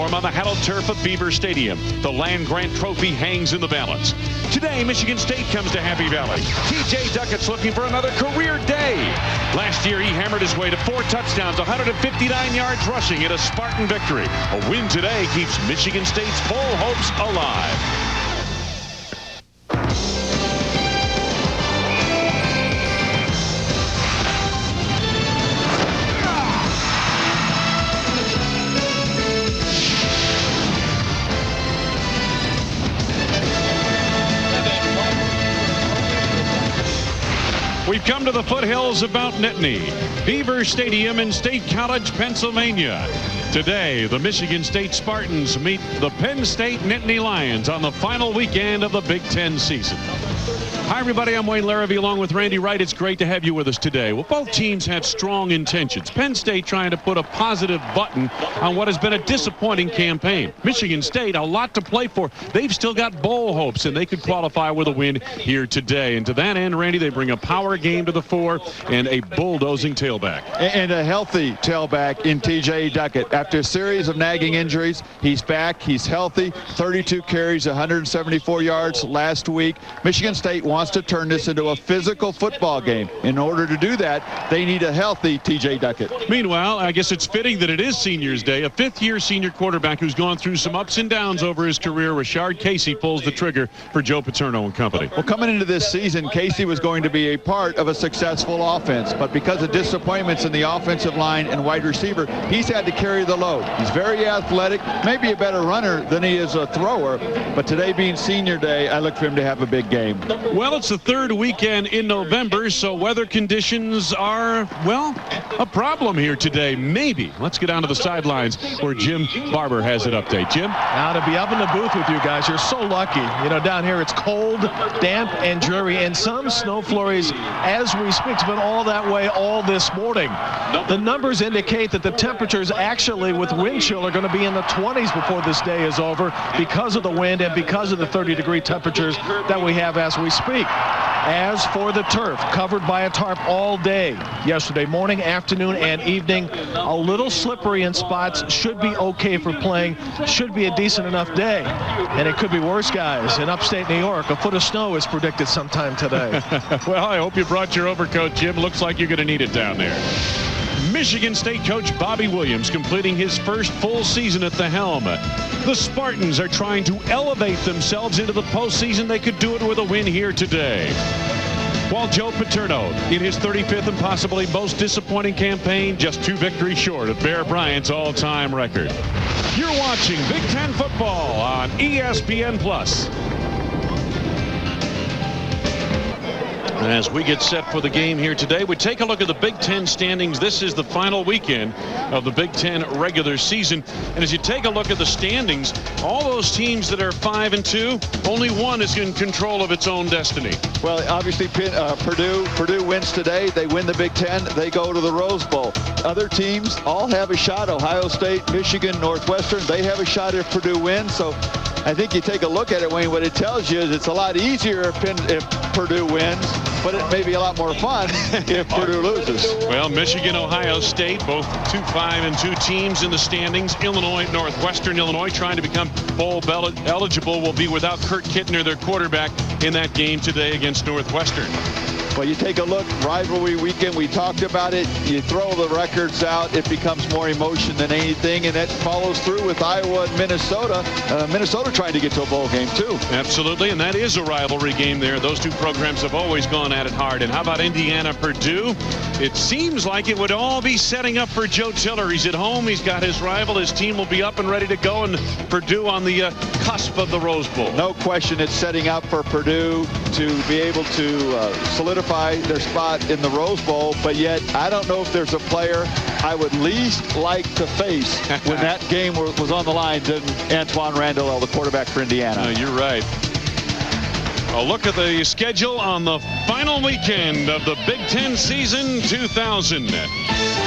uniform on the hallowed turf of Beaver Stadium. The land-grant trophy hangs in the balance. Today, Michigan State comes to Happy Valley. T.J. Duckett's looking for another career day. Last year, he hammered his way to 4 touchdowns, 159 yards rushing in a Spartan victory. A win today keeps Michigan State's full hopes alive. We've come to the foothills of Mount Nittany, Beaver Stadium in State College, Pennsylvania. Today, the Michigan State Spartans meet the Penn State Nittany Lions on the final weekend of the Big Ten season. Hi, everybody. I'm Wayne Larrabee along with Randy Wright. It's great to have you with us today. Well, both teams have strong intentions. Penn State trying to put a positive button on what has been a disappointing campaign. Michigan State, a lot to play for. They've still got bowl hopes, and they could qualify with a win here today. And to that end, Randy, they bring a power game to the fore and a bulldozing tailback. And a healthy tailback in T.J. Duckett. After a series of nagging injuries, he's back. He's healthy. 32 carries, 174 yards last week. Michigan State wants to turn this into a physical football game. In order to do that, they need a healthy T.J. Duckett. Meanwhile, I guess it's fitting that it is Seniors Day. A fifth-year senior quarterback who's gone through some ups and downs over his career. Rashard Casey pulls the trigger for Joe Paterno and company. Well, coming into this season, Casey was going to be a part of a successful offense, but because of disappointments in the offensive line and wide receiver, he's had to carry the load. He's very athletic, maybe a better runner than he is a thrower, but today being Senior Day, I look for him to have a big game. Well, it's the third weekend in November, so weather conditions are, well, a problem here today. Maybe. Let's get down to the sidelines where Jim Barber has an update. Jim? Now, to be up in the booth with you guys, you're so lucky. You know, down here it's cold, damp, and dreary, and some snow flurries as we speak. It's been all that way all this morning. The numbers indicate that the temperatures actually with wind chill are going to be in the 20s before this day is over because of the wind and because of the 30-degree temperatures that we have as we speak. As for the turf, covered by a tarp all day, yesterday morning, afternoon, and evening. A little slippery in spots, should be okay for playing, should be a decent enough day. And it could be worse, guys. In upstate New York, a foot of snow is predicted sometime today. Well, I hope you brought your overcoat, Jim. Looks like you're going to need it down there. Michigan State coach Bobby Williams completing his first full season at the helm. The Spartans are trying to elevate themselves into the postseason. They could do it with a win here today. While Joe Paterno, in his 35th and possibly most disappointing campaign, just 2 victories short of Bear Bryant's all-time record. You're watching Big Ten football on ESPN+. As we get set for the game here today, we take a look at the Big Ten standings. This is the final weekend of the Big Ten regular season. And as you take a look at the standings, all those teams that are 5-2, only one is in control of its own destiny. Well, obviously, Purdue wins today. They win the Big Ten. They go to the Rose Bowl. Other teams all have a shot. Ohio State, Michigan, Northwestern, they have a shot if Purdue wins. So I think you take a look at it, Wayne, what it tells you is it's a lot easier if Purdue wins, but it may be a lot more fun if Purdue loses. Well, Michigan, Ohio State, both 5-2 teams in the standings. Illinois, Northwestern Illinois trying to become bowl eligible will be without Kurt Kittner, their quarterback, in that game today against Northwestern. Well, you take a look, rivalry weekend, we talked about it. You throw the records out, it becomes more emotion than anything, and that follows through with Iowa and Minnesota. Minnesota trying to get to a bowl game, too. Absolutely, and that is a rivalry game there. Those two programs have always gone at it hard. And how about Indiana, Purdue? It seems like it would all be setting up for Joe Tiller. He's at home, he's got his rival, his team will be up and ready to go, and Purdue on the cusp of the Rose Bowl. No question it's setting up for Purdue to be able to solidify their spot in the Rose Bowl, but yet I don't know if there's a player I would least like to face when that game was on the line than Antoine Randall, the quarterback for Indiana. You're right. A look at the schedule on the final weekend of the Big Ten season 2000.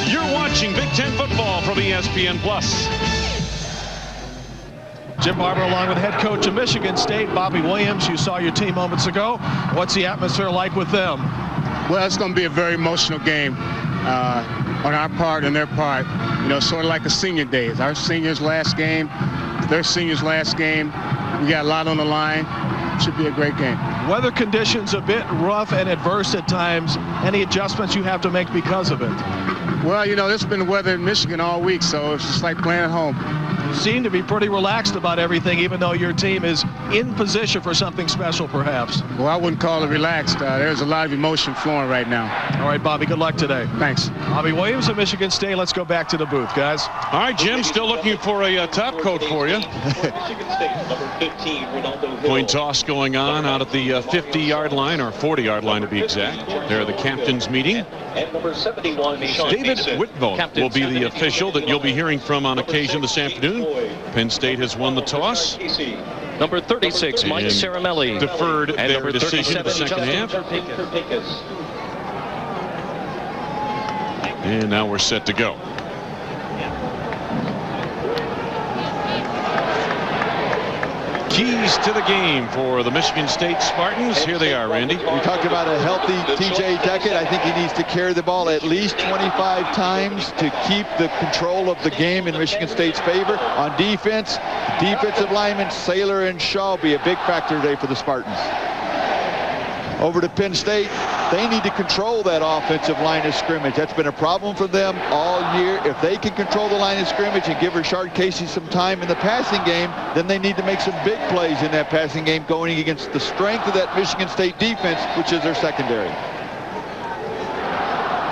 You're watching Big Ten football from ESPN+. Jim Barber along with head coach of Michigan State, Bobby Williams. You saw your team moments ago. What's the atmosphere like with them? Well, it's going to be a very emotional game. on our part and their part. You know, sort of like a senior days. Our seniors' last game, their seniors' last game. We got a lot on the line. Should be a great game. Weather conditions a bit rough and adverse at times. Any adjustments you have to make because of it? Well, you know, it's been weather in Michigan all week, so it's just like playing at home. You seem to be pretty relaxed about everything, even though your team is in position for something special, perhaps. Well, I wouldn't call it relaxed. There's a lot of emotion flowing right now. All right, Bobby, good luck today. Thanks. Bobby Williams of Michigan State. Let's go back to the booth, guys. All right, Jim, still looking for a top coat for you. Point toss going on out at the 50-yard line, or 40-yard line to be exact. There, the captains meeting. David Whitvogt will be the official that you'll be hearing from on occasion this afternoon. Penn State has won the toss. Number 36, Mike Caramelli. Deferred and their decision in the second half. And now we're set to go. Keys to the game for the Michigan State Spartans. Here they are, Randy. We talked about a healthy TJ Duckett. I think he needs to carry the ball at least 25 times to keep the control of the game in Michigan State's favor. On defense, defensive linemen Saylor and Shaw will be a big factor today for the Spartans. Over to Penn State, they need to control that offensive line of scrimmage. That's been a problem for them all year. If they can control the line of scrimmage and give Rashard Casey some time in the passing game, then they need to make some big plays in that passing game going against the strength of that Michigan State defense, which is their secondary.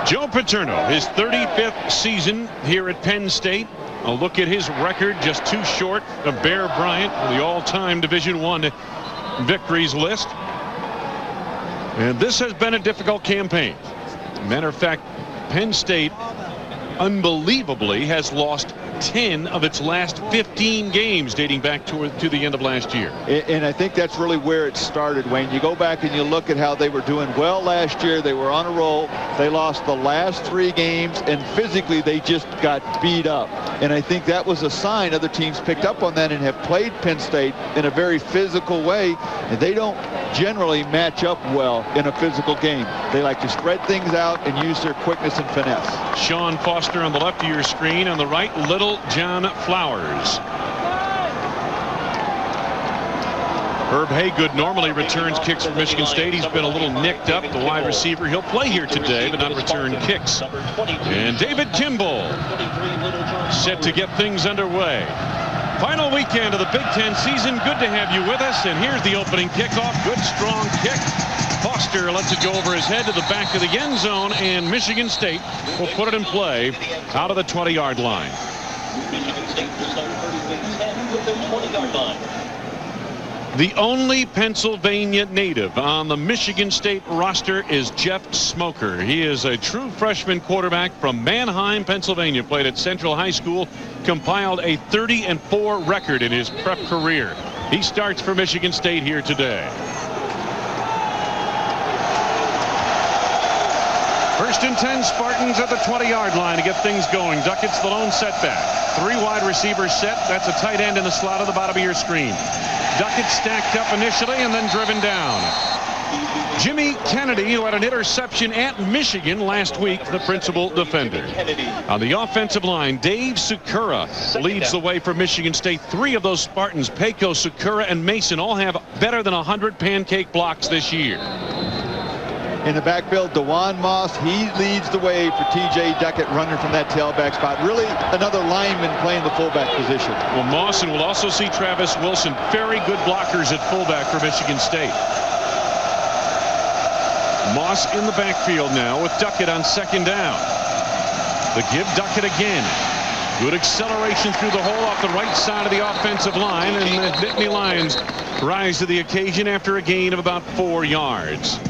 Joe Paterno, his 35th season here at Penn State. A look at his record, just too short of Bear Bryant for the all-time Division I victories list. And this has been a difficult campaign. Matter of fact, Penn State unbelievably has lost 10 of its last 15 games dating back to the end of last year. And I think that's really where it started, Wayne. You go back and you look at how they were doing well last year. They were on a roll. They lost the last 3 games, and physically they just got beat up. And I think that was a sign other teams picked up on that and have played Penn State in a very physical way. And they don't generally match up well in a physical game. They like to spread things out and use their quickness and finesse. Sean Foster on the left of your screen. On the right, Little John Flowers. Herb Haygood normally returns kicks for Michigan State. He's been a little nicked up, the wide receiver. He'll play here today, but not return kicks. And David Kimball set to get things underway. Final weekend of the Big Ten season. Good to have you with us. And here's the opening kickoff. Good, strong kick. Foster lets it go over his head to the back of the end zone, and Michigan State will put it in play out of the 20-yard line. The only Pennsylvania native on the Michigan State roster is Jeff Smoker. He is a true freshman quarterback from Manheim, Pennsylvania. Played at Central High School, compiled a 30-4 record in his prep career. He starts for Michigan State here today. First and 10, Spartans at the 20-yard line to get things going. Duckett's the lone setback. 3 wide receivers set. That's a tight end in the slot at the bottom of your screen. Duckett stacked up initially and then driven down. Jimmy Kennedy, who had an interception at Michigan last week, the principal defender. On the offensive line, Dave Sukura leads the way for Michigan State. 3 of those Spartans, Peko, Sukura, and Mason, all have better than 100 pancake blocks this year. In the backfield, DeJuan Moss, he leads the way for TJ Duckett running from that tailback spot. Really another lineman playing the fullback position. Well, Moss, and we'll also see Travis Wilson. Very good blockers at fullback for Michigan State. Moss in the backfield now with Duckett on second down. The give, Duckett again. Good acceleration through the hole off the right side of the offensive line, and the Nittany Lions rise to the occasion after a gain of about 4 yards.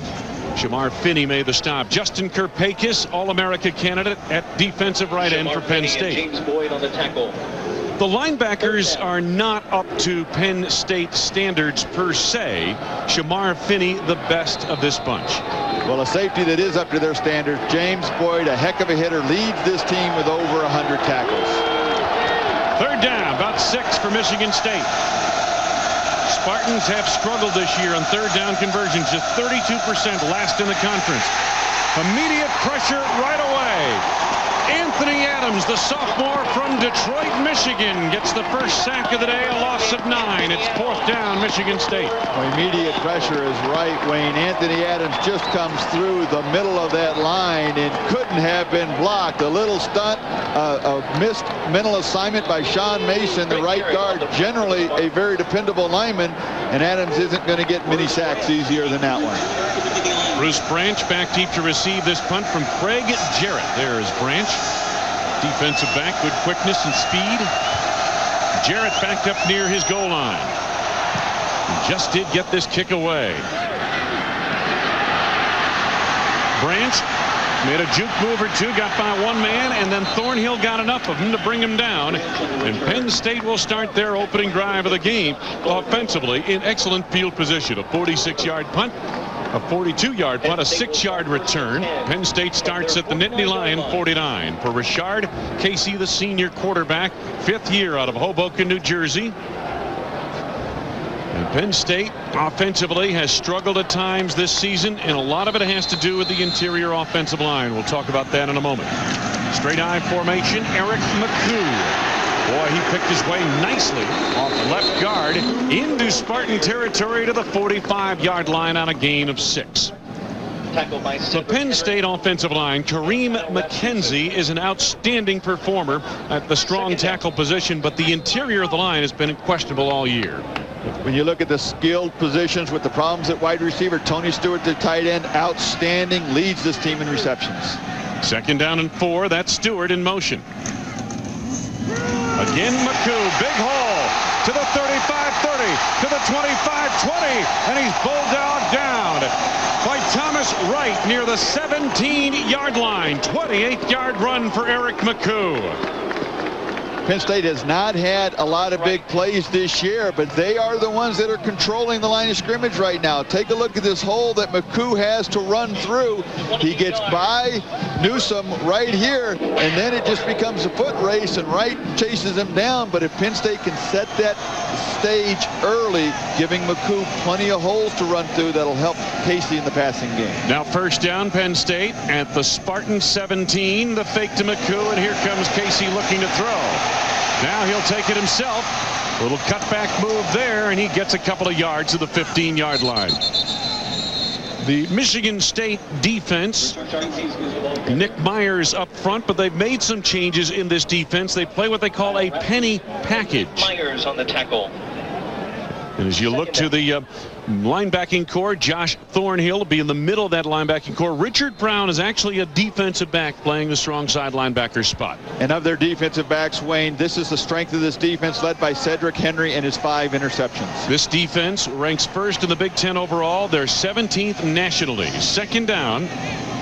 Shamar Finney made the stop. Justin Kirpakis, All-America candidate at defensive right end for Penn State. The linebackers are not up to Penn State standards per se. Shamar Finney, the best of this bunch. Well, a safety that is up to their standards. James Boyd, a heck of a hitter, leads this team with over 100 tackles. Third down, about 6 for Michigan State. Spartans have struggled this year on third down conversions, just 32%, last in the conference. Immediate pressure right away. Anthony Adams, the sophomore from Detroit, Michigan, gets the first sack of the day, a loss of 9. It's 4th down, Michigan State. Well, immediate pressure is right, Wayne. Anthony Adams just comes through the middle of that line and couldn't have been blocked. A little stunt, a missed mental assignment by Sean Mason, the right guard, generally a very dependable lineman, and Adams isn't going to get many sacks easier than that one. Bruce Branch back deep to receive this punt from Craig Jarrett. There's Branch. Defensive back, good quickness and speed. Jarrett backed up near his goal line. He just did get this kick away. Branch made a juke move or two, got by one man, and then Thornhill got enough of him to bring him down. And Penn State will start their opening drive of the game offensively in excellent field position. A 46-yard punt, a 42-yard punt, a 6-yard return. Penn State starts at the Nittany Lion 49. For Richard Casey, the senior quarterback, 5th year out of Hoboken, New Jersey. And Penn State offensively has struggled at times this season, and a lot of it has to do with the interior offensive line. We'll talk about that in a moment. Straight eye formation, Eric McCoo. Boy, he picked his way nicely off left guard into Spartan territory to the 45-yard line on a gain of 6. The Penn State offensive line, Kareem McKenzie, is an outstanding performer at the strong tackle position, but the interior of the line has been questionable all year. When you look at the skilled positions with the problems at wide receiver, Tony Stewart, the tight end, outstanding, leads this team in receptions. 2nd down and 4. That's Stewart in motion. Again, McCoo, big hole to the 35-30, to the 25-20, and he's bulldogged down by Thomas Wright near the 17-yard line. 28-yard run for Eric McCoo. Penn State has not had a lot of big plays this year, but they are the ones that are controlling the line of scrimmage right now. Take a look at this hole that McCoo has to run through. He gets by Newsome right here, and then it just becomes a foot race, and Wright chases him down. But if Penn State can set that stage early, giving McCoo plenty of holes to run through, that'll help Casey in the passing game. Now 1st down, Penn State at the Spartan 17. The fake to McCoo, and here comes Casey looking to throw. Now he'll take it himself. A little cutback move there, and he gets a couple of yards to the 15-yard line. The Michigan State defense, Nick Myers up front, but they've made some changes in this defense. They play what they call a penny package. Myers on the tackle. And as you look to the linebacking core, Josh Thornhill will be in the middle of that linebacking core. Richard Brown is actually a defensive back playing the strong side linebacker spot. And of their defensive backs, Wayne, this is the strength of this defense, led by Cedric Henry and his 5 interceptions. This defense ranks 1st in the Big Ten overall. They're 17th nationally. 2nd down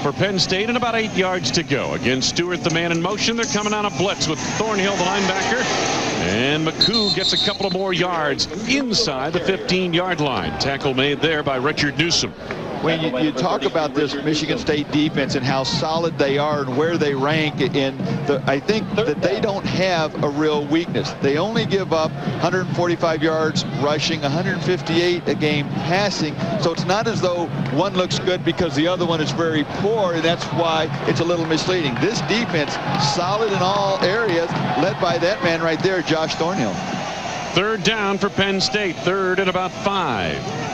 for Penn State and about 8 yards to go. Again, Stewart, the man in motion. They're coming on a blitz with Thornhill, the linebacker. And McCoo gets a couple of more yards inside the 15-yard line. Tackle made there by Richard Newsome. When you talk about this Michigan State defense and how solid they are and where they rank, I think that they don't have a real weakness. They only give up 145 yards rushing, 158 a game passing. So it's not as though one looks good because the other one is very poor, and that's why it's a little misleading. This defense, solid in all areas, led by that man right there, Josh Thornhill. 3rd down for Penn State. 3rd and about 5.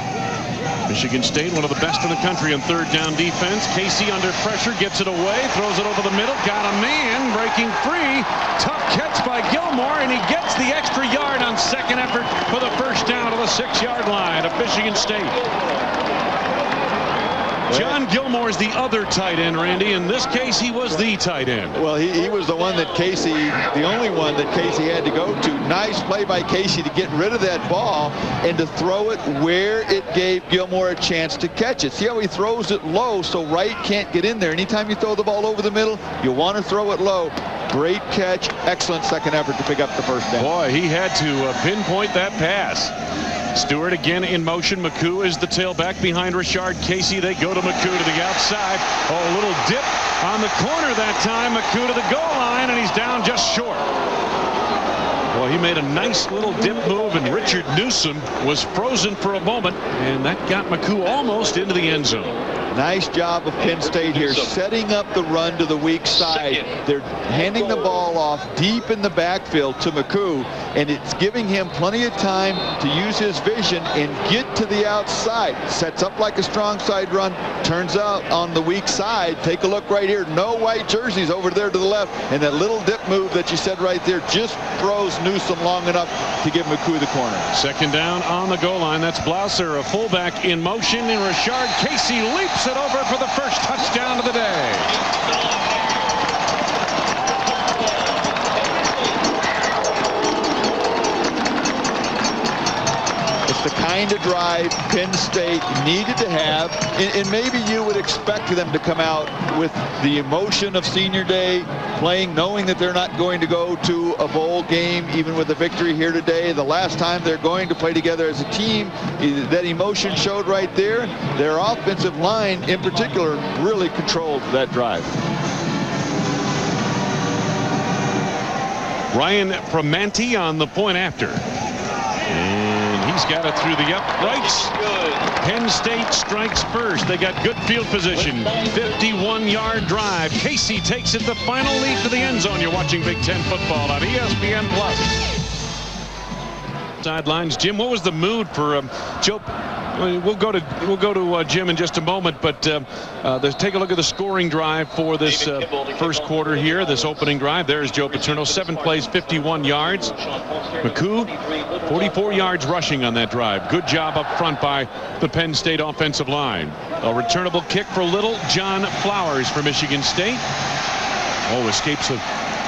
Michigan State, one of the best in the country in 3rd down defense. Casey under pressure, gets it away, throws it over the middle, got a man breaking free. Tough catch by Gilmore, and he gets the extra yard on 2nd effort for the 1st down to the 6-yard line of Michigan State. John Gilmore's the other tight end, Randy. In this case, he was the tight end. Well, he was the one that Casey, the only one that Casey had to go to. Nice play by Casey to get rid of that ball and to throw it where it gave Gilmore a chance to catch it. See how he throws it low so Wright can't get in there. Anytime you throw the ball over the middle, you want to throw it low. Great catch. Excellent 2nd effort to pick up the 1st down. Boy, he had to pinpoint that pass. Stewart again in motion. McCoo is the tailback behind Richard Casey. They go to McCoo to the outside. Oh, a little dip on the corner that time. McCoo to the goal line, and he's down just short. Well, he made a nice little dip move, and Richard Newsome was frozen for a moment, and that got McCoo almost into the end zone. Nice job of Penn State here, setting up the run to the weak side. They're handing the ball off deep in the backfield to McCoo, and it's giving him plenty of time to use his vision and get to the outside. Sets up like a strong side run, turns out on the weak side. Take a look right here. No white jerseys over there to the left, and that little dip move that you said right there just throws Newsome long enough to give McCoo the corner. Second down on the goal line. That's Blouser, a fullback in motion, and Rashard Casey leaps it over for the first touchdown of the day. It's the kind of drive Penn State needed to have, and maybe you would expect them to come out with the emotion of senior day, playing knowing that they're not going to go to a bowl game even with a victory here today. The last time they're going to play together as a team, that emotion showed right there. Their offensive line in particular really controlled that drive. Ryan Primanti on the point after. And he's got it through the uprights. Penn State strikes first. They got good field position. 51-yard drive. Casey takes it the final lead to the end zone. You're watching Big Ten football on ESPN+. Sidelines. Jim, what was the mood for Joe? We'll go to Jim in just a moment, but take a look at the scoring drive for this first quarter here, this opening drive. There's Joe Paterno, 7 plays, 51 yards. McCoo, 44 yards rushing on that drive. Good job up front by the Penn State offensive line. A returnable kick for Little John Flowers for Michigan State. Oh, escapes a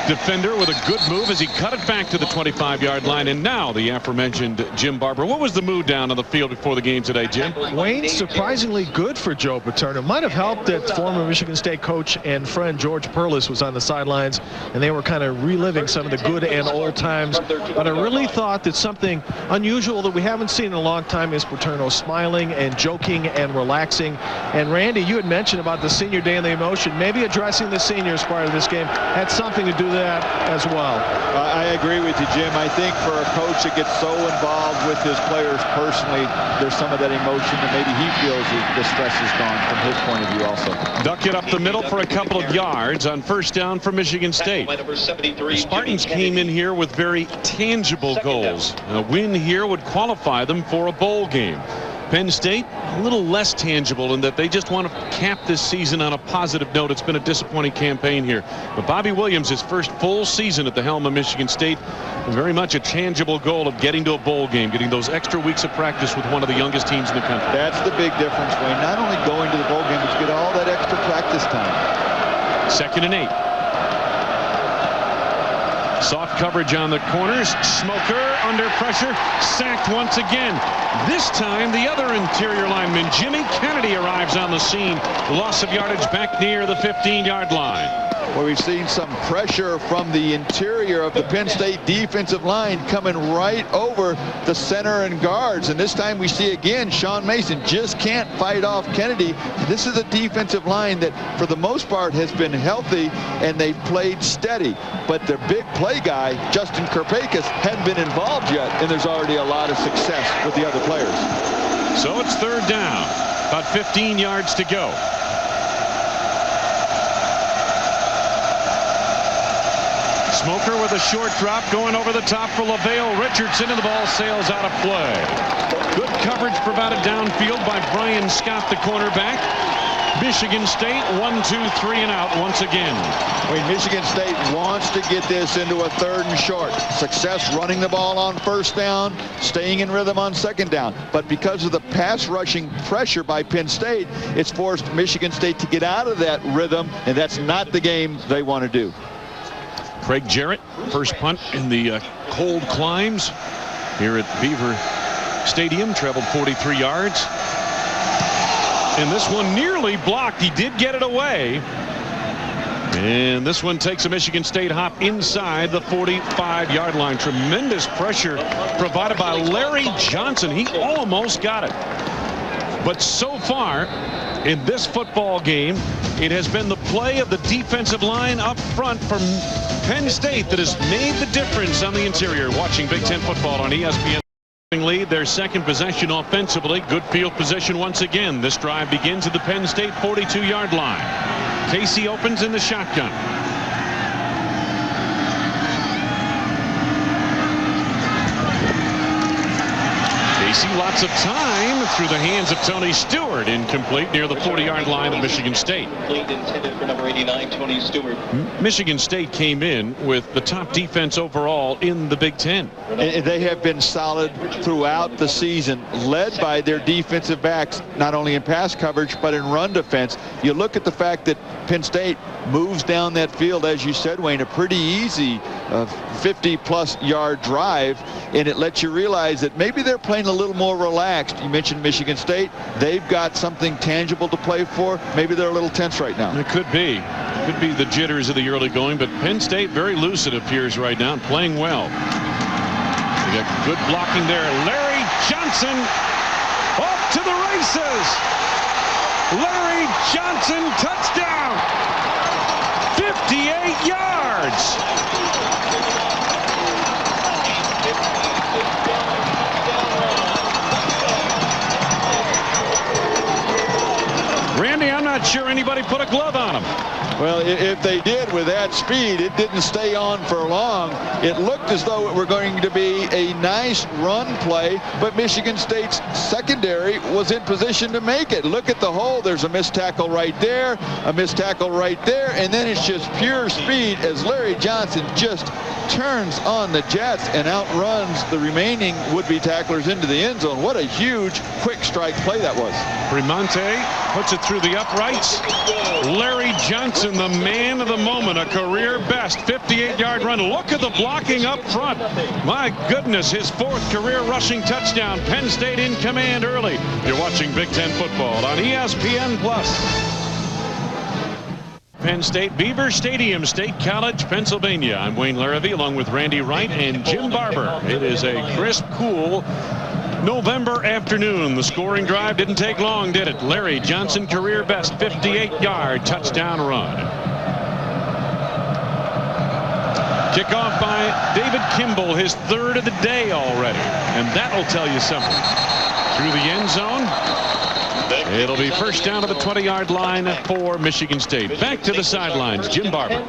defender with a good move as he cut it back to the 25-yard line. And now the aforementioned Jim Barber. What was the mood down on the field before the game today, Jim? Wayne, surprisingly good for Joe Paterno. Might have helped that former Michigan State coach and friend George Perlis was on the sidelines, and they were kind of reliving some of the good and old times. But I really thought that something unusual that we haven't seen in a long time is Paterno smiling and joking and relaxing. And Randy, you had mentioned about the senior day and the emotion. Maybe addressing the seniors prior to this game had something to do that as well. I agree with you, Jim. I think for a coach that gets so involved with his players personally, there's some of that emotion that maybe he feels the stress is gone from his point of view also. Duck it up the middle for a couple of yards on first down for Michigan State. The Spartans came in here with very tangible goals. A win here would qualify them for a bowl game. Penn State, a little less tangible in that they just want to cap this season on a positive note. It's been a disappointing campaign here. But Bobby Williams, his first full season at the helm of Michigan State, very much a tangible goal of getting to a bowl game, getting those extra weeks of practice with one of the youngest teams in the country. That's the big difference, Wayne. Not only going to the bowl game, but you get all that extra practice time. 2nd and 8. Soft coverage on the corners. Smoker under pressure. Sacked once again. This time the other interior lineman, Jimmy Kennedy, arrives on the scene. Loss of yardage back near the 15-yard line. Well, we've seen some pressure from the interior of the Penn State defensive line coming right over the center and guards. And this time we see again Sean Mason just can't fight off Kennedy. This is a defensive line that for the most part has been healthy and they've played steady. But their big play guy, Justin Kirpakis, hadn't been involved yet, and there's already a lot of success with the other players. So it's 3rd down. About 15 yards to go. Smoker with a short drop going over the top for LaVale Richardson, and the ball sails out of play. Good coverage provided downfield by Brian Scott, the cornerback. Michigan State 1, 2, 3 and out once again. Michigan State wants to get this into a 3rd and short. Success running the ball on 1st down, staying in rhythm on 2nd down. But because of the pass rushing pressure by Penn State, it's forced Michigan State to get out of that rhythm, and that's not the game they want to do. Craig Jarrett, first punt in the cold climbs here at Beaver Stadium, traveled 43 yards. And this one nearly blocked. He did get it away. And this one takes a Michigan State hop inside the 45-yard line. Tremendous pressure provided by Larry Johnson. He almost got it. But so far in this football game, it has been the play of the defensive line up front from Penn State that has made the difference on the interior. Watching Big Ten football on ESPN. Lead their second possession offensively. Good field position once again. This drive begins at the Penn State 42-yard line. Casey opens in the shotgun. Casey, lots of time through the hands of Tony Stewart. Incomplete near the 40-yard line of Michigan State. Intended for number 89, Tony Stewart. Michigan State came in with the top defense overall in the Big Ten. They have been solid throughout the season, led by their defensive backs, not only in pass coverage, but in run defense. You look at the fact that Penn State moves down that field, as you said, Wayne, a pretty easy 50-plus yard drive, and it lets you realize that maybe they're playing a little more relaxed. You mentioned Michigan State. They've got something tangible to play for. Maybe they're a little tense right now. It could be. Could be the jitters of the early going, but Penn State very loose, it appears, right now, and playing well. They got good blocking there. Larry Johnson off to the races. Larry Johnson, touchdown. 58 yards. Randy, I'm not sure anybody put a glove on him. Well, if they did with that speed, it didn't stay on for long. It looked as though it were going to be a nice run play, but Michigan State's secondary was in position to make it. Look at the hole. There's a missed tackle right there, a missed tackle right there, and then it's just pure speed as Larry Johnson just turns on the jets and outruns the remaining would-be tacklers into the end zone. What a huge quick strike play that was. Primonte puts it through the uprights. Larry Johnson, the man of the moment, a career best 58-yard run. Look at the blocking up front. My goodness, his fourth career rushing touchdown. Penn State in command early. You're watching Big Ten football on ESPN+. Penn State, Beaver Stadium, State College, Pennsylvania. I'm Wayne Larrivee along with Randy Wright and Jim Barber. It is a crisp, cool November afternoon. The scoring drive didn't take long, did it? Larry Johnson, career best 58-yard touchdown run. Kickoff by David Kimball, his third of the day already. And that'll tell you something. Through the end zone. It'll be first down to the 20-yard line for Michigan State. Back to the sidelines, Jim Barber.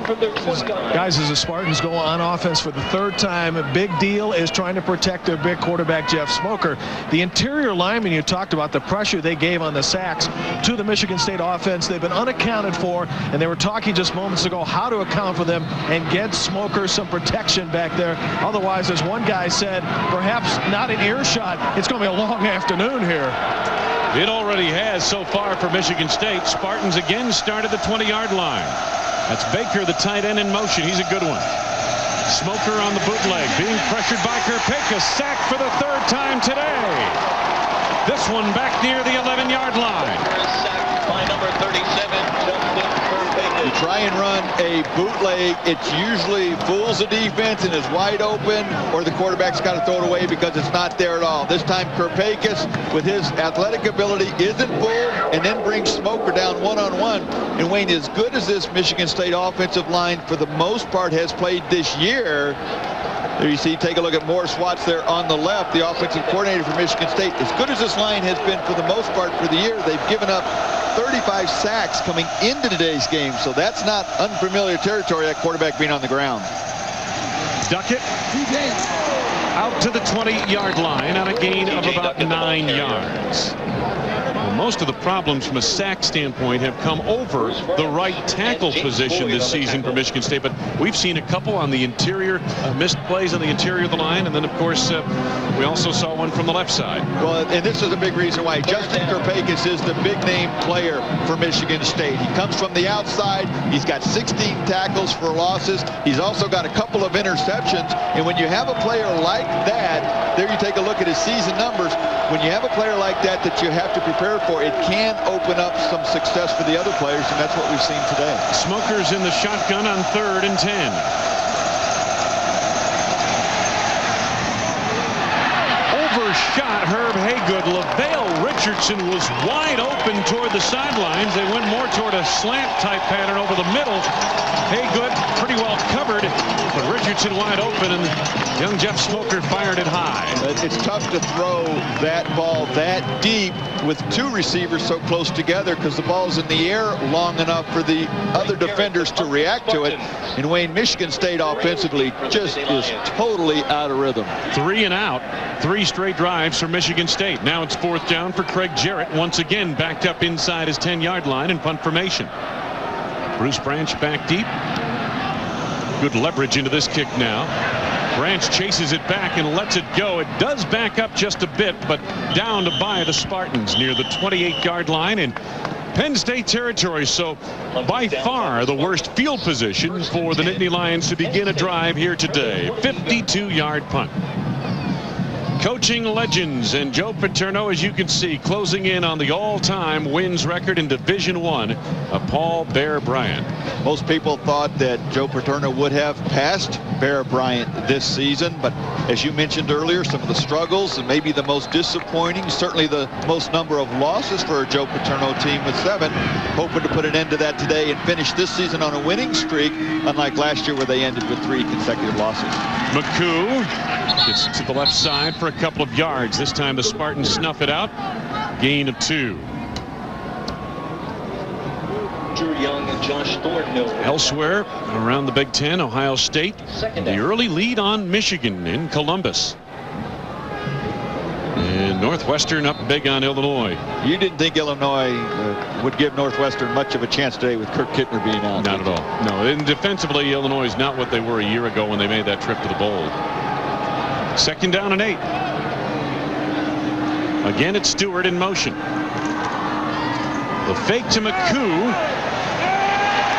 Guys, as the Spartans go on offense for the third time, a big deal is trying to protect their big quarterback, Jeff Smoker. The interior linemen, you talked about the pressure they gave on the sacks to the Michigan State offense. They've been unaccounted for, and they were talking just moments ago how to account for them and get Smoker some protection back there. Otherwise, as one guy said, perhaps not an earshot. It's going to be a long afternoon here. It already has so far for Michigan State. Spartans again start at the 20-yard line. That's Baker, the tight end, in motion. He's a good one. Smoker on the bootleg, being pressured by Kirpakis. Sacked for the third time today. This one back near the 11-yard line. Sacked by number 37, Justin Kirpakis. You try and run a bootleg, it usually fools the defense and is wide open, or the quarterback's got to throw it away because it's not there at all. This time Kirpakis, with his athletic ability, isn't fooled and then brings Smoker down one-on-one. And Wayne, as good as this Michigan State offensive line for the most part has played this year, there you see, take a look at Morris Watts there on the left, the offensive coordinator for Michigan State. As good as this line has been for the most part for the year, they've given up 35 sacks coming into today's game. So that's not unfamiliar territory, that quarterback being on the ground. Duckett out to the 20-yard line on a gain of about 9 yards. Most of the problems from a sack standpoint have come over the right tackle position this season for Michigan State, but we've seen a couple on the interior, missed plays on the interior of the line, and then of course we also saw one from the left side. Well, and this is a big reason why Justin Kirpakis is the big name player for Michigan State. He comes from the outside. He's got 16 tackles for losses. He's also got a couple of interceptions, and when you have a player like that, there you take a look at his season numbers. When you have a player like that you have to prepare for, it can open up some success for the other players, and that's what we've seen today. Smoker's in the shotgun on 3rd and 10. Overshot Herb Haygood. LaVale Richardson Richardson was wide open toward the sidelines. They went more toward a slant type pattern over the middle. Haygood pretty well covered, but Richardson wide open, and young Jeff Smoker fired it high. It's tough to throw that ball that deep with two receivers so close together, because the ball's in the air long enough for the other defenders to react to it. And Wayne, Michigan State offensively just is totally out of rhythm. 3 and out, 3 straight drives for Michigan State. Now it's 4th down for Craig Jarrett, once again backed up inside his 10-yard line in punt formation. Bruce Branch back deep. Good leverage into this kick now. Branch chases it back and lets it go. It does back up just a bit, but down to by the Spartans near the 28-yard line in Penn State territory. So by far the worst field position for the Nittany Lions to begin a drive here today. 52-yard punt. Coaching legends and Joe Paterno, as you can see, closing in on the all-time wins record in Division I of Paul Bear Bryant. Most people thought that Joe Paterno would have passed Bear Bryant this season, but as you mentioned earlier, some of the struggles and maybe the most disappointing, certainly the most number of losses for a Joe Paterno team with 7, hoping to put an end to that today and finish this season on a winning streak, unlike last year where they ended with 3 consecutive losses. McCoo gets to the left side for a couple of yards. This time the Spartans snuff it out. Gain of 2. Drew Young and Josh Thornhill. Elsewhere around the Big Ten, Ohio State, the early lead on Michigan in Columbus. And Northwestern up big on Illinois. You didn't think Illinois would give Northwestern much of a chance today with Kirk Kittner being out? Not at all. No, and defensively, Illinois is not what they were a year ago when they made that trip to the bowl. 2nd down and 8. Again, it's Stewart in motion. The fake to McCoo.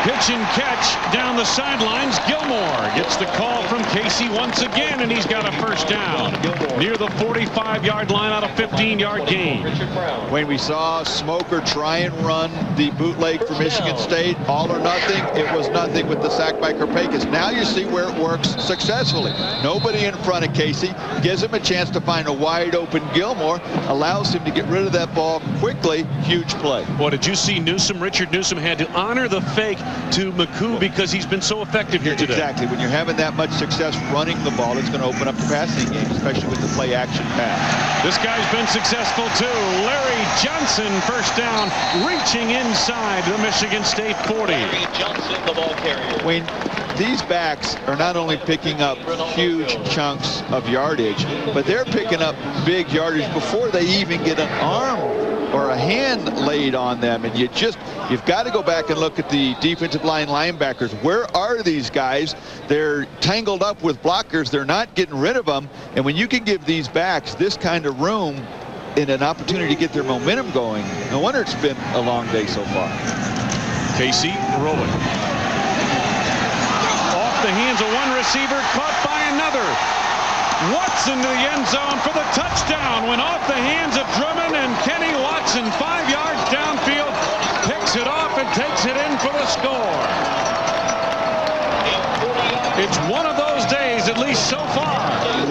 Pitch and catch down the sidelines. Gilmore gets the call from Casey once again, and he's got a 1st down near the 45-yard line on a 15-yard gain. When we saw Smoker try and run the bootleg for Michigan State, all or nothing, it was nothing with the sack by Karpakis. Now you see where it works successfully. Nobody in front of Casey, gives him a chance to find a wide open Gilmore, allows him to get rid of that ball quickly. Huge play. Well, did you see Newsom? Richard Newsom had to honor the fake to McCoo because he's been so effective here today. Exactly. When you're having that much success running the ball, it's going to open up the passing game, especially with the play action pass. This guy's been successful too. Larry Johnson, 1st down, reaching inside the Michigan State 40. Larry Johnson, the ball carrier. Wayne, these backs are not only picking up huge chunks of yardage, but they're picking up big yardage before they even get an arm or a hand laid on them. And you've got to go back and look at the defensive line linebackers. Where are these guys? They're tangled up with blockers. They're not getting rid of them. And when you can give these backs this kind of room and an opportunity to get their momentum going, no wonder it's been a long day so far. Casey rolling. Off the hands of one receiver, caught by another. Watson to the end zone for the touchdown. Went off the hands of Drummond, and Kenny Watson, 5 yards downfield, picks it off and takes it in for the score. It's one of those days, at least so far.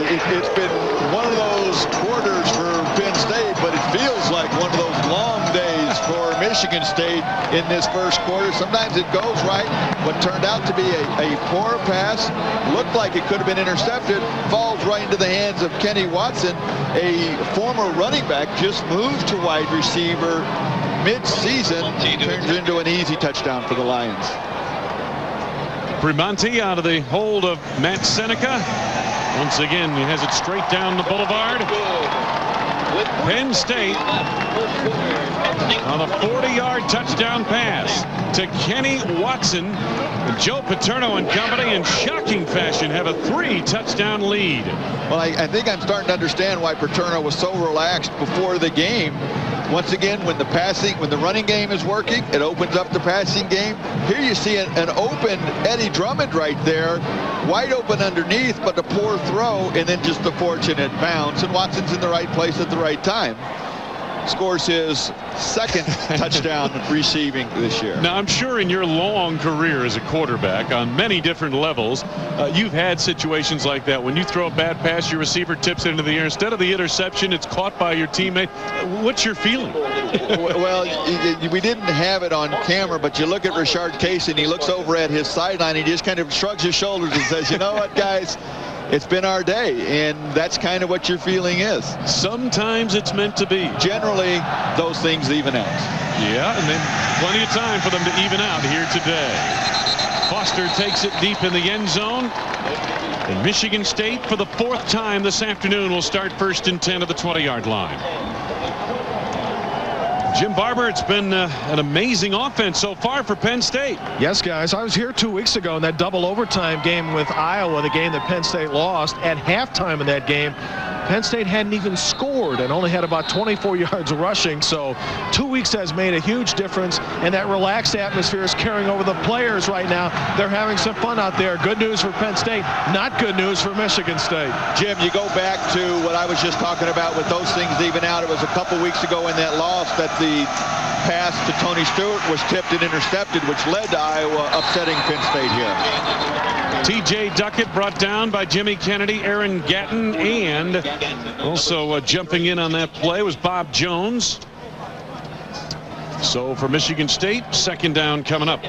It's been one of those quarters for Penn State, but it feels like one of those long days for Michigan State in this first quarter. Sometimes it goes right. What turned out to be a poor pass, looked like it could have been intercepted, falls right into the hands of Kenny Watson, a former running back, just moved to wide receiver mid-season, turns into an easy touchdown for the Lions. Primanti out of the hold of Matt Seneca. Once again, he has it straight down the boulevard. Penn State on a 40-yard touchdown pass to Kenny Watson. Joe Paterno and company in shocking fashion have a 3-touchdown lead. Well, I think I'm starting to understand why Paterno was so relaxed before the game. Once again, when the running game is working, it opens up the passing game. Here you see an open Eddie Drummond right there, wide open underneath, but a poor throw, and then just the fortunate bounce. And Watson's in the right place at the right time. scores his second touchdown receiving this year. Now, I'm sure in your long career as a quarterback on many different levels, you've had situations like that. When you throw a bad pass, your receiver tips it into the air. Instead of the interception, it's caught by your teammate. What's your feeling? Well, we didn't have it on camera, but you look at Rashard Case and he looks over at his sideline. He just kind of shrugs his shoulders and says, you know what, guys? It's been our day, and that's kind of what your feeling is. Sometimes it's meant to be. Generally, those things even out. Yeah, and then plenty of time for them to even out here today. Foster takes it deep in the end zone. And Michigan State, for the 4th time this afternoon, will start 1st and 10 at the 20-yard line. Jim Barber, it's been an amazing offense so far for Penn State. Yes, guys. I was here 2 weeks ago in that double overtime game with Iowa, the game that Penn State lost. At halftime in that game, Penn State hadn't even scored and only had about 24 yards rushing. So 2 weeks has made a huge difference, and that relaxed atmosphere is carrying over the players right now. They're having some fun out there. Good news for Penn State, not good news for Michigan State. Jim, you go back to what I was just talking about with those things even out. It was a couple weeks ago in that loss that the pass to Tony Stewart was tipped and intercepted, which led to Iowa upsetting Penn State here. T.J. Duckett brought down by Jimmy Kennedy, Aaron Gatton, and also jumping in on that play was Bob Jones. So for Michigan State, 2nd down coming up.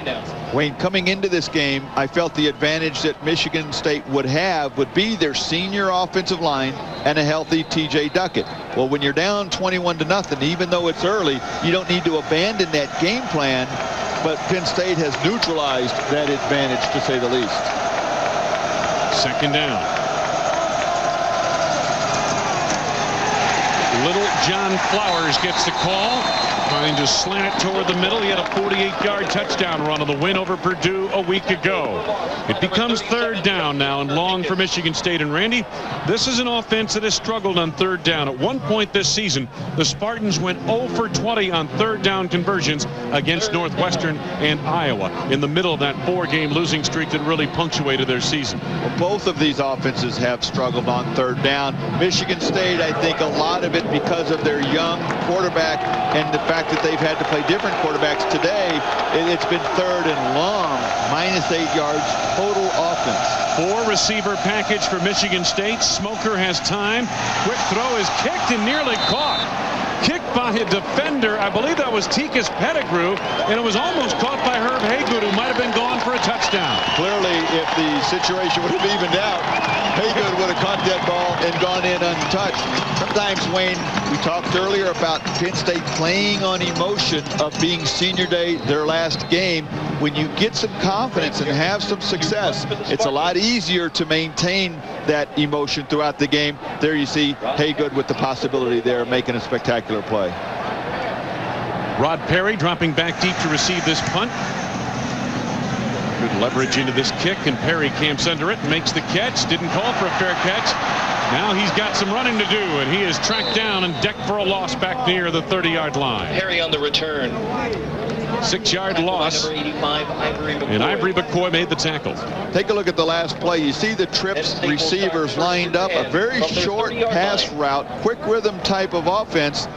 Wayne, coming into this game, I felt the advantage that Michigan State would have would be their senior offensive line and a healthy T.J. Duckett. Well, when you're down 21-0, even though it's early, you don't need to abandon that game plan, but Penn State has neutralized that advantage, to say the least. 2nd down. Little John Flowers gets the call, trying to slant it toward the middle. He had a 48-yard touchdown run on the win over Purdue a week ago. It becomes 3rd down now and long for Michigan State. And Randy, this is an offense that has struggled on 3rd down. At one point this season, the Spartans went 0 for 20 on 3rd down conversions against Northwestern and Iowa in the middle of that 4-game losing streak that really punctuated their season. Well, both of these offenses have struggled on 3rd down. Michigan State, I think a lot of it because of their young quarterback and the fact that they've had to play different quarterbacks today. It's been 3rd and long, -8 yards total offense. 4-receiver package for Michigan State. Smoker has time. Quick throw is kicked and nearly caught. Kicked by a defender. I believe that was Tikas Pettigrew, and it was almost caught by Herb Haygood, who might have been gone for a touchdown. Clearly, if the situation would have evened out, Haygood would have caught that ball and gone in untouched. Sometimes, Wayne, we talked earlier about Penn State playing on emotion of being senior day, their last game. When you get some confidence and have some success, it's a lot easier to maintain that emotion throughout the game. There you see Haygood with the possibility there, making a spectacular play. Rod Perry dropping back deep to receive this punt. Good leverage into this kick, and Perry camps under it and makes the catch. Didn't call for a fair catch. Now he's got some running to do, and he is tracked down and decked for a loss back near the 30-yard line. Perry on the return. 6-yard loss. Number 85, Ivory McCoy. And Ivory McCoy made the tackle. Take a look at the last play. You see the trips receivers lined up, a very short pass route, quick rhythm type of offense.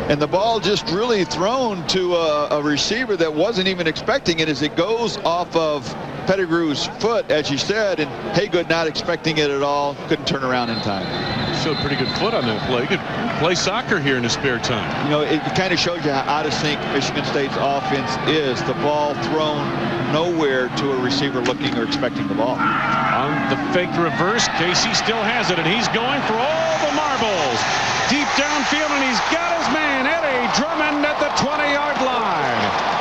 And the ball just really thrown to a receiver that wasn't even expecting it as it goes off of Pettigrew's foot, as you said, and Haygood not expecting it at all. Couldn't turn around in time. Showed pretty good foot on that play. Could play soccer here in his spare time. You know, it kind of shows you how out of sync Michigan State's offense is. The ball thrown nowhere to a receiver looking or expecting the ball. On the fake reverse, Casey still has it, and he's going for all the marbles. Deep downfield, and he's got his man, Eddie Drummond, at the 20-yard line.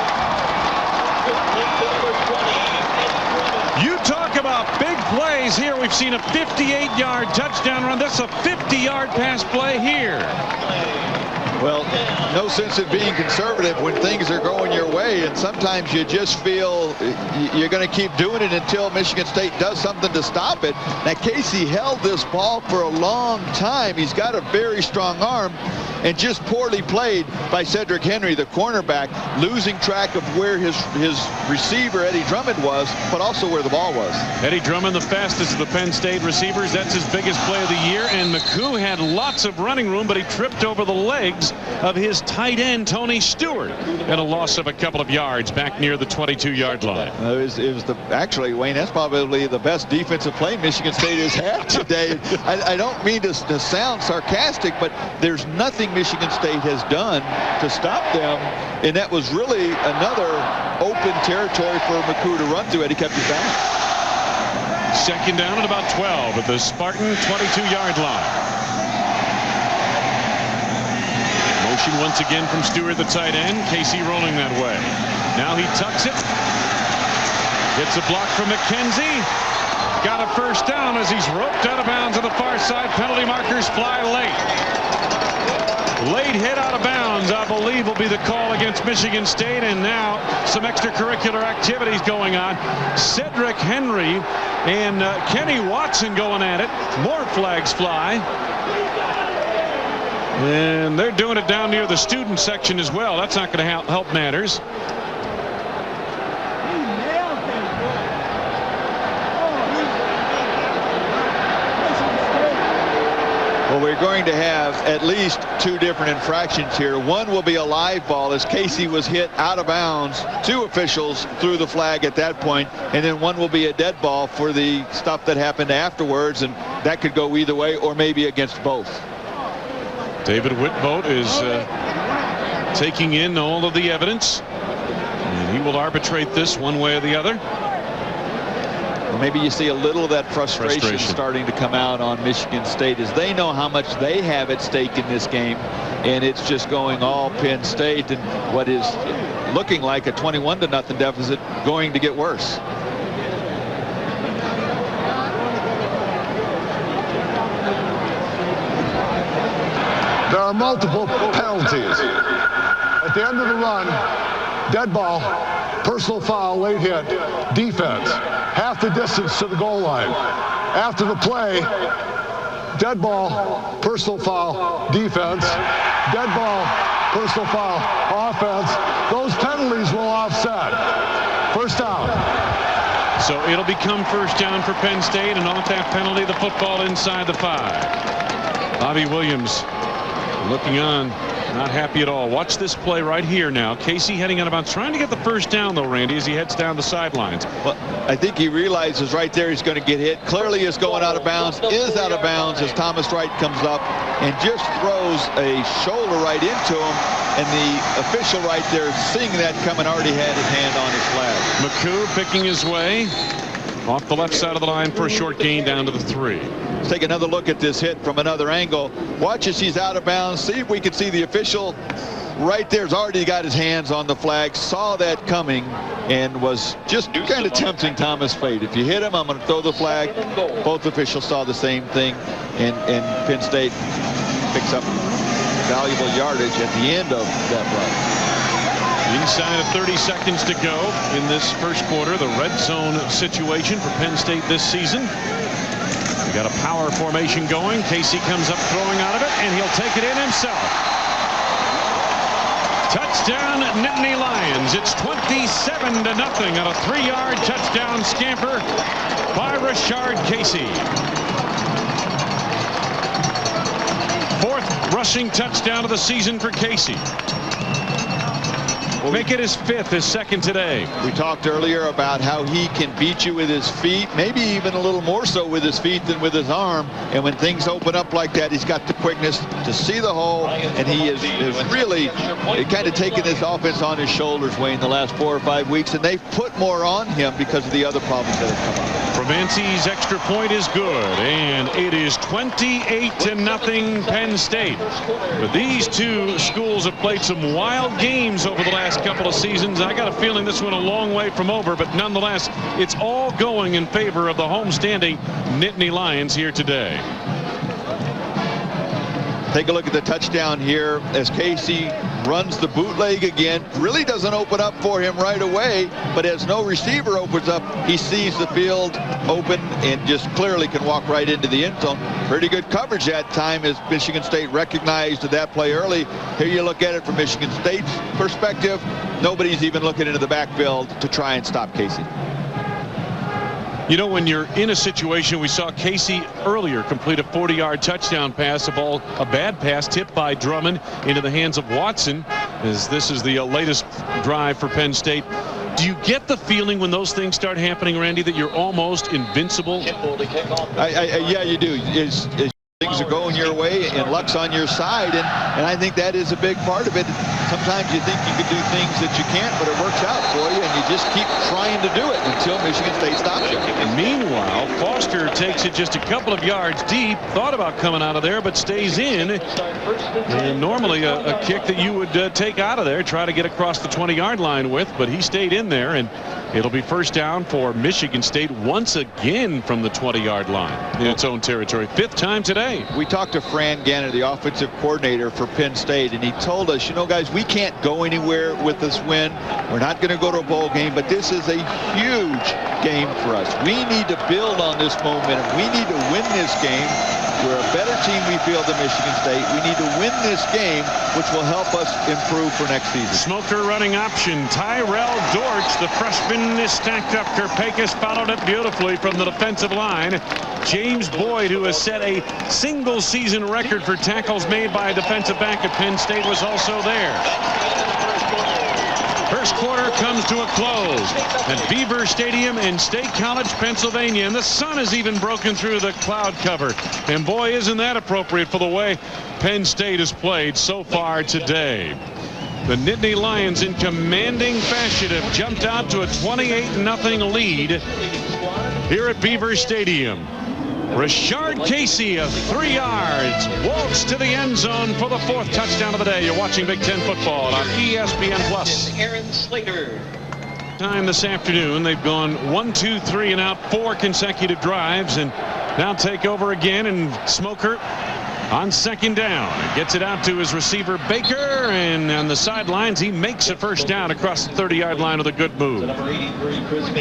You talk about big plays here. We've seen a 58-yard touchdown run. This is a 50-yard pass play here. Well, no sense in being conservative when things are going your way, and sometimes you just feel you're going to keep doing it until Michigan State does something to stop it. Now, Casey held this ball for a long time. He's got a very strong arm, and just poorly played by Cedric Henry, the cornerback, losing track of where his receiver, Eddie Drummond, was, but also where the ball was. Eddie Drummond, the fastest of the Penn State receivers. That's his biggest play of the year. And McCoo had lots of running room, but he tripped over the legs of his tight end, Tony Stewart, at a loss of a couple of yards back near the 22-yard line. It was actually, Wayne, that's probably the best defensive play Michigan State has had today. I don't mean to sound sarcastic, but there's nothing Michigan State has done to stop them, and that was really another open territory for McCoo to run through, and he kept it down. Second down at about 12 at the Spartan 22-yard line. Motion once again from Stewart, the tight end. Casey rolling that way. Now he tucks it. Gets a block from McKenzie. Got a first down as he's roped out of bounds on the far side. Penalty markers fly late. Late hit out of bounds, I believe, will be the call against Michigan State. And now some extracurricular activities going on. Cedric Henry and Kenny Watson going at it. More flags fly. And they're doing it down near the student section as well. That's not going to help matters. Well, we're going to have at least two different infractions here. One will be a live ball as Casey was hit out of bounds. Two officials threw the flag at that point, and then one will be a dead ball for the stuff that happened afterwards, and that could go either way or maybe against both. David Whitboat is taking in all of the evidence, and he will arbitrate this one way or the other. Well, maybe you see a little of that frustration starting to come out on Michigan State as they know how much they have at stake in this game, and it's just going all Penn State, and what is looking like a 21-0 deficit going to get worse. There are multiple penalties. At the end of the run, dead ball, personal foul, late hit, defense, half the distance to the goal line. After the play, dead ball, personal foul, defense, dead ball, personal foul, offense. Those penalties will offset. First down. So it'll become first down for Penn State, and off that penalty, the football inside the 5. Bobby Williams looking on, not happy at all. Watch this play right here now. Casey heading out of bounds, trying to get the first down though, Randy, as he heads down the sidelines. Well, I think he realizes right there he's going to get hit. Clearly is going out of bounds, is out of bounds as Thomas Wright comes up and just throws a shoulder right into him, and the official right there seeing that coming already had his hand on his flag. McCoo picking his way off the left side of the line for a short gain down to the 3. Let's take another look at this hit from another angle. Watch as he's out of bounds. See if we can see the official right there's already got his hands on the flag, saw that coming, and was just kind of tempting Thomas fate. If you hit him, I'm going to throw the flag. Both officials saw the same thing, and Penn State picks up valuable yardage at the end of that run. Inside of 30 seconds to go in this first quarter, the red zone situation for Penn State this season. We got a power formation going. Casey comes up throwing out of it, and he'll take it in himself. Touchdown, Nittany Lions. It's 27-0 on a 3-yard touchdown scamper by Rashard Casey. 4th rushing touchdown of the season for Casey. Make it his 5th, his 2nd today. We talked earlier about how he can beat you with his feet, maybe even a little more so with his feet than with his arm. And when things open up like that, he's got the quickness to see the hole, and he is really kind of taken this offense on his shoulders, Wayne, the last 4 or 5 weeks, and they've put more on him because of the other problems that have come up. Provenzi's extra point is good, and it is 28-0 Penn State. But these two schools have played some wild games over the last couple of seasons. I got a feeling this one a long way from over, but nonetheless, it's all going in favor of the homestanding Nittany Lions here today. Take a look at the touchdown here as Casey runs the bootleg again. Really doesn't open up for him right away, but as no receiver opens up, he sees the field open and just clearly can walk right into the end zone. Pretty good coverage that time as Michigan State recognized that play early. Here you look at it from Michigan State's perspective. Nobody's even looking into the backfield to try and stop Casey. You know, when you're in a situation, we saw Casey earlier complete a 40-yard touchdown pass, a bad pass tipped by Drummond into the hands of Watson, as this is the latest drive for Penn State. Do you get the feeling when those things start happening, Randy, that you're almost invincible? Yeah, you do. As things are going your way and luck's on your side, and I think that is a big part of it. Sometimes you think you can do things that you can't, but it works out for you, and you just keep trying to do it until Michigan State stops you. And meanwhile, Foster takes it just a couple of yards deep, thought about coming out of there, but stays in. And normally a kick that you would take out of there, try to get across the 20-yard line with, but he stayed in there, and it'll be first down for Michigan State once again from the 20-yard line in its own territory. 5th time today. We talked to Fran Gannon, the offensive coordinator for Penn State, and he told us, you know, guys, we can't go anywhere with this win. We're not going to go to a bowl game, but this is a huge game for us. We need to build on this momentum. We need to win this game. We're a better team, we feel, than Michigan State. We need to win this game, which will help us improve for next season. Smoker running option. Tyrell Dortch, the freshman, is stacked up. Kerpakis followed it beautifully from the defensive line. James Boyd, who has set a single season record for tackles made by a defensive back at Penn State, was also there. First quarter comes to a close at Beaver Stadium in State College, Pennsylvania, and the sun has even broken through the cloud cover. And boy, isn't that appropriate for the way Penn State has played so far today. The Nittany Lions, in commanding fashion, have jumped out to a 28-0 lead here at Beaver Stadium. Rashard Casey of 3 yards walks to the end zone for the 4th touchdown of the day. You're watching Big Ten football on ESPN+. Aaron Slater. Time this afternoon, they've gone 1, 2, 3 and out 4 consecutive drives, and now take over again. And Smoker on 2nd down gets it out to his receiver Baker, and on the sidelines he makes a first down across the 30-yard line with a good move.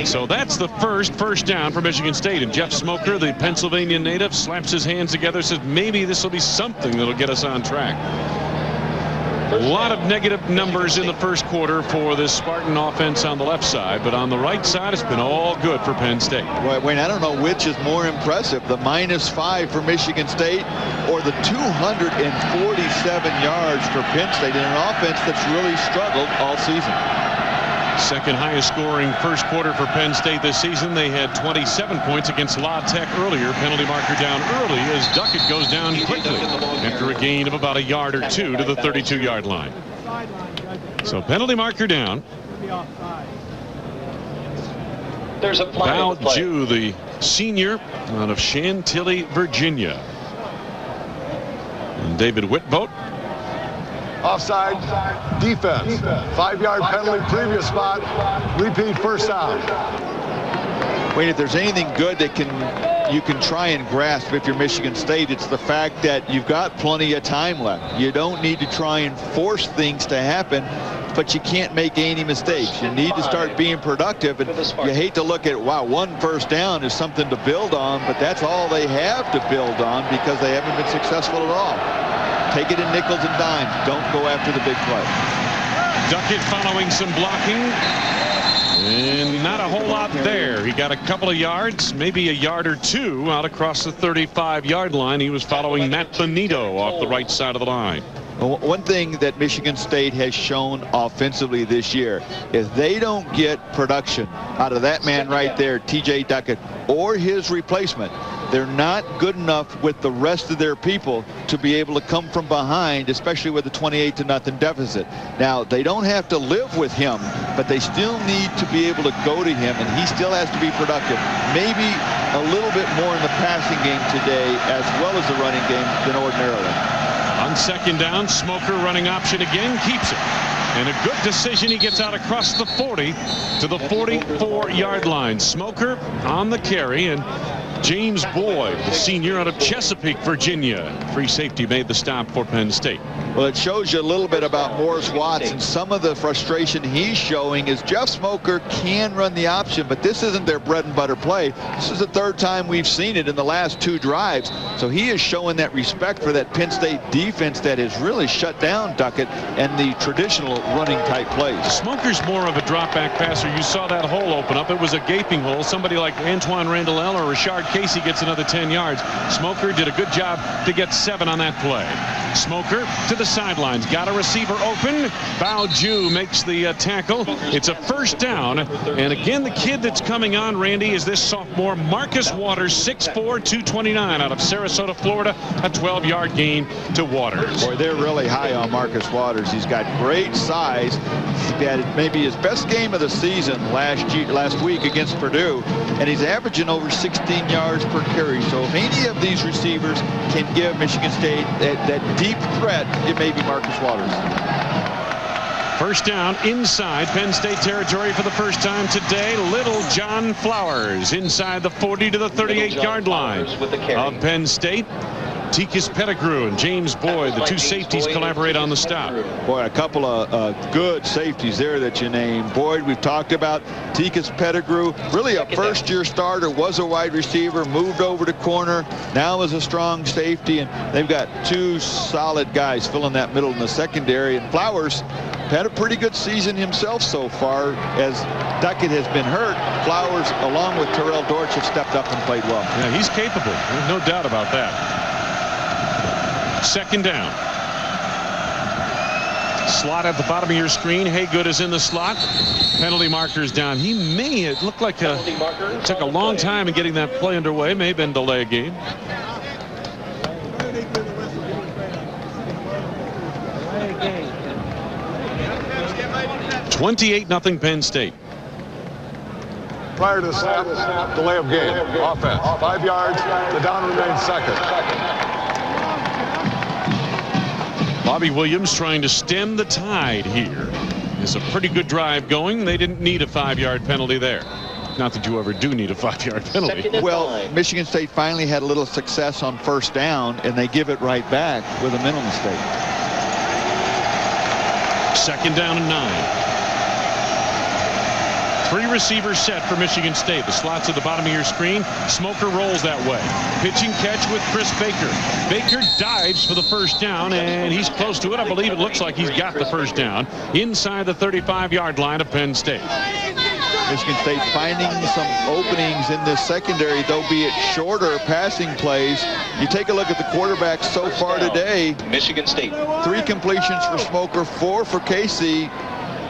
So that's the first down for Michigan State, and Jeff Smoker, the Pennsylvania native, slaps his hands together, says maybe this will be something that'll get us on track. A lot of negative numbers in the first quarter for this Spartan offense on the left side, but on the right side it's been all good for Penn State. Well, Wayne, I don't know which is more impressive, the -5 for Michigan State or the 247 yards for Penn State in an offense that's really struggled all season. Second highest scoring first quarter for Penn State this season. They had 27 points against La Tech earlier. Penalty marker down early as Duckett goes down quickly after a gain of about a yard or two to the 32-yard line. So penalty marker down. There's a flag. Val Jew, the senior out of Chantilly, Virginia. And David Whitboat. Offside, defense. 5-yard penalty, previous spot, repeat, first down. Wayne, if there's anything good that you can try and grasp if you're Michigan State, it's the fact that you've got plenty of time left. You don't need to try and force things to happen, but you can't make any mistakes. You need to start being productive, and you hate to look at, wow, 1 first down is something to build on, but that's all they have to build on because they haven't been successful at all. Take it in nickels and dimes. Don't go after the big play. Duckett following some blocking. And not a whole lot there. He got a couple of yards, maybe a yard or two out across the 35-yard line. He was following Matt Bonito off the right side of the line. Well, one thing that Michigan State has shown offensively this year is they don't get production out of that man right there, TJ Duckett, or his replacement. They're not good enough with the rest of their people to be able to come from behind, especially with a 28-0 deficit. Now, they don't have to live with him, but they still need to be able to go to him, and he still has to be productive. Maybe a little bit more in the passing game today as well as the running game than ordinarily. On 2nd down, Smoker running option again, keeps it. And a good decision. He gets out across the 40 to the 44-yard line. Smoker on the carry, and James Boyd, the senior out of Chesapeake, Virginia. Free safety made the stop for Penn State. Well, it shows you a little bit about Morris Watts, and some of the frustration he's showing is Jeff Smoker can run the option, but this isn't their bread and butter play. This is the third time we've seen it in the last 2 drives. So he is showing that respect for that Penn State defense that has really shut down Duckett and the traditional running type plays. Smoker's more of a drop back passer. You saw that hole open up. It was a gaping hole. Somebody like Antoine Randall or Rashard Casey gets another 10 yards. Smoker did a good job to get 7 on that play. Smoker to the sidelines. Got a receiver open. Bao Ju makes the tackle. It's a first down. And again, the kid that's coming on, Randy, is this sophomore Marcus Waters, 6'4", 229 out of Sarasota, Florida. A 12-yard gain to Waters. Boy, they're really high on Marcus Waters. He's got great size. He had maybe his best game of the season last week against Purdue, and he's averaging over 16 yards per carry. So if any of these receivers can give Michigan State that deep threat, it may be Marcus Waters. First down inside Penn State territory for the first time today. Little John Flowers inside the 40 to the 38-yard line of Penn State. Tikas Pettigrew and James Boyd, the 2 safeties, collaborate on the stop. Boy, a couple of good safeties there that you named. Boyd, we've talked about. Tikas Pettigrew, really a first-year starter, was a wide receiver, moved over to corner, now is a strong safety, and they've got 2 solid guys filling that middle in the secondary. And Flowers had a pretty good season himself so far. As Duckett has been hurt, Flowers, along with Terrell Dortch, have stepped up and played well. Yeah, he's capable. There's no doubt about that. Second down. Slot at the bottom of your screen. Haygood is in the slot. Penalty markers down. It looked like it took a long time in getting that play underway. May have been delay game. (28-0) Penn State. Prior to the snap, delay of game. Offense. 5 yards. The down remains second. Bobby Williams trying to stem the tide here. It's a pretty good drive going. They didn't need a 5-yard penalty there. Not that you ever do need a 5-yard penalty. Well, Michigan State finally had a little success on first down, and they give it right back with a mental mistake. Second down and 9. 3 receivers set for Michigan State. The slots at the bottom of your screen. Smoker rolls that way. Pitching catch with Chris Baker. Baker dives for the first down, and he's close to it. I believe it looks like he's got the first down inside the 35-yard line of Penn State. Michigan State finding some openings in this secondary, though, be it shorter passing plays. You take a look at the quarterbacks so far today. Michigan State. 3 completions for Smoker, 4 for Casey.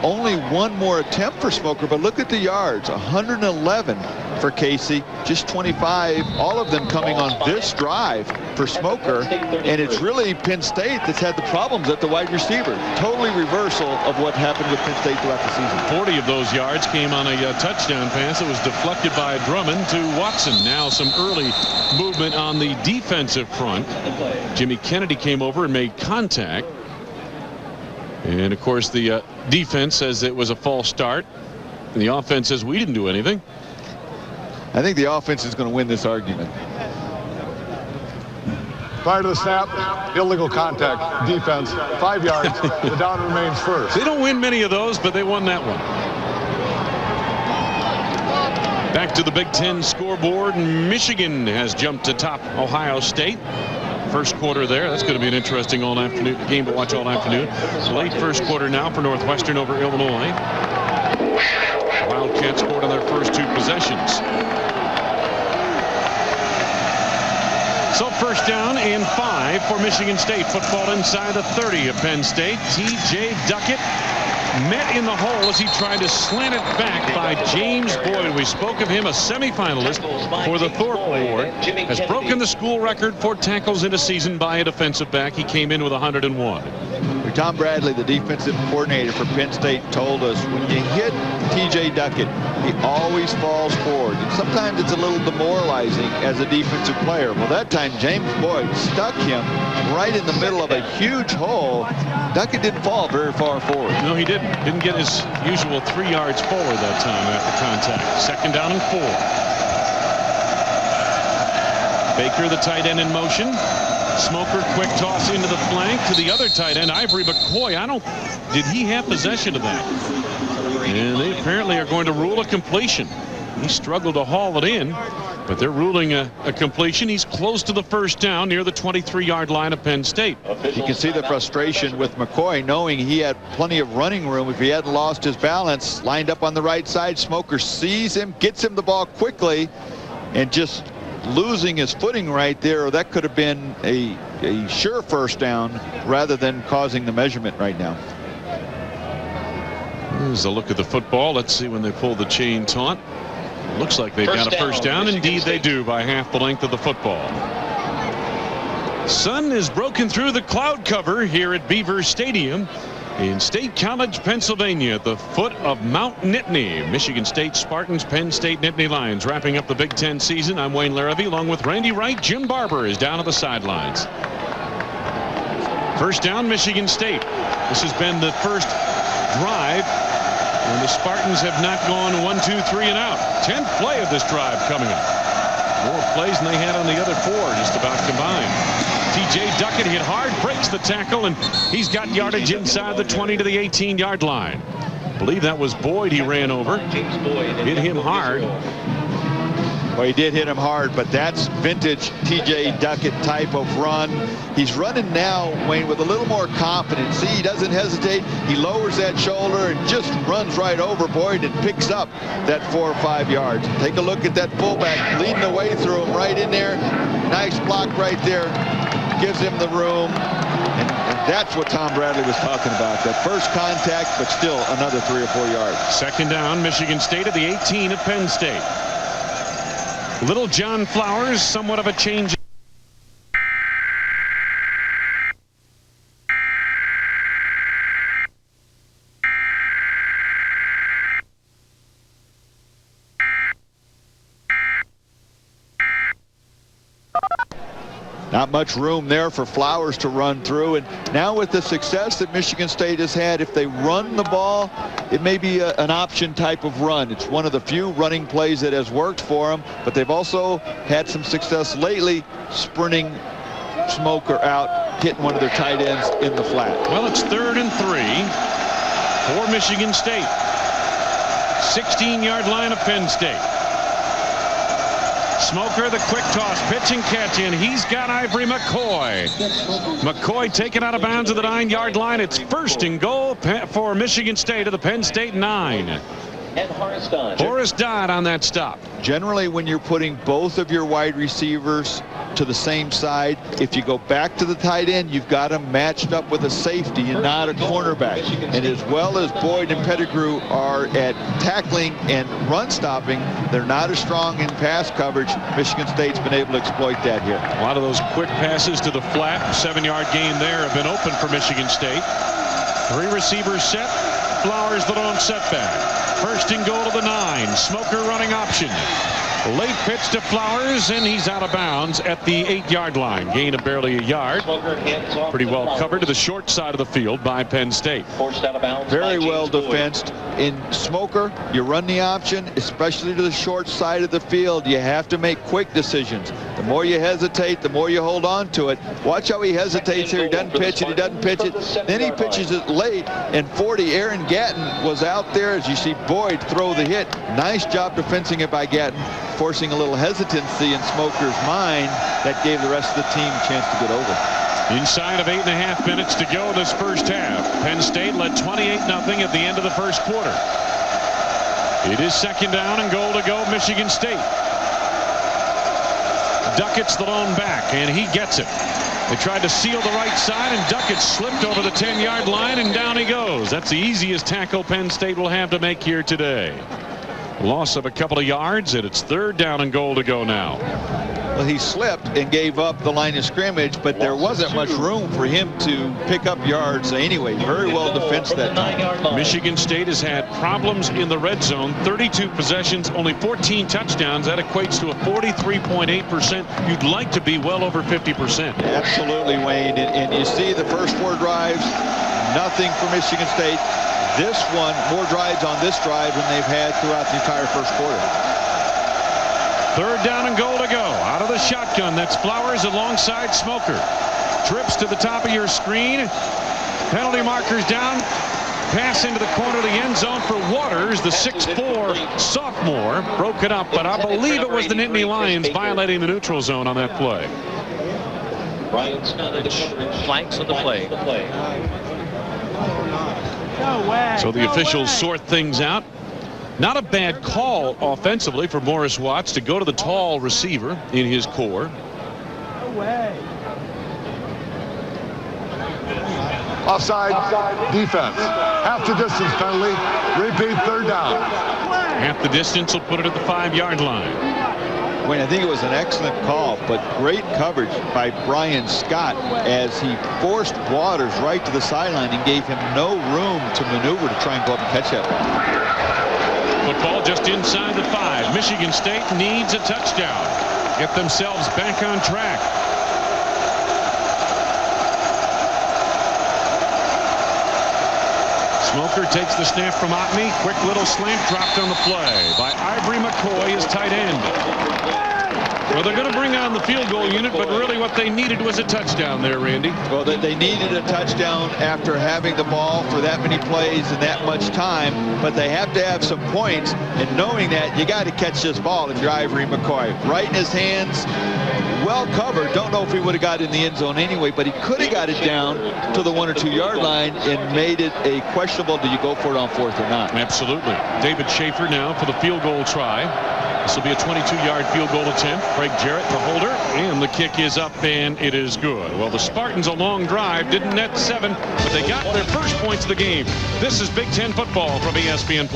Only 1 more attempt for Smoker, but look at the yards. 111 for Casey, just 25, all of them coming on this drive for Smoker. And it's really Penn State that's had the problems at the wide receiver. Totally reversal of what happened with Penn State throughout the season. 40 of those yards came on a touchdown pass that was deflected by Drummond to Watson. Now some early movement on the defensive front. Jimmy Kennedy came over and made contact. And, of course, the defense says it was a false start. And the offense says we didn't do anything. I think the offense is going to win this argument. Prior to the snap, illegal contact, defense, 5 yards. The down remains first. They don't win many of those, but they won that one. Back to the Big Ten scoreboard. Michigan has jumped to top Ohio State. First quarter there. That's going to be an interesting all-afternoon game to watch all afternoon. Late first quarter now for Northwestern over Illinois. Wildcats scored on their first 2 possessions. So first down and 5 for Michigan State. Football inside the 30 of Penn State. T.J. Duckett met in the hole as he tried to slant it back by James Boyd. We spoke of him, a semifinalist for the Thorpe Award. Has broken the school record for tackles in a season by a defensive back. He came in with 101. Tom Bradley, the defensive coordinator for Penn State, told us when you hit T.J. Duckett, he always falls forward. And sometimes it's a little demoralizing as a defensive player. Well, that time James Boyd stuck him right in the middle of a huge hole. Duckett didn't fall very far forward. No, he didn't. Didn't get his usual 3 yards forward that time after contact. Second down and 4. Baker, the tight end, in motion. Smoker, quick toss into the flank to the other tight end, Ivory McCoy. Did he have possession of that? And they apparently are going to rule a completion. He struggled to haul it in, but they're ruling a completion. He's close to the first down near the 23-yard line of Penn State. You can see the frustration with McCoy, knowing he had plenty of running room. If he hadn't lost his balance, lined up on the right side, Smoker sees him, gets him the ball quickly, and just losing his footing right there. That could have been a sure first down rather than causing the measurement right now. Here's a look at the football. Let's see when they pull the chain taunt. Looks like they've got a first down. Indeed they do, by half the length of the football. Sun is broken through the cloud cover here at Beaver Stadium in State College, Pennsylvania, at the foot of Mount Nittany. Michigan State Spartans, Penn State Nittany Lions wrapping up the Big Ten season. I'm Wayne Larrabee along with Randy Wright. Jim Barber is down at the sidelines. First down, Michigan State. This has been the first drive when the Spartans have not gone 1, 2, 3 and out. 10th play of this drive coming up. More plays than they had on the other 4 just about combined. T.J. Duckett hit hard, breaks the tackle, and he's got yardage inside the 20 to the 18-yard line. I believe that was Boyd he ran over. Hit him hard. Well, he did hit him hard, but that's vintage T.J. Duckett type of run. He's running now, Wayne, with a little more confidence. See, he doesn't hesitate. He lowers that shoulder and just runs right over Boyd and picks up that 4 or 5 yards. Take a look at that fullback leading the way through him right in there. Nice block right there. Gives him the room. And that's what Tom Bradley was talking about. That first contact, but still another 3 or 4 yards. Second down, Michigan State at the 18 of Penn State. Little John Flowers, somewhat of a change. Not much room there for Flowers to run through. And now with the success that Michigan State has had, if they run the ball, it may be an option type of run. It's one of the few running plays that has worked for them, but they've also had some success lately sprinting Smoker out, hitting one of their tight ends in the flat. Well, it's 3rd and 3 for Michigan State. 16-yard line of Penn State. Smoker, the quick toss, pitch and catch, and he's got Ivory McCoy. McCoy taken out of bounds at the 9-yard line. It's 1st and goal for Michigan State at the Penn State 9. And Horace Dodd on that stop. Generally, when you're putting both of your wide receivers to the same side, if you go back to the tight end, you've got them matched up with a safety and not a cornerback. And as well as Boyd and Pettigrew are at tackling and run stopping, they're not as strong in pass coverage. Michigan State's been able to exploit that here. A lot of those quick passes to the flat, 7-yard gain there, have been open for Michigan State. 3 receivers set. Flowers the lone setback. 1st and goal to the 9. Smoker running option. Late pitch to Flowers, and he's out of bounds at the 8-yard line. Gain of barely a yard. Pretty well covered to the short side of the field by Penn State. Forced out of bounds. Very well defensed. In Smoker, you run the option, especially to the short side of the field. You have to make quick decisions. The more you hesitate, the more you hold on to it. Watch how he hesitates here. He doesn't pitch it. He doesn't pitch it. Then he pitches it late, and 40, Aaron Gatton was out there. As you see Boyd throw the hit. Nice job defensing it by Gatton, forcing a little hesitancy in Smoker's mind that gave the rest of the team a chance to get over. Inside of 8.5 minutes to go in this first half. Penn State led 28-0 at the end of the first quarter. It is 2nd down and goal to go, Michigan State. Duckett's the lone back, and he gets it. They tried to seal the right side, and Duckett slipped over the 10-yard line, and down he goes. That's the easiest tackle Penn State will have to make here today. Loss of a couple of yards, and it's 3rd down and goal to go now. Well, he slipped and gave up the line of scrimmage, but there wasn't much room for him to pick up yards anyway. Very well defensed that time. Michigan State has had problems in the red zone. 32 possessions, only 14 touchdowns. That equates to a 43.8%. You'd like to be well over 50%. Absolutely, Wayne. And you see the first 4 drives, nothing for Michigan State. This one, more drives on this drive than they've had throughout the entire first quarter. 3rd down and goal to go. Out of the shotgun. shotgun. That's Flowers alongside Smoker. Trips to the top of your screen. Penalty markers down. Pass into the corner of the end zone for Waters, the 6'4" sophomore. Broke it up, but I believe it was the Nittany Lions violating the neutral zone on that play. Flanks on the play. So the officials sort things out. Not a bad call offensively for Morris Watts to go to the tall receiver in his core. Offside defense. Half the distance penalty. Repeat, third down. Half the distance will put it at the 5-yard line. Wayne, I think it was an excellent call, but great coverage by Brian Scott as he forced Waters right to the sideline and gave him no room to maneuver to try and go up and catch that ball. Football just inside the 5. Michigan State needs a touchdown. Get themselves back on track. Smoker takes the snap from Otney. Quick little slant dropped on the play by Ivory McCoy, his tight end. Well, they're going to bring on the field goal unit, but really what they needed was a touchdown there, Randy. Well, they needed a touchdown after having the ball for that many plays and that much time, but they have to have some points, and knowing that, you got to catch this ball if you're Ivory McCoy. Right in his hands, well covered. Don't know if he would have got in the end zone anyway, but he could have got it down to the 1 or 2 yard line and made it a questionable, do you go for it on 4th or not? Absolutely. David Schaefer now for the field goal try. This will be a 22-yard field goal attempt. Craig Jarrett, the holder, and the kick is up, and it is good. Well, the Spartans, a long drive, didn't net 7, but they got their first points of the game. This is Big Ten football from ESPN+.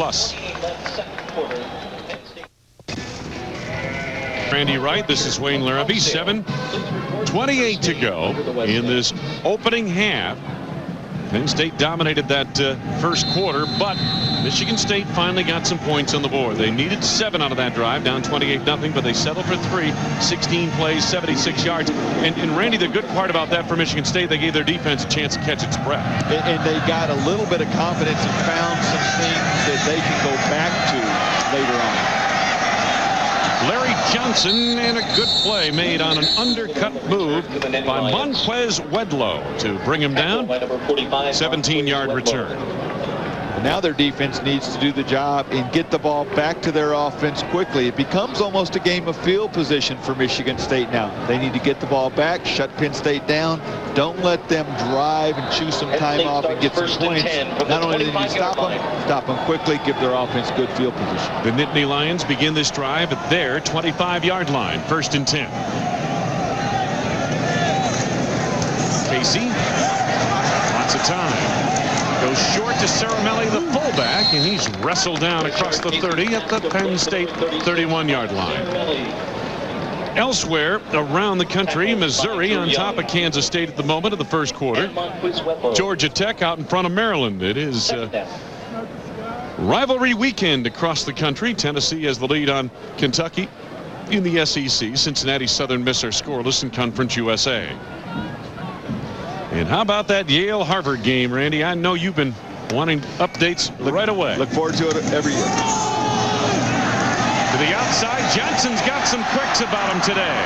Randy Wright, this is Wayne Larrabee. 7:28 to go in this opening half. Penn State dominated that first quarter, but Michigan State finally got some points on the board. They needed 7 out of that drive, down 28-0, but they settled for 3, 16 plays, 76 yards. And Randy, the good part about that for Michigan State, they gave their defense a chance to catch its breath. And they got a little bit of confidence and found some things that they can go back to later on. Larry Johnson, and a good play made on an undercut move by Monquez Wedlow to bring him down. 17-yard return. Now their defense needs to do the job and get the ball back to their offense quickly. It becomes almost a game of field position for Michigan State now. They need to get the ball back, shut Penn State down. Don't let them drive and chew some time off and get some points. Not only do you stop them quickly, give their offense good field position. The Nittany Lions begin this drive at their 25-yard line, 1st and 10. Casey, lots of time. Goes short to Caramelli, the fullback, and he's wrestled down across the 30 at the Penn State 31-yard line. Elsewhere around the country, Missouri on top of Kansas State at the moment of the first quarter. Georgia Tech out in front of Maryland. It is rivalry weekend across the country. Tennessee has the lead on Kentucky in the SEC. Cincinnati Southern Miss are scoreless in Conference USA. And how about that Yale-Harvard game, Randy? I know you've been wanting updates right away. Look forward to it every year. To the outside, Johnson's got some quicks about him today.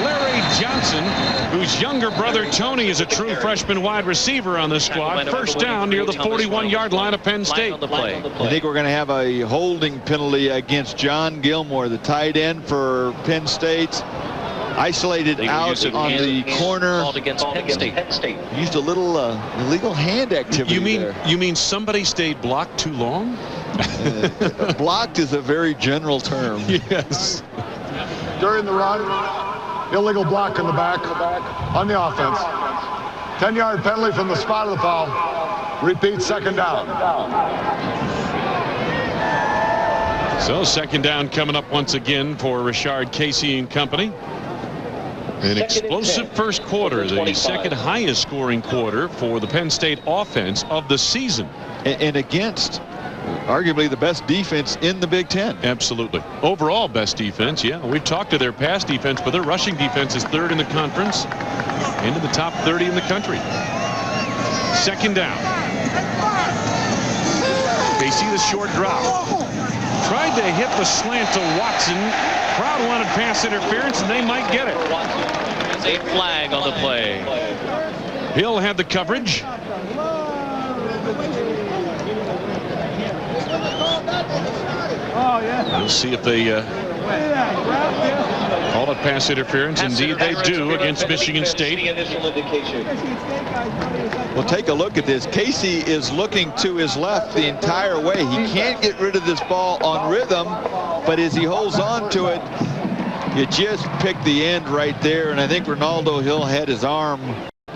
Larry Johnson, whose younger brother Tony is a true freshman wide receiver on this squad. First down near the 41-yard line of Penn State. I think we're going to have a holding penalty against John Gilmore, the tight end for Penn State. Isolated out on the corner. Against Penn State. Used a little illegal hand activity. You mean somebody stayed blocked too long? Blocked is a very general term. Yes. During the run, illegal block in the back on the offense. 10-yard penalty from the spot of the foul. Repeat, 2nd down. So 2nd down coming up once again for Rashard Casey and company. An explosive first quarter, the 2nd highest scoring quarter for the Penn State offense of the season. And against arguably the best defense in the Big Ten. Absolutely. Overall best defense, yeah. We've talked to their pass defense, but their rushing defense is 3rd in the conference, into the top 30 in the country. 2nd down. Casey, the short drop. tried to hit the slant to Watson. Crowd wanted pass interference, and they might get it. There's a flag on the play. Hill had the coverage. We'll see if they call it pass interference. Indeed, they do against Michigan State. Well, take a look at this. Casey is looking to his left the entire way. He can't get rid of this ball on rhythm, but as he holds on to it, you just pick the end right there. And I think Ronaldo Hill had his arm.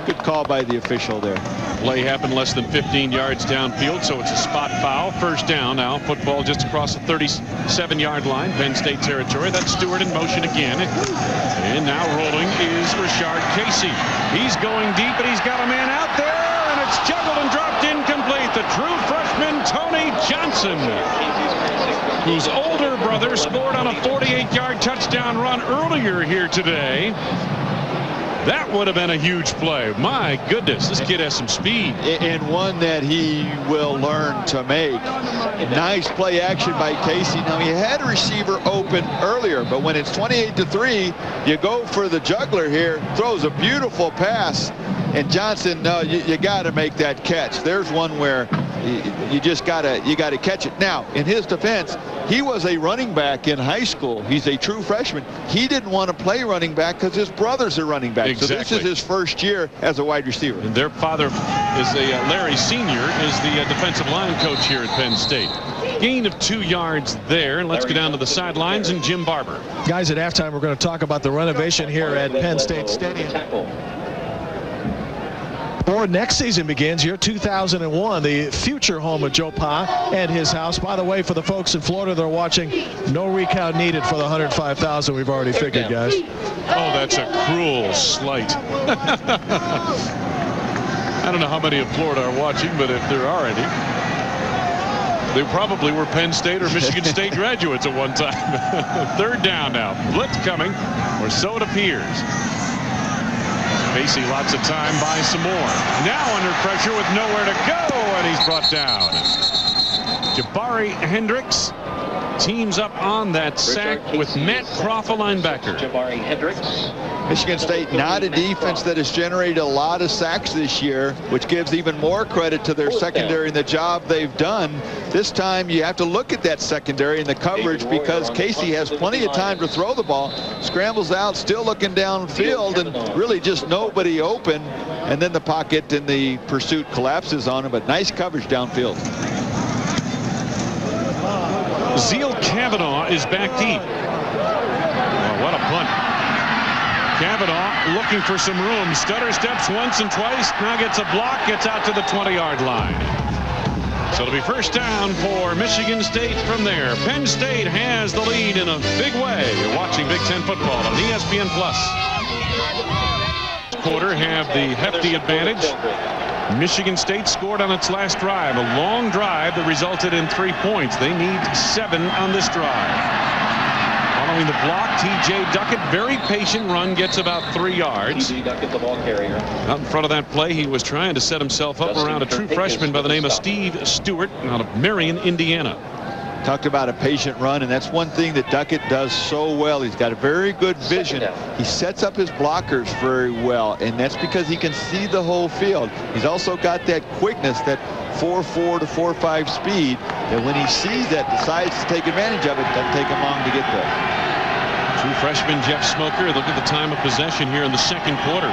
Good call by the official there. Play happened less than 15 yards downfield, so it's a spot foul. First down now. Football just across the 37-yard line, Penn State territory. That's Stewart in motion again. And now rolling is Rashard Casey. He's going deep, and he's got a man out there, and it's juggled and dropped incomplete. The true freshman, Tony Johnson, whose older brother scored on a 48-yard touchdown run earlier here today. That would have been a huge play. My goodness, this kid has some speed. And one that he will learn to make. Nice play action by Casey. Now, he had a receiver open earlier, but when it's 28-3, you go for the juggler here. Throws a beautiful pass. And Johnson, no, you got to make that catch. There's one where you just got to catch it. Now, in his defense, he was a running back in high school. He's a true freshman. He didn't want to play running back because his brother's a running back. Exactly. So this is his first year as a wide receiver. And their father is Larry Sr. is the defensive line coach here at Penn State. Gain of 2 yards there. And let's go down to the sidelines and Jim Barber. Guys, at halftime, we're going to talk about the renovation here at Penn State Stadium. Before next season begins, year 2001, the future home of Joe Pa and his house. By the way, for the folks in Florida that are watching, no recount needed for the 105,000 we've already figured, guys. Oh, that's a cruel slight. I don't know how many in Florida are watching, but if there are any, they probably were Penn State or Michigan State graduates at one time. Third down now. Blitz coming, or so it appears. Casey, lots of time, buys some more. Now under pressure with nowhere to go, and he's brought down. Jabari Hendricks teams up on that sack with Matt Croft, a linebacker. Jabari Hendricks. Michigan State, not a defense that has generated a lot of sacks this year, which gives even more credit to their secondary and the job they've done. This time you have to look at that secondary and the coverage because Casey has plenty of time to throw the ball. Scrambles out, still looking downfield, and really just nobody open. And then the pocket and the pursuit collapses on him, but nice coverage downfield. Zeal Kavanaugh is back deep. Oh, what a punt. Kavanaugh looking for some room. Stutter steps once and twice. Now gets a block. Gets out to the 20-yard line. So it'll be first down for Michigan State from there. Penn State has the lead in a big way. You're watching Big Ten football on ESPN+. Quarter have the hefty advantage. Michigan State scored on its last drive, a long drive that resulted in 3 points. They need 7 on this drive. Following the block, T.J. Duckett, very patient run, gets about 3 yards. T.J. Duckett, the ball carrier. Out in front of that play, he was trying to set himself up around a true freshman by the name of Steve Stewart out of Marion, Indiana. Talked about a patient run, and that's one thing that Duckett does so well. He's got a very good vision. He sets up his blockers very well, and that's because he can see the whole field. He's also got that quickness, that 4.4 to 4.5 speed, that when he sees that, decides to take advantage of it. Doesn't take him long to get there. True freshman Jeff Smoker. Look at the time of possession here in the second quarter.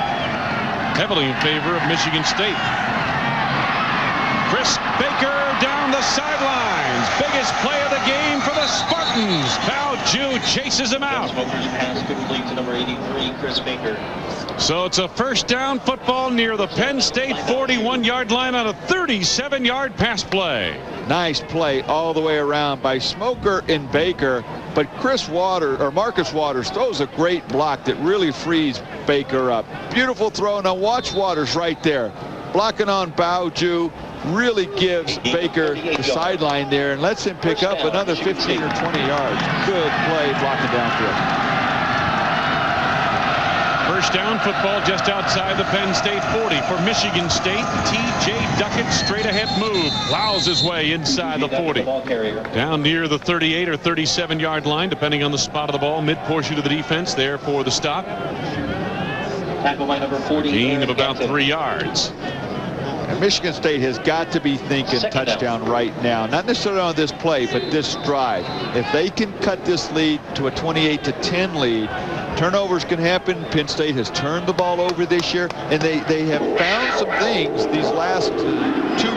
Heavily in favor of Michigan State. Chris Baker down the sidelines. Biggest play of the game for the Spartans. Bao-Ju chases him out. Smoker's pass complete to number 83, Chris Baker. So it's a first down football near the Penn State 41-yard line on a 37-yard pass play. Nice play all the way around by Smoker and Baker, but Marcus Waters throws a great block that really frees Baker up. Beautiful throw. Now watch Waters right there. Blocking on Bao-Ju, really gives Baker the sideline there and lets him pick up another 15 or 20 yards. Good play blocking downfield. First down football just outside the Penn State 40 for Michigan State. T.J. Duckett, straight ahead move, plows his way inside the 40. Down near the 38 or 37 yard line, depending on the spot of the ball. Mid portion of the defense there for the stop. Tackle by number 40. Gain of about 3 yards. And Michigan State has got to be thinking touchdown right now. Not necessarily on this play, but this drive. If they can cut this lead to a 28-10 lead, turnovers can happen. Penn State has turned the ball over this year, and they have found some things these last 2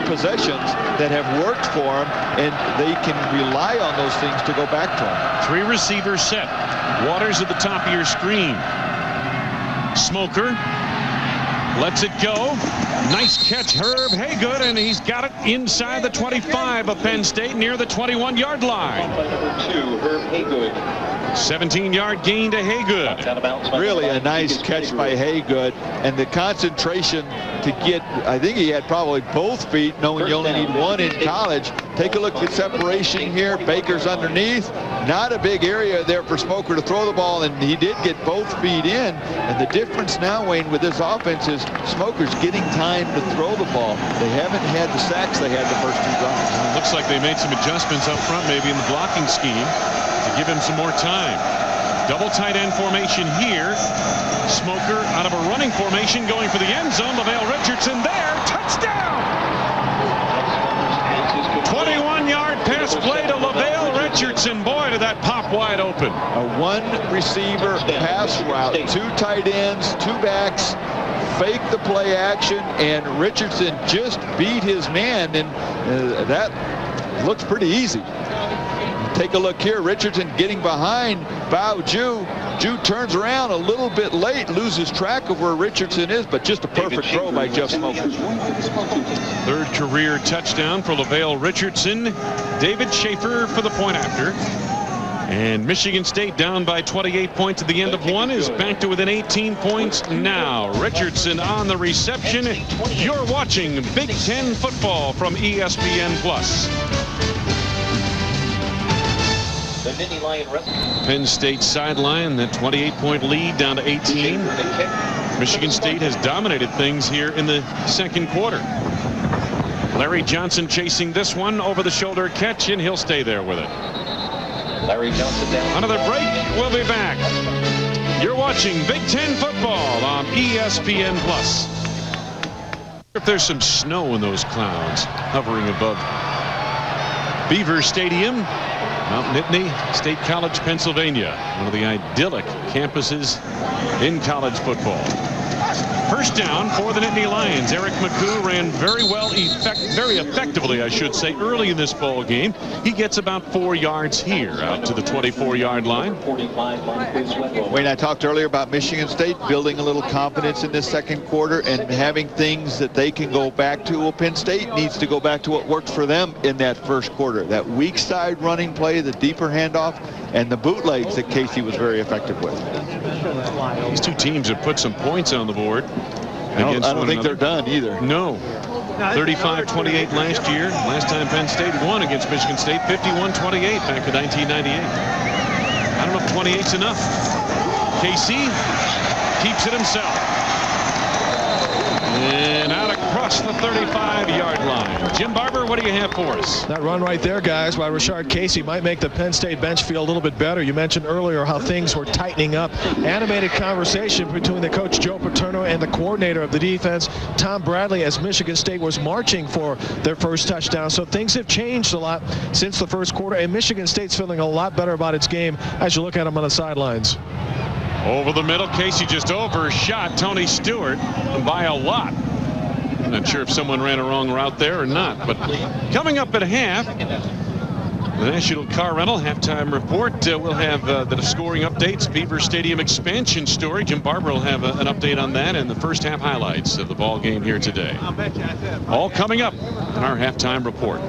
possessions that have worked for them, and they can rely on those things to go back to them. 3 receivers set. Waters at the top of your screen. Smoker lets it go. Nice catch, Herb Haygood, and he's got it inside the 25 of Penn State near the 21-yard line. Number 2, Herb Haygood. 17-yard gain to Haygood. Really a nice catch by Haygood, and the concentration to get, I think he had probably both feet, knowing you only need one in college. Take a look at separation here. Baker's underneath. Not a big area there for Smoker to throw the ball, and he did get both feet in. And the difference now, Wayne, with this offense is Smoker's getting time to throw the ball. They haven't had the sacks they had the first 2 drives. It looks like they made some adjustments up front, maybe in the blocking scheme, to give him some more time. Double tight end formation here. Smoker out of a running formation going for the end zone. LaVale Richardson there. Touchdown! 21-yard pass play to LaVale Richardson. Boy, did that pop wide open. A 1 receiver pass route, 2 tight ends, 2 backs, fake the play action, and Richardson just beat his man, and that looks pretty easy. Take a look here. Richardson getting behind Bao Ju. Ju turns around a little bit late, loses track of where Richardson is, but just a perfect throw by Jeff Smoker. 3rd career touchdown for LaVale Richardson. David Schaefer for the point after. And Michigan State down by 28 points at the end of 1 is back to within 18 points now. Richardson on the reception. You're watching Big Ten football from ESPN+. The Nittany Lion Penn State sideline, that 28-point lead down to 18. Michigan State has dominated things here in the 2nd quarter. Larry Johnson chasing this one, over the shoulder catch, and he'll stay there with it. Larry Johnson down. Another break. We'll be back. You're watching Big Ten football on ESPN+. If there's some snow in those clouds hovering above Beaver Stadium, Mount Nittany State College, Pennsylvania, one of the idyllic campuses in college football. First down for the Nittany Lions. Eric McCoo ran very effectively, I should say, early in this ball game. He gets about 4 yards here out to the 24-yard line. Wayne, I talked earlier about Michigan State building a little confidence in this 2nd quarter and having things that they can go back to. Well, Penn State needs to go back to what worked for them in that 1st quarter. That weak side running play, the deeper handoff, and the bootlegs that Casey was very effective with. These 2 teams have put some points on the board. I don't think they're done either. No. 35-28 last year. Last time Penn State won against Michigan State, 51-28 back in 1998. I don't know if 28's enough. Casey keeps it himself. And out across the 35-yard line. Jim Barber, what do you have for us? That run right there, guys, by Rashard Casey might make the Penn State bench feel a little bit better. You mentioned earlier how things were tightening up. Animated conversation between the coach, Joe Paterno, and the coordinator of the defense, Tom Bradley, as Michigan State was marching for their first touchdown. So things have changed a lot since the 1st quarter, and Michigan State's feeling a lot better about its game as you look at them on the sidelines. Over the middle, Casey just overshot Tony Stewart by a lot. I'm not sure if someone ran a wrong route there or not, but coming up at half, the National Car Rental halftime report. We'll have the scoring updates, Beaver Stadium expansion story. Jim Barber will have an update on that and the first half highlights of the ball game here today. All coming up in our halftime report.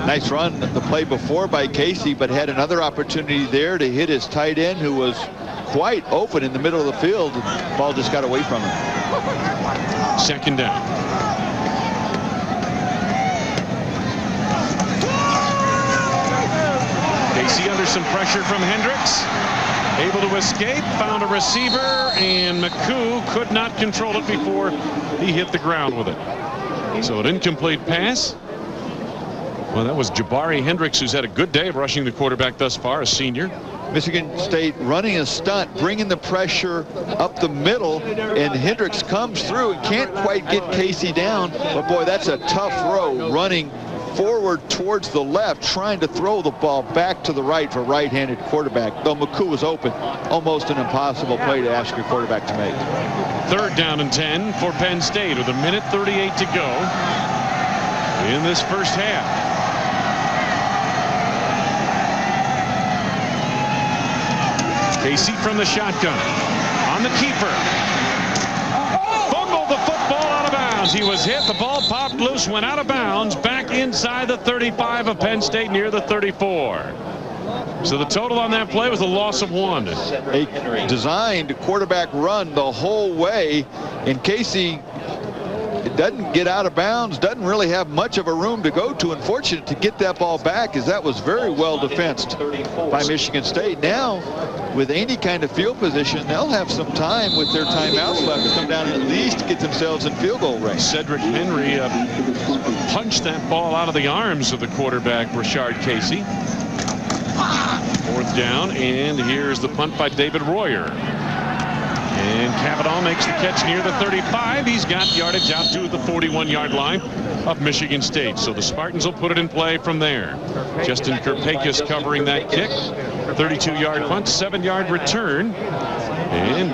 Nice run the play before by Casey, but had another opportunity there to hit his tight end, who was quite open in the middle of the field. The ball just got away from him. 2nd down. Casey under some pressure from Hendricks. able to escape, found a receiver, and McCoo could not control it before he hit the ground with it. So an incomplete pass. Well, that was Jabari Hendricks, who's had a good day of rushing the quarterback thus far, a senior. Michigan State running a stunt, bringing the pressure up the middle, and Hendricks comes through and can't quite get Casey down. But boy, that's a tough throw, running forward towards the left, trying to throw the ball back to the right for a right-handed quarterback. Though McCoo was open, almost an impossible play to ask your quarterback to make. 3rd down and 10 for Penn State with 1:38 to go in this first half. Casey from the shotgun on the keeper. Fumbled the football out of bounds. He was hit. The ball popped loose, went out of bounds, back inside the 35 of Penn State near the 34. So the total on that play was a loss of 1. A designed quarterback run the whole way, and Casey doesn't get out of bounds, doesn't really have much of a room to go to. Unfortunate to get that ball back, as that was very well defensed by Michigan State. Now, with any kind of field position, they'll have some time with their timeouts left to come down and at least get themselves in field goal range. Cedric Henry punched that ball out of the arms of the quarterback, Rashard Casey. 4th down, and here's the punt by David Royer. And Cavanaugh makes the catch near the 35. He's got yardage out to the 41-yard line of Michigan State. So the Spartans will put it in play from there. Justin Kirpakis covering that kick. 32-yard punt, 7-yard return. And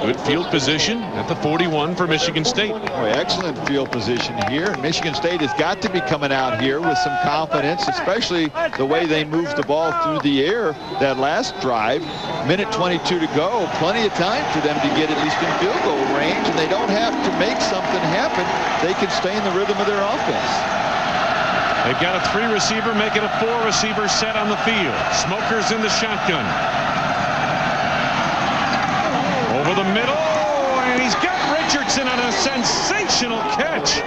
good field position at the 41 for Michigan State. Boy, excellent field position here. And Michigan State has got to be coming out here with some confidence, especially the way they moved the ball through the air that last drive. 1:22 to go. Plenty of time for them to get at least in field goal range, and they don't have to make something happen. They can stay in the rhythm of their offense. They've got a 3-receiver, make it a 4-receiver set on the field. Smoker's in the shotgun. Over the middle, and he's got Richardson on a sensational catch.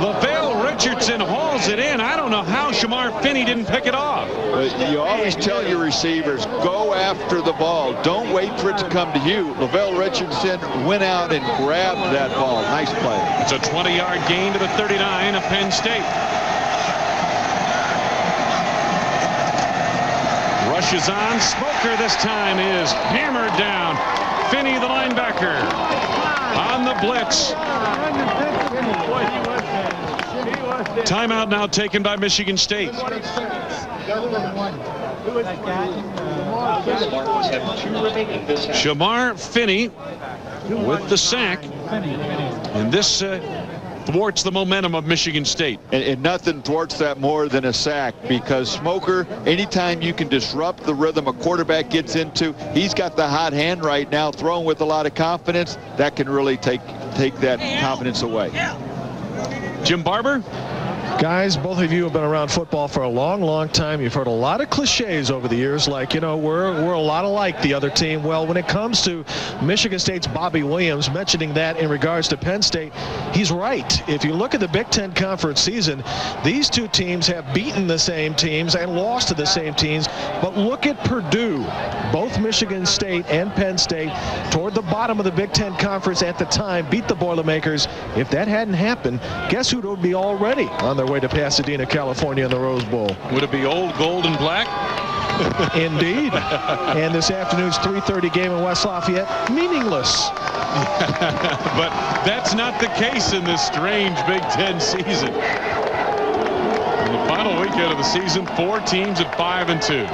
LaVale Richardson hauls it in. I don't know how Shamar Finney didn't pick it off. But you always tell your receivers, go after the ball. Don't wait for it to come to you. LaVale Richardson went out and grabbed that ball. Nice play. It's a 20-yard gain to the 39 of Penn State. Rushes on. Smoker this time is hammered down. Finney, the linebacker, on the blitz. Timeout now taken by Michigan State. Shamar Finney with the sack, and this thwarts the momentum of Michigan State. And nothing thwarts that more than a sack, because Smoker, anytime you can disrupt the rhythm a quarterback gets into, he's got the hot hand right now, throwing with a lot of confidence. That can really take that confidence away. Jim Barber? Guys, both of you have been around football for a long, long time. You've heard a lot of cliches over the years, like, you know, we're a lot alike, the other team. Well, when it comes to Michigan State's Bobby Williams, mentioning that in regards to Penn State, he's right. If you look at the Big Ten Conference season, these two teams have beaten the same teams and lost to the same teams. But look at Purdue. Both Michigan State and Penn State, toward the bottom of the Big Ten Conference at the time, beat the Boilermakers. If that hadn't happened, guess who would be already on their way to Pasadena, California in the Rose Bowl? Would it be old gold and black? Indeed. And this afternoon's 3:30 game in West Lafayette, meaningless. But that's not the case in this strange Big Ten season. In the final weekend of the season, 4 teams at 5-2.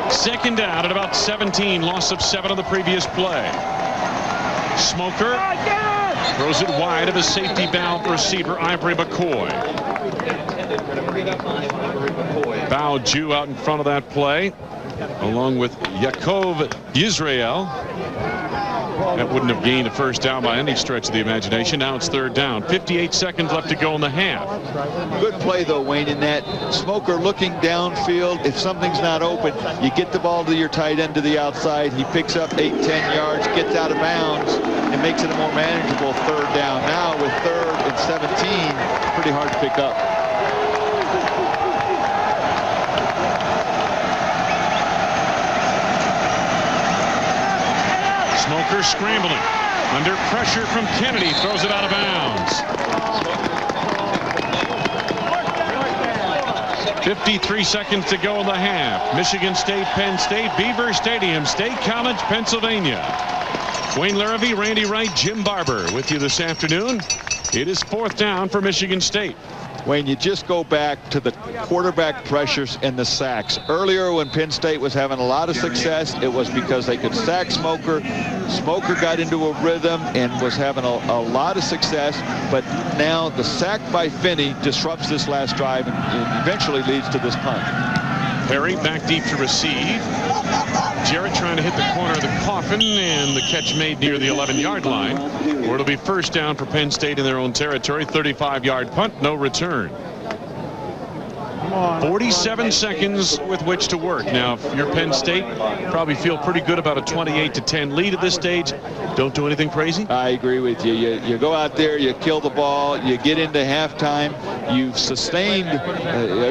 2nd down at about 17, loss of 7 on the previous play. Smoker throws it wide of a safety-bound receiver, Ivory McCoy. Bao Ju out in front of that play, along with Yaakov Yisrael. That wouldn't have gained a first down by any stretch of the imagination. Now it's 3rd down. 58 seconds left to go in the half. Good play, though, Wayne, in that Smoker looking downfield. If something's not open, you get the ball to your tight end to the outside. He picks up 8-10 yards, gets out of bounds, and makes it a more manageable 3rd down. Now with 3rd and 17, pretty hard to pick up. Smoker scrambling. Under pressure from Kennedy. Throws it out of bounds. 53 seconds to go in the half. Michigan State, Penn State, Beaver Stadium, State College, Pennsylvania. Wayne Larrivee, Randy Wright, Jim Barber with you this afternoon. It is 4th down for Michigan State. Wayne, you just go back to the quarterback pressures and the sacks. Earlier when Penn State was having a lot of success, it was because they could sack Smoker. Smoker got into a rhythm and was having a lot of success, but now the sack by Finney disrupts this last drive and eventually leads to this punt. Perry back deep to receive. Jarrett trying to hit the corner of the coffin, and the catch made near the 11-yard line. Or it'll be 1st down for Penn State in their own territory. 35-yard punt, no return. 47 seconds with which to work. Now, if you're Penn State, probably feel pretty good about a 28-10 lead at this stage. Don't do anything crazy. I agree with you. You go out there, you kill the ball, you get into halftime, you've sustained,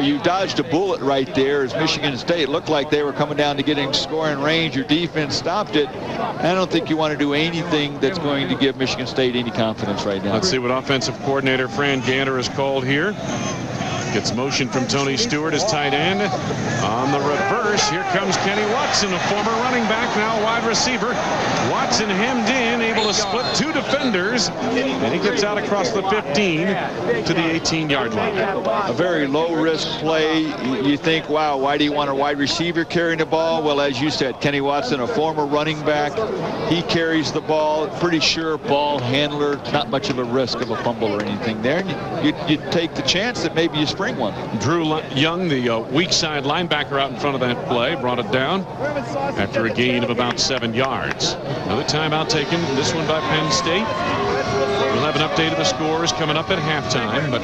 you dodged a bullet right there as Michigan State looked like they were coming down to getting scoring range. Your defense stopped it. I don't think you want to do anything that's going to give Michigan State any confidence right now. Let's see what offensive coordinator Fran Ganter has called here. Gets motion from Tony Stewart as tight end. On the reverse, here comes Kenny Watson, a former running back, now wide receiver. Watson hemmed in, able to split 2 defenders, and he gets out across the 15 to the 18-yard line. A very low-risk play. You think, wow, why do you want a wide receiver carrying the ball? Well, as you said, Kenny Watson, a former running back. He carries the ball, pretty sure ball handler, not much of a risk of a fumble or anything there. You take the chance that maybe you spring one. Drew Young, the weak side linebacker, out in front of that play, brought it down after a gain of about 7 yards. Another timeout taken, this one by Penn State. We'll have an update of the scores coming up at halftime, but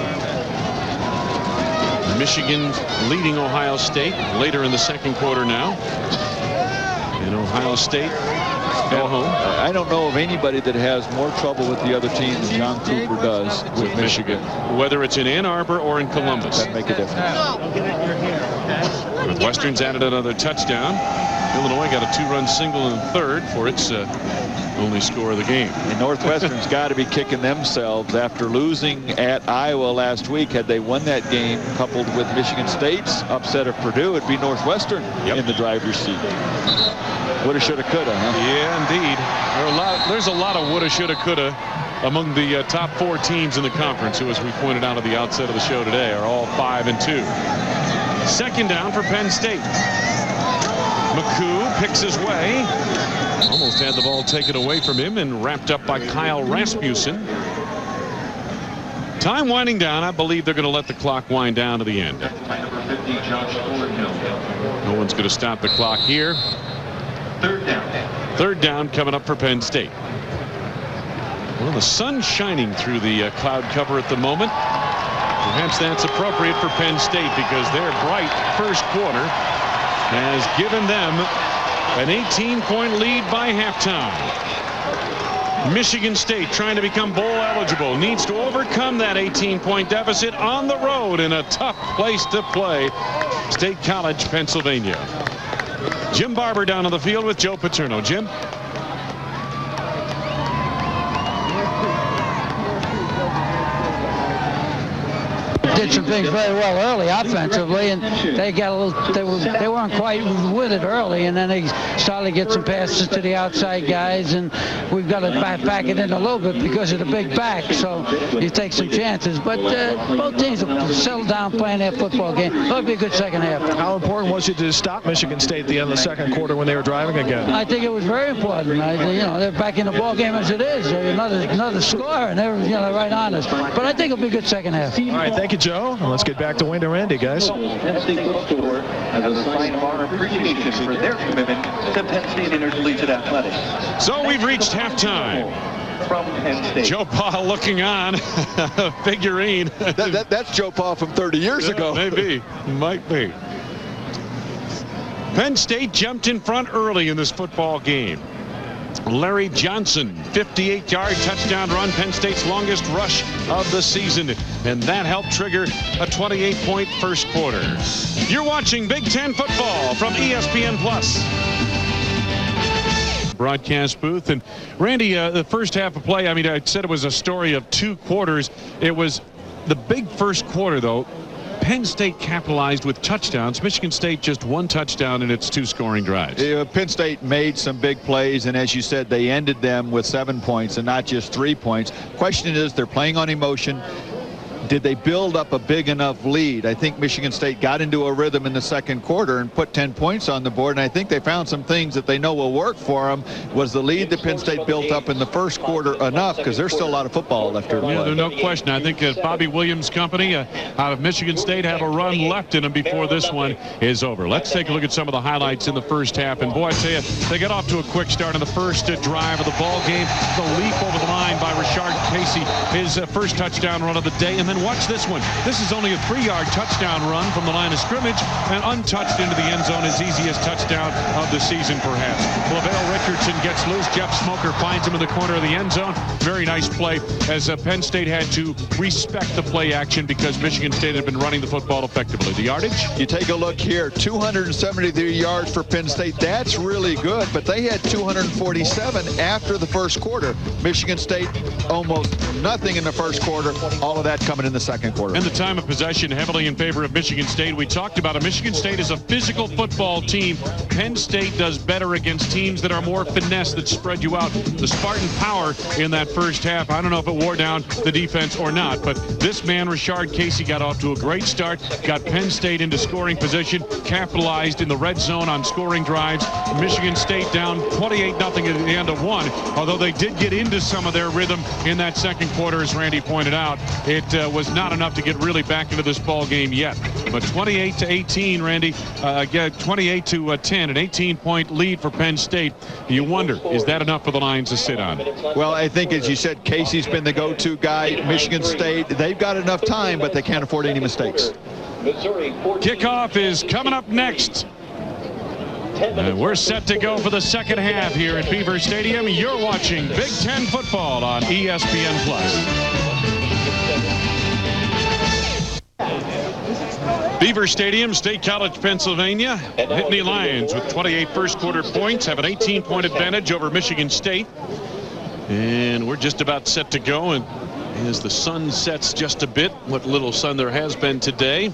Michigan leading Ohio State later in the 2nd quarter now. And Ohio State go home. I don't know of anybody that has more trouble with the other team than John Cooper does with Michigan. Whether it's in Ann Arbor or in Columbus. That make a difference. Northwestern's added another touchdown. Illinois got a 2-run single in the 3rd for its only score of the game. And Northwestern's got to be kicking themselves after losing at Iowa last week. Had they won that game, coupled with Michigan State's upset of Purdue, it'd be Northwestern in the driver's seat. Woulda, shoulda, coulda, huh? Yeah, indeed. There's a lot of woulda, shoulda, coulda among the top 4 teams in the conference, who, as we pointed out at the outset of the show today, are all 5-2. 2nd down for Penn State. McCoo picks his way. Almost had the ball taken away from him and wrapped up by Kyle Rasmussen. Time winding down. I believe they're going to let the clock wind down to the end. No one's going to stop the clock here. 3rd down. 3rd down coming up for Penn State. Well, the sun's shining through the cloud cover at the moment. Perhaps that's appropriate for Penn State, because their bright 1st quarter has given them an 18-point lead by halftime. Michigan State, trying to become bowl eligible, needs to overcome that 18-point deficit on the road in a tough place to play, State College, Pennsylvania. Jim Barber down on the field with Joe Paterno. Jim? Did some things very well early offensively, and they got a little. They weren't quite with it early, and then they started to get some passes to the outside guys, and we've got to back it in a little bit because of the big back. So you take some chances, but both teams have settled down playing their football game. It'll be a good 2nd half. How important was it to stop Michigan State at the end of the 2nd quarter when they were driving again? I think it was very important. They're back in the ball game as it is. Another score, and they're right on us. But I think it'll be a good 2nd half. All right, thank you, Joe. And let's get back to Wayne and Randy, guys. Penn State bookstore as a sign of our appreciation for their commitment to Penn State Intercollegiate Athletics. So we've reached halftime. From Penn State. Joe Pa looking on. Figurine. That's Joe Pa from 30 years ago. Maybe. Might be. Penn State jumped in front early in this football game. Larry Johnson, 58-yard touchdown run, Penn State's longest rush of the season, and that helped trigger a 28-point 1st quarter. You're watching Big Ten football from ESPN+. broadcast booth. And Randy, the first half of play, I mean, I said it was a story of 2 quarters. It was the big first quarter, though. Penn State capitalized with touchdowns. Michigan State just 1 touchdown in its 2 scoring drives. Penn State made some big plays, and as you said, they ended them with 7 points and not just 3 points. Question is, they're playing on emotion. Did they build up a big enough lead? I think Michigan State got into a rhythm in the second quarter and put 10 points on the board, and I think they found some things that they know will work for them. Was the lead that Penn State built up in the first quarter enough? Because there's still a lot of football left to play. Yeah, there's no question. I think Bobby Williams' company out of Michigan State have a run left in them before this one is over. Let's take a look at some of the highlights in the first half. And boy, I tell you, they got off to a quick start in the first drive of the ball game. The leap over the line by Rashard Casey, his first touchdown run of the day. And then watch this one. This is only a 3-yard touchdown run from the line of scrimmage and untouched into the end zone, his easiest touchdown of the season, perhaps. LaVale Richardson gets loose. Jeff Smoker finds him in the corner of the end zone. Very nice play as Penn State had to respect the play action because Michigan State had been running the football effectively. The yardage? You take a look here, 273 yards for Penn State. That's really good, but they had 247 after the first quarter. Michigan State almost nothing in the first quarter. All of that coming in the second quarter. And the time of possession heavily in favor of Michigan State. We talked about it. Michigan State is a physical football team. Penn State does better against teams that are more finesse, that spread you out. The Spartan power in that first half, I don't know if it wore down the defense or not, but this man, Rashard Casey, got off to a great start, got Penn State into scoring position, capitalized in the red zone on scoring drives. Michigan State down 28-0 at the end of 1, although they did get into some of their rhythm in that second quarter, as Randy pointed out. It was not enough to get really back into this ball game yet. But 28-18, Randy, 28-10, an 18-point lead for Penn State. You wonder, is that enough for the Lions to sit on? Well, I think, as you said, Casey's been the go-to guy. Michigan State, they've got enough time, but they can't afford any mistakes. Kickoff is coming up next. And we're set to go for the second half here at Beaver Stadium. You're watching Big Ten football on ESPN+. Beaver Stadium, State College, Pennsylvania. Nittany Lions with 28 first quarter points have an 18-point advantage over Michigan State. And we're just about set to go. And as the sun sets just a bit, what little sun there has been today,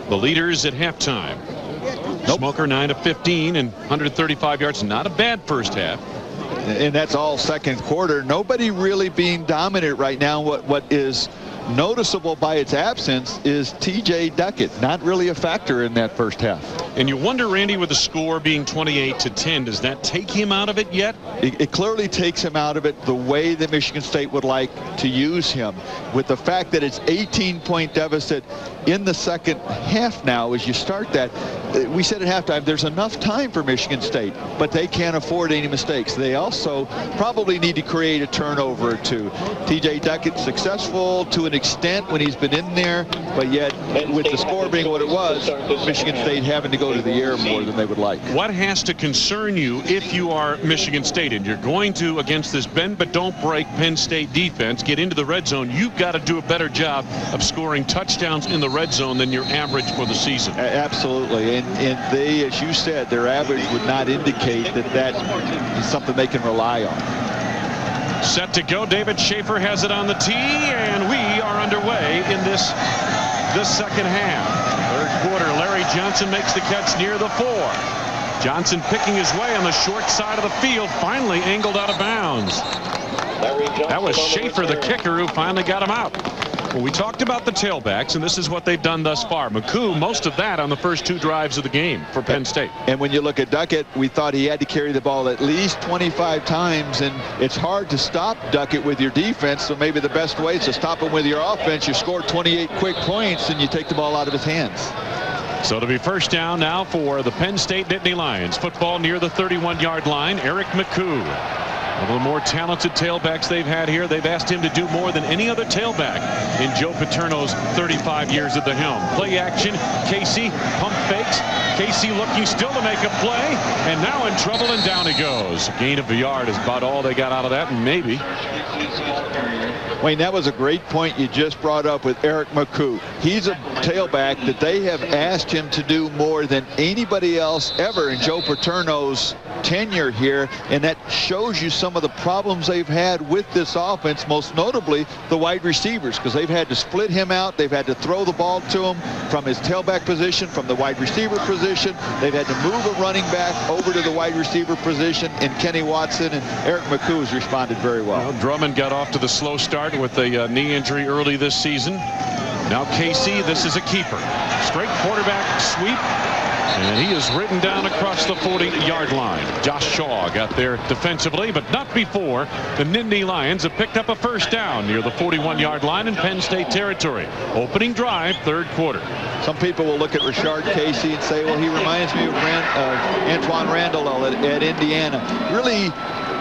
the leaders at halftime. Smoker 9 of 15 and 135 yards. Not a bad first half. And that's all second quarter. Nobody really being dominant right now. What is noticeable by its absence is T.J. Duckett, not really a factor in that first half. And you wonder, Randy, with the score being 28-10, does that take him out of it yet? It clearly takes him out of it the way that Michigan State would like to use him. With the fact that it's 18-point deficit in the second half now, as you start that, we said at halftime, there's enough time for Michigan State, but they can't afford any mistakes. They also probably need to create a turnover or two. T.J. Duckett successful to an extent when he's been in there, but yet with the score being what it was, Michigan State having to go to the air more than they would like. What has to concern you if you are Michigan State and you're going to, against this bend but don't break Penn State defense, get into the red zone? You've got to do a better job of scoring touchdowns in the red zone than your average for the season. Absolutely. And they, as you said, their average would not indicate that is something they can rely on. Set to go. David Schaefer has it on the tee, and we are underway in this second half. Third quarter, Larry Johnson makes the catch near the 4. Johnson picking his way on the short side of the field, finally angled out of bounds. That was Schaefer, the kicker, who finally got him out. Well, we talked about the tailbacks, and this is what they've done thus far. McCoo, most of that on the first 2 drives of the game for Penn State. And when you look at Duckett, we thought he had to carry the ball at least 25 times, and it's hard to stop Duckett with your defense, so maybe the best way is to stop him with your offense. You score 28 quick points, and you take the ball out of his hands. So to be first down now for the Penn State Nittany Lions. Football near the 31-yard line. Eric McCoo. One of the more talented tailbacks they've had here. They've asked him to do more than any other tailback in Joe Paterno's 35 years at the helm. Play action. Casey pump fakes. Casey looking still to make a play, and now in trouble, and down he goes. A gain of a yard is about all they got out of that, and maybe Wayne, that was a great point you just brought up with Eric McCoo. He's a tailback that they have asked him to do more than anybody else ever in Joe Paterno's tenure here, and that shows you some of the problems they've had with this offense, most notably the wide receivers, because they've had to split him out. They've had to throw the ball to him from his tailback position, from the wide receiver position. They've had to move a running back over to the wide receiver position in Kenny Watson, and Eric McCoo has responded very well. Drummond got off to the slow start with a knee injury early this season. Now Casey, this is a keeper. Straight quarterback sweep. And he is ridden down across the 40-yard line. Josh Shaw got there defensively, but not before the Nittany Lions have picked up a first down near the 41-yard line in Penn State territory. Opening drive, third quarter. Some people will look at Rashard Casey and say, well, he reminds me of Antoine Randall at Indiana. Really,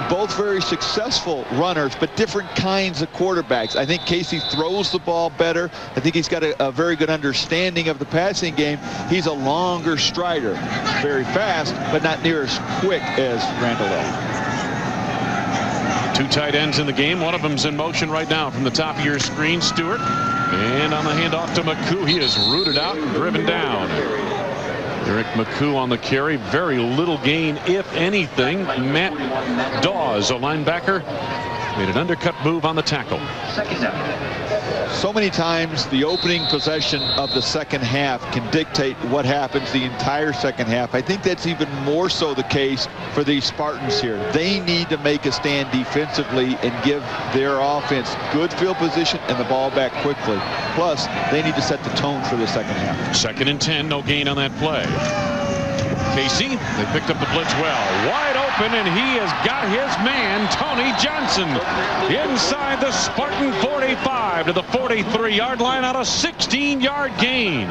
both very successful runners, but different kinds of quarterbacks. I think Casey throws the ball better. I think he's got a very good understanding of the passing game. He's a longer strider, very fast, but not near as quick as Randall. Two tight ends in the game. One of them's in motion right now from the top of your screen, Stewart. And on the handoff to McCoo, he is rooted out and driven down. Eric McCoo on the carry. Very little gain, if anything. Matt Dawes, a linebacker, made an undercut move on the tackle. So many times the opening possession of the second half can dictate what happens the entire second half. I think that's even more so the case for these Spartans here. They need to make a stand defensively and give their offense good field position and the ball back quickly. Plus, they need to set the tone for the second half. 2nd and 10, no gain on that play. Casey, they picked up the blitz well. Wide open, and he has got his man, Tony Johnson, inside the Spartan 45 to the 43-yard line on a 16-yard gain.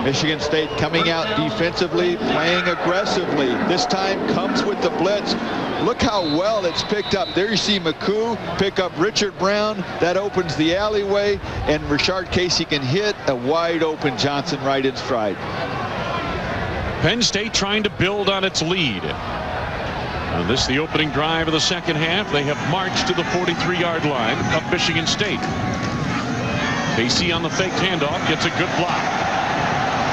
Michigan State coming out defensively, playing aggressively. This time comes with the blitz. Look how well it's picked up. There you see McCoo pick up Richard Brown. That opens the alleyway, and Rashard Casey can hit a wide open Johnson right in stride. Penn State trying to build on its lead. This is the opening drive of the second half. They have marched to the 43-yard line of Michigan State. Casey on the fake handoff gets a good block.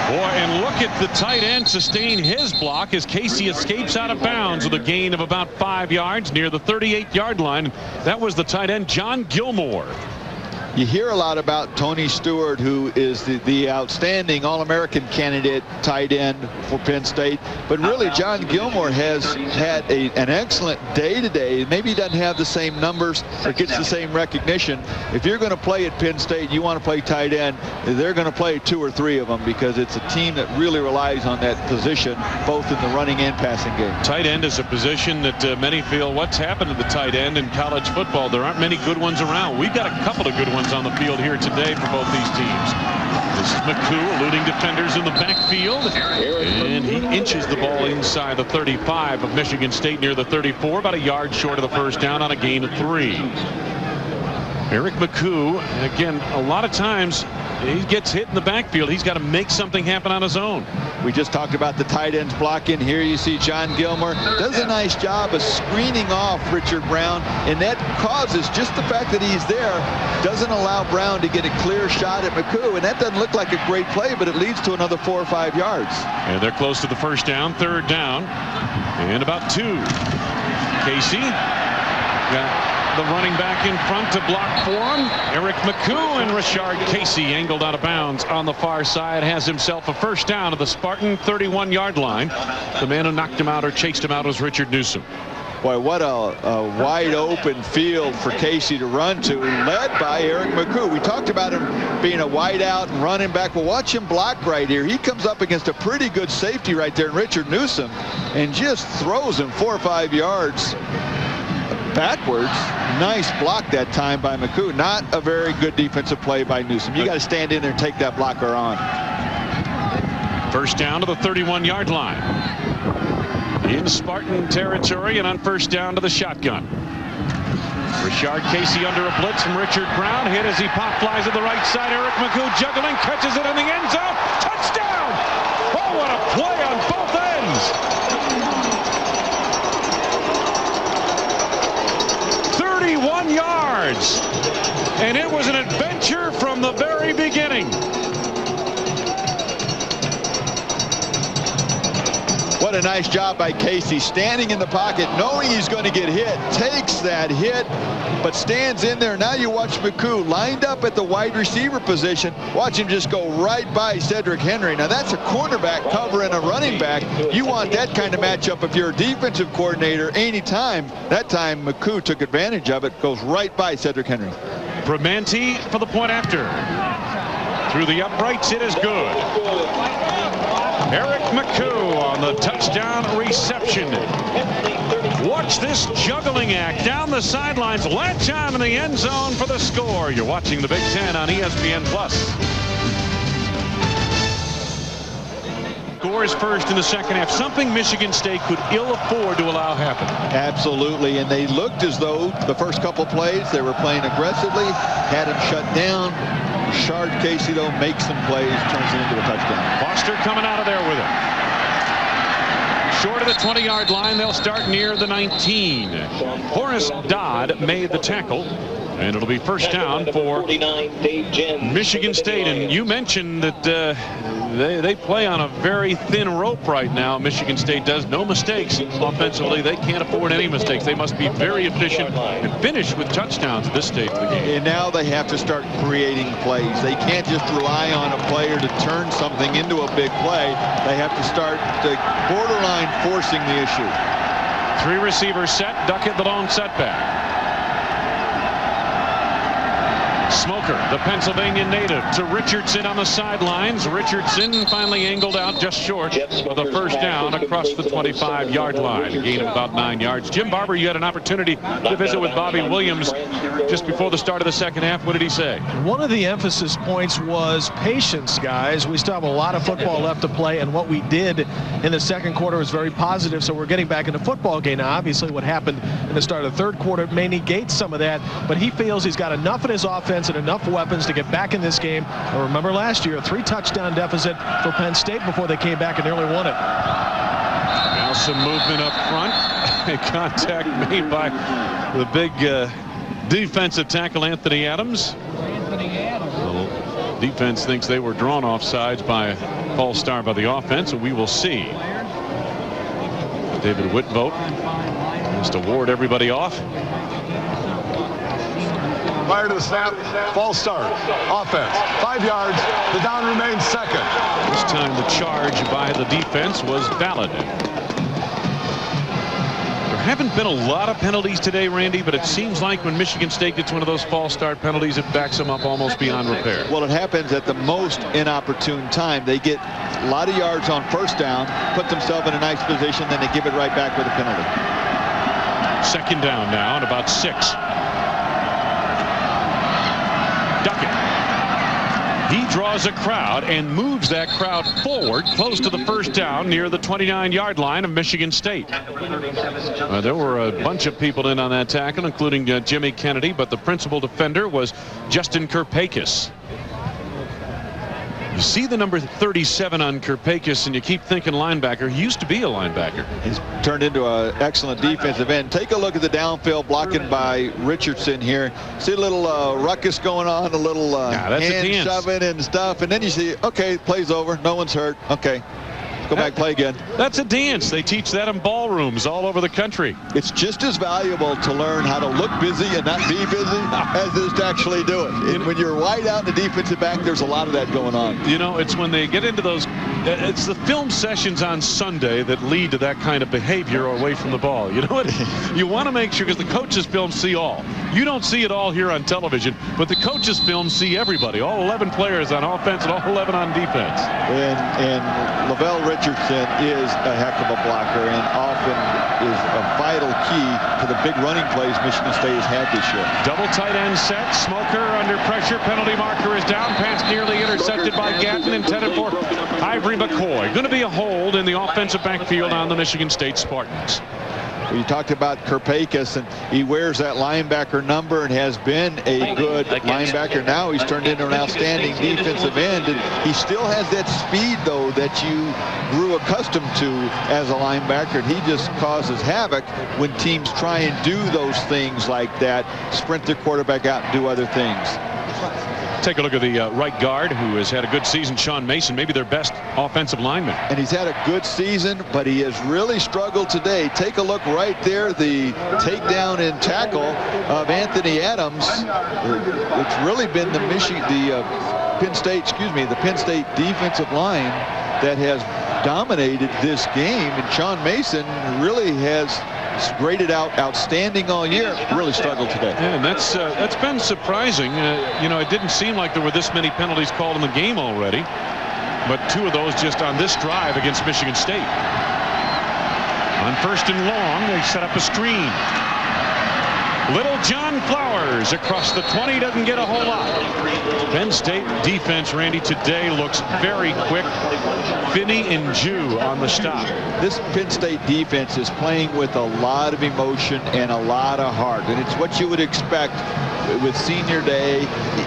Boy, and look at the tight end sustain his block as Casey escapes out of bounds with a gain of about 5 yards near the 38-yard line. That was the tight end, John Gilmore. You hear a lot about Tony Stewart, who is the outstanding All-American candidate tight end for Penn State. But really, John Gilmore has had an excellent day today. Maybe he doesn't have the same numbers or gets the same recognition. If you're going to play at Penn State, you want to play tight end, they're going to play 2 or 3 of them because it's a team that really relies on that position, both in the running and passing game. Tight end is a position that many feel, what's happened to the tight end in college football? There aren't many good ones around. We've got a couple of good ones on the field here today for both these teams. This is McCoo eluding defenders in the backfield, and he inches the ball inside the 35 of Michigan State near the 34, about a yard short of the first down on a gain of 3. Eric McCoo, again, a lot of times he gets hit in the backfield. He's got to make something happen on his own. We just talked about the tight ends blocking. Here you see John Gilmore does a nice job of screening off Richard Brown, and that causes just the fact that he's there doesn't allow Brown to get a clear shot at McCoo, and that doesn't look like a great play, but it leads to another 4 or 5 yards. And they're close to the first down, 3rd down, and about 2. Casey got the running back in front to block for him. Eric McCoo, and Rashard Casey angled out of bounds on the far side, has himself a first down at the Spartan 31-yard line. The man who knocked him out or chased him out was Richard Newsom. Boy, what a wide open field for Casey to run to, led by Eric McCoo. We talked about him being a wide out and running back. Well, watch him block right here. He comes up against a pretty good safety right there in Richard Newsom and just throws him 4 or 5 yards backwards. Nice block that time by McCoo. Not a very good defensive play by Newsom. You got to stand in there and take that blocker on. First down to the 31-yard line. In Spartan territory, and on first down to the shotgun. Rashard Casey under a blitz from Richard Brown. Hit as he pop flies to the right side. Eric McCoo juggling, catches it in the end zone. Touchdown! Oh, what a play on both ends! 31 yards. And it was an adventure from the very beginning. What a nice job by Casey, standing in the pocket, knowing he's going to get hit, takes that hit, but stands in there. Now you watch McCoo lined up at the wide receiver position. Watch him just go right by Cedric Henry. Now that's a cornerback covering a running back. You want that kind of matchup if you're a defensive coordinator anytime. That time McCoo took advantage of it, goes right by Cedric Henry. Bramante for the point after. Through the uprights, it is good. Eric McCoo on the touchdown reception. Watch this juggling act down the sidelines. Latch on in the end zone for the score. You're watching the Big Ten on ESPN+. Scores first in the second half. Something Michigan State could ill afford to allow happen. Absolutely, and they looked as though the first couple plays they were playing aggressively, had him shut down. Shard Casey, though, makes some plays, turns it into a touchdown. Foster coming out of there with it. Short of the 20-yard line, they'll start near the 19. Horace Dodd made the tackle, and it'll be first down for Michigan State. And you mentioned that they play on a very thin rope right now. Michigan State does. No mistakes offensively. They can't afford any mistakes. They must be very efficient and finish with touchdowns at this stage of the game. And now they have to start creating plays. They can't just rely on a player to turn something into a big play. They have to start borderline forcing the issue. 3 receivers set. Duckett the long setback. Smoker, the Pennsylvania native, to Richardson on the sidelines. Richardson finally angled out just short of the first down across the 25-yard line. A gain of about 9 yards. Jim Barber, you had an opportunity to visit with Bobby Williams just before the start of the second half. What did he say? One of the emphasis points was patience, guys. We still have a lot of football left to play, and what we did in the second quarter was very positive, so we're getting back in the football game. Now, obviously, what happened in the start of the third quarter may negate some of that, but he feels he's got enough in his offense and enough weapons to get back in this game. And remember last year, a 3-touchdown deficit for Penn State before they came back and nearly won it. Now some movement up front. Contact made by the big defensive tackle Anthony Adams. The defense thinks they were drawn off sides by a false start by the offense, and we will see. David Whitvote has to ward everybody off. Prior to the snap, false start. Offense, 5 yards. The down remains second. This time the charge by the defense was valid. There haven't been a lot of penalties today, Randy, but it seems like when Michigan State gets one of those false start penalties, it backs them up almost beyond repair. Well, it happens at the most inopportune time. They get a lot of yards on first down, put themselves in a nice position, then they give it right back with a penalty. Second down now and about 6. Duckett. He draws a crowd and moves that crowd forward close to the first down near the 29-yard line of Michigan State. There were a bunch of people in on that tackle, including Jimmy Kennedy, but the principal defender was Justin Kirpakis. You see the number 37 on Kirpakis and you keep thinking linebacker. He used to be a linebacker. He's turned into an excellent defensive end. Take a look at the downfield blocking by Richardson here. See a little ruckus going on, a little hand shoving and stuff, and then you see, okay, play's over, no one's hurt, okay. Go back, play again. That's a dance. They teach that in ballrooms all over the country. It's just as valuable to learn how to look busy and not be busy as it is to actually do it. And when you're wide out in the defensive back, there's a lot of that going on. You know, it's when they get into those, it's the film sessions on Sunday that lead to that kind of behavior away from the ball. You know what? You want to make sure, because the coaches' films see all. You don't see it all here on television, but the coaches' films see everybody, all 11 players on offense and all 11 on defense. And Lavelle Richardson is a heck of a blocker and often is a vital key to the big running plays Michigan State has had this year. Double tight end set. Smoker under pressure. Penalty marker is down. Pass nearly intercepted by Gatton, intended for Ivory McCoy. Going to be a hold in the offensive backfield on the Michigan State Spartans. You talked about Kerpakis, and he wears that linebacker number and has been a good linebacker. Now he's turned into an outstanding defensive end, and he still has that speed, though, that you grew accustomed to as a linebacker. And he just causes havoc when teams try and do those things like that, sprint their quarterback out and do other things. Take a look at the right guard, who has had a good season, Sean Mason, maybe their best offensive lineman. And he's had a good season, but he has really struggled today. Take a look right there, the takedown and tackle of Anthony Adams. It's really been the Penn State defensive line that has dominated this game, and Sean Mason really has graded out outstanding all year. Really struggled today. Yeah, and that's been surprising. It didn't seem like there were this many penalties called in the game already, but 2 of those just on this drive against Michigan State. On 1st and long, they set up a screen. Little John Flowers across the 20, doesn't get a whole lot. Penn State defense, Randy, today looks very quick. Finney and Jew on the stop. This Penn State defense is playing with a lot of emotion and a lot of heart, and it's what you would expect with senior day.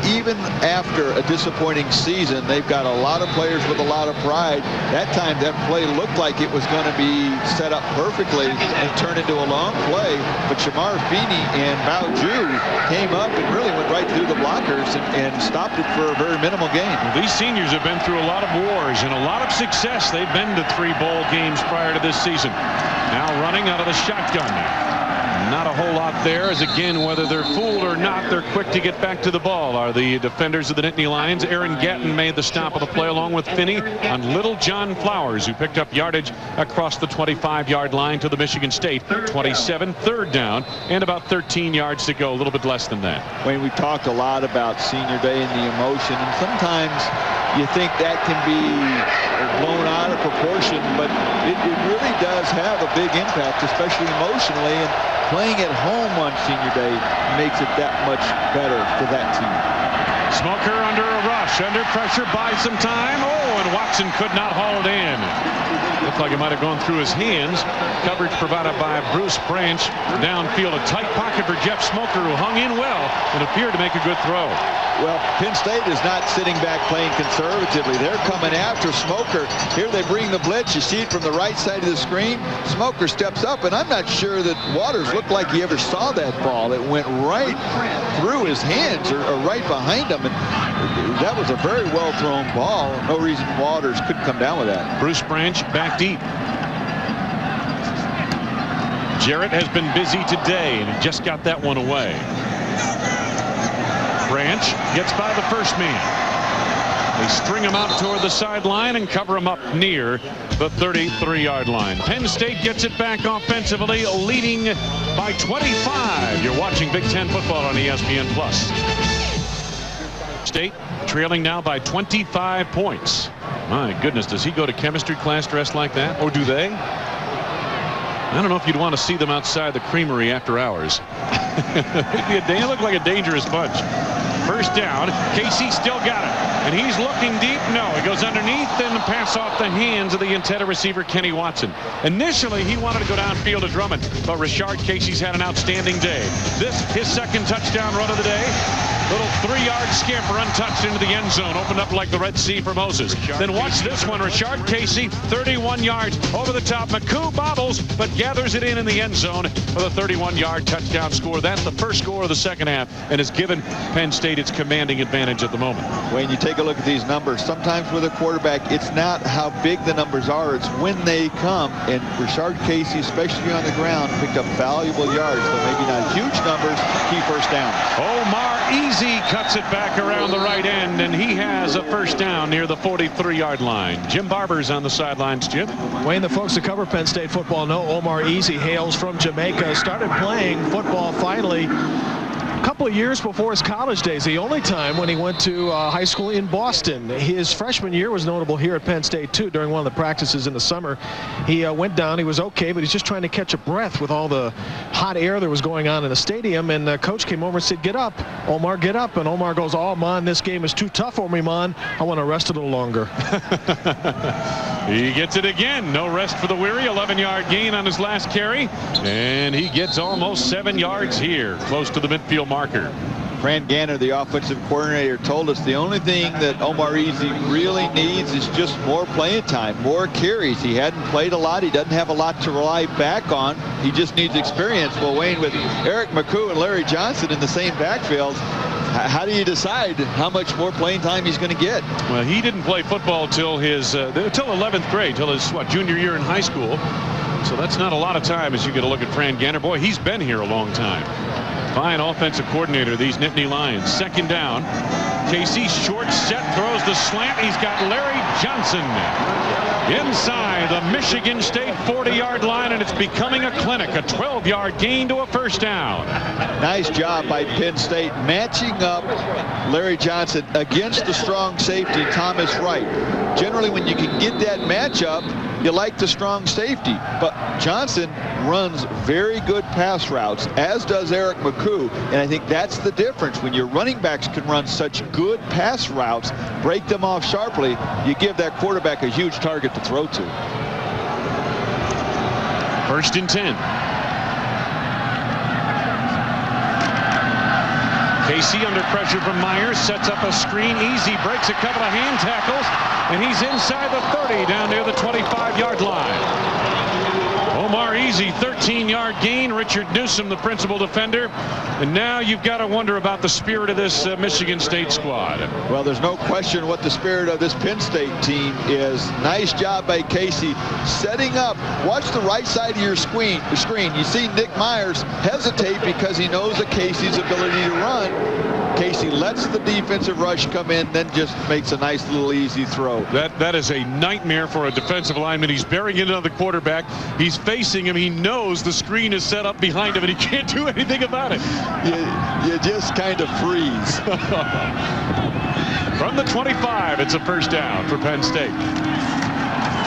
Even after a disappointing season, they've got a lot of players with a lot of pride. That time that play looked like it was going to be set up perfectly and turn into a long play, but Shamar Feeney and Bao Ju came up and really went right through the blockers and stopped it for a very minimal gain. These seniors have been through a lot of wars and a lot of success. They've been to 3 bowl games prior to this season. Now running out of the shotgun. Not a whole lot there, as again, whether they're fooled or not, they're quick to get back to the ball are the defenders of the Nittany Lions. Aaron Gatton made the stop of the play along with Finney on Little John Flowers, who picked up yardage across the 25-yard line to the Michigan State 27, 3rd down, and about 13 yards to go, a little bit less than that. Wayne, we talked a lot about senior day and the emotion, and sometimes you think that can be blown out of proportion, but it really does have a big impact, especially emotionally, and playing at home on senior day makes it that much better for that team. Smoker under a rush, under pressure, buys some time. Oh, and Watson could not haul it in. Looked like it might have gone through his hands. Coverage provided by Bruce Branch. Downfield, a tight pocket for Jeff Smoker, who hung in well and appeared to make a good throw. Well, Penn State is not sitting back playing conservatively. They're coming after Smoker. Here they bring the blitz. You see it from the right side of the screen. Smoker steps up, and I'm not sure that Waters looked like he ever saw that ball. It went right through his hands or right behind him, and that was a very well thrown ball. No reason Waters couldn't come down with that. Bruce Branch back deep. Jarrett has been busy today, and he just got that one away. Branch gets by the first man. They string him out toward the sideline and cover him up near the 33-yard line. Penn State gets it back offensively, leading by 25. You're watching Big Ten football on ESPN+. State trailing now by 25 points. My goodness, does he go to chemistry class dressed like that, or do they? I don't know if you'd want to see them outside the creamery after hours. They look like a dangerous bunch. First down. Casey still got it. And he's looking deep. No, he goes underneath and pass off the hands of the intended receiver, Kenny Watson. Initially, he wanted to go downfield to Drummond, but Rashard Casey's had an outstanding day. This, his 2nd touchdown run of the day. Little 3-yard scamper untouched into the end zone, opened up like the Red Sea for Moses. Then watch this one. Rashard Casey, 31 yards over the top. McCoo bobbles, but gathers it in the end zone for the 31-yard touchdown score. That's the first score of the second half, and has given Penn State its commanding advantage at the moment. When you take a look at these numbers, sometimes with a quarterback, it's not how big the numbers are, it's when they come. And Rashard Casey, especially on the ground, picked up valuable yards, though maybe not huge numbers, key first downs. Omar Easy cuts it back around the right end, and he has a first down near the 43-yard line. Jim Barber's on the sidelines. Jim? Wayne, the folks that cover Penn State football know Omar Easy hails from Jamaica. Started playing football finally a couple of years before his college days. The only time when he went to high school in Boston. His freshman year was notable here at Penn State too. During one of the practices in the summer, he went down. He was okay, but he's just trying to catch a breath with all the hot air that was going on in the stadium. And the coach came over and said, "Get up, Omar, get up." And Omar goes, "Oh man, this game is too tough for me, man. I want to rest a little longer." He gets it again. No rest for the weary. 11-yard gain on his last carry. And he gets almost 7 yards here, close to the midfield marker. Fran Ganner, the offensive coordinator, told us the only thing that Omar Easy really needs is just more playing time, more carries. He hadn't played a lot. He doesn't have a lot to rely back on. He just needs experience. Well, Wayne, with Eric McCoo and Larry Johnson in the same backfield, how do you decide how much more playing time he's going to get? Well, he didn't play football till his till 11th grade, till his junior year in high school. So that's not a lot of time as you get a look at Fran Ganner. Boy, he's been here a long time. Fine offensive coordinator, these Nittany Lions. 2nd down. Casey, short set, throws the slant. He's got Larry Johnson inside the Michigan State 40-yard line, and it's becoming a clinic. A 12-yard gain to a 1st down. Nice job by Penn State matching up Larry Johnson against the strong safety Thomas Wright. Generally, when you can get that matchup, you like the strong safety, but Johnson runs very good pass routes, as does Eric McCoo, and I think that's the difference. When your running backs can run such good pass routes, break them off sharply, you give that quarterback a huge target to throw to. 1st and 10. Casey under pressure from Myers, sets up a screen. Easy breaks a couple of hand tackles, and he's inside the 30 down near the 25-yard line. Omar Easy, 13-yard gain. Richard Newsom, the principal defender. And now you've got to wonder about the spirit of this Michigan State squad. Well, there's no question what the spirit of this Penn State team is. Nice job by Casey setting up. Watch the right side of your screen. You see Nick Myers hesitate because he knows of Casey's ability to run. Casey lets the defensive rush come in, then just makes a nice little easy throw. That is a nightmare for a defensive lineman. He's bearing it on the quarterback. He's facing him. He knows the screen is set up behind him, and he can't do anything about it. You just kind of freeze. From the 25, it's a 1st down for Penn State.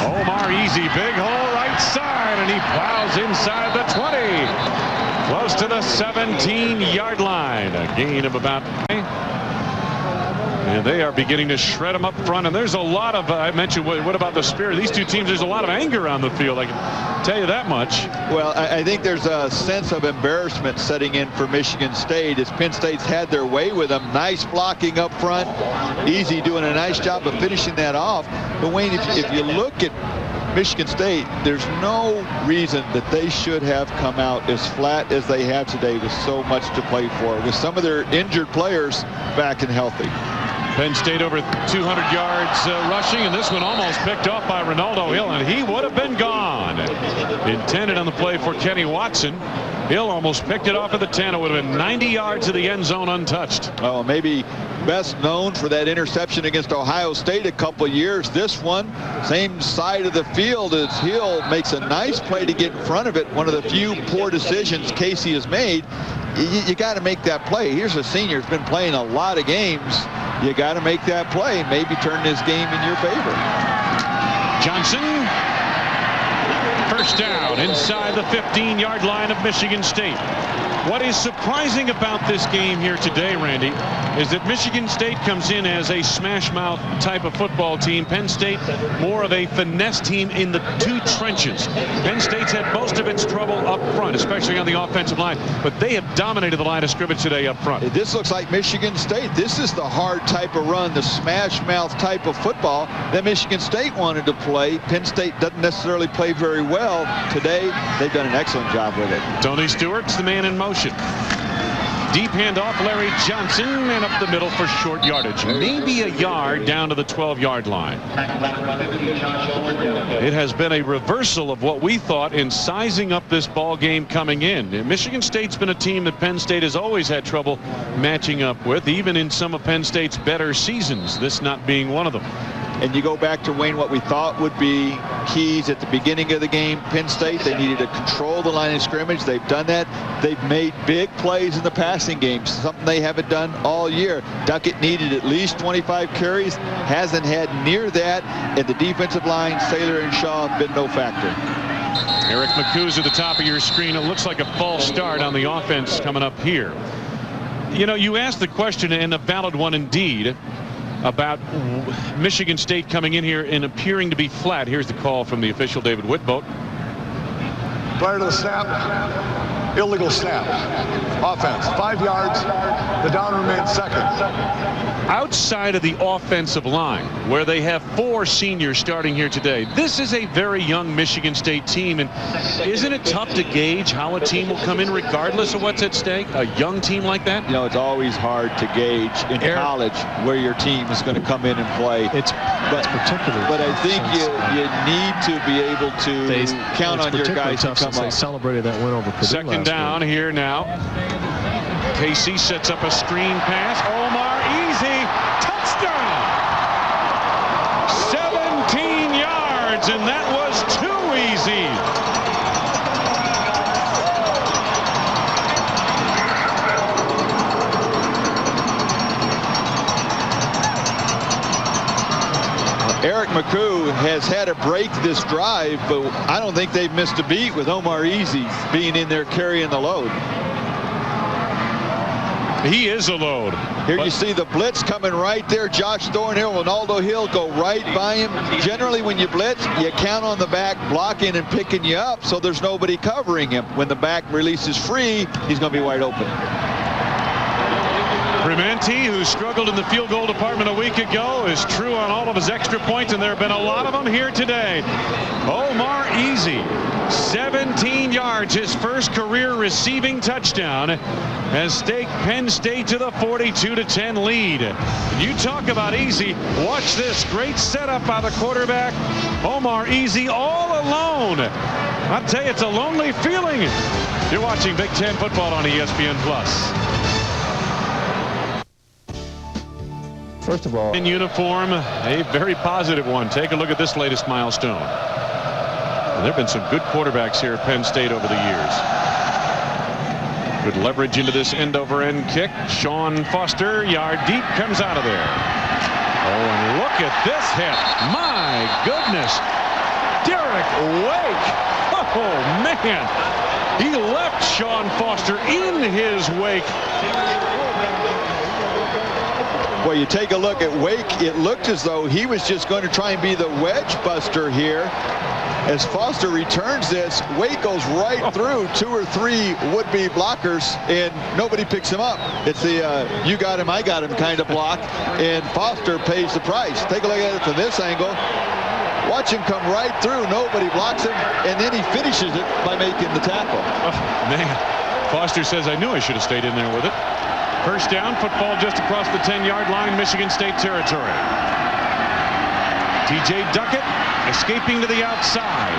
Omar Easy, big hole right side, and he plows inside the 20. Close to the 17-yard line. A gain of about. And they are beginning to shred them up front. And there's a lot of, I mentioned, what about the spirit? These two teams, there's a lot of anger on the field. I can tell you that much. Well, I think there's a sense of embarrassment setting in for Michigan State as Penn State's had their way with them. Nice blocking up front. Easy doing a nice job of finishing that off. But Wayne, if you look at Michigan State, there's no reason that they should have come out as flat as they have today with so much to play for, with some of their injured players back and healthy. Penn State over 200 yards rushing, and this one almost picked off by Ronaldo Hill, and he would have been gone. Intended on the play for Kenny Watson. Hill almost picked it off at the 10. It would have been 90 yards to the end zone untouched. Oh, maybe best known for that interception against Ohio State a couple years. This one, same side of the field as Hill, makes a nice play to get in front of it. One of the few poor decisions Casey has made. You got to make that play. Here's a senior who's been playing a lot of games. You got to make that play, maybe turn this game in your favor. Johnson, 1st down inside the 15-yard line of Michigan State. What is surprising about this game here today, Randy, is that Michigan State comes in as a smash-mouth type of football team. Penn State, more of a finesse team in the 2 trenches. Penn State's had most of its trouble up front, especially on the offensive line, but they have dominated the line of scrimmage today up front. This looks like Michigan State. This is the hard type of run, the smash-mouth type of football that Michigan State wanted to play. Penn State doesn't necessarily play very well. Today, they've done an excellent job with it. Tony Stewart's the man in motion. Deep handoff, Larry Johnson, and up the middle for short yardage. Maybe a yard down to the 12-yard line. It has been a reversal of what we thought in sizing up this ball game coming in. Michigan State's been a team that Penn State has always had trouble matching up with, even in some of Penn State's better seasons, this not being one of them. And you go back to, Wayne, what we thought would be keys at the beginning of the game. Penn State, they needed to control the line of scrimmage. They've done that. They've made big plays in the passing game, something they haven't done all year. Duckett needed at least 25 carries, hasn't had near that. And the defensive line, Saylor and Shaw, have been no factor. Eric McCoo's at the top of your screen. It looks like a false start on the offense coming up here. You know, you asked the question, and a valid one indeed. about Michigan State coming in here and appearing to be flat. Here's the call from the official, David Whitboat. Prior to the snap, illegal snap. Offense, 5 yards. The down remains seconds. Outside of the offensive line, where they have 4 seniors starting here today, this is a very young Michigan State team, and isn't it tough to gauge how a team will come in regardless of what's at stake? A young team like that? You know, it's always hard to gauge in college where your team is going to come in and play. It's particularly. But I think you need to be able to count on your guys to come up. They celebrated that win over Purdue. Second down here now. KC sets up a screen pass. Omar easy. Touchdown. 17 yards, and that was too easy. Eric McCoo has had a break this drive, but I don't think they've missed a beat with Omar Easy being in there carrying the load. He is a load. Here you see the blitz coming right there. Josh Thornhill, Ronaldo Hill go right by him. Generally, when you blitz, you count on the back blocking and picking you up, so there's nobody covering him. When the back releases free, he's going to be wide open. Primanti, who struggled in the field goal department a week ago, is true on all of his extra points, and there have been a lot of them here today. Omar Easy, 17 yards, his first career receiving touchdown, has taken Penn State to the 42-10 lead. You talk about easy. Watch this great setup by the quarterback. Omar Easy all alone. I'll tell you, it's a lonely feeling. You're watching Big Ten football on ESPN+. First of all, in uniform, a very positive one. Take a look at this latest milestone. And there have been some good quarterbacks here at Penn State over the years. Good leverage into this end-over-end kick. Sean Foster, yard deep, comes out of there. Oh, and look at this hit. My goodness. Derek Wake. Oh, man. He left Sean Foster in his wake. Well, you take a look at Wake, it looked as though he was just going to try and be the wedge buster here. As Foster returns this, Wake goes right through 2 or 3 would-be blockers, and nobody picks him up. It's the you got him, I got him kind of block, and Foster pays the price. Take a look at it from this angle. Watch him come right through. Nobody blocks him, and then he finishes it by making the tackle. Oh, man. Foster says, I knew I should have stayed in there with it. First down, football just across the 10-yard line, Michigan State territory. T.J. Duckett escaping to the outside.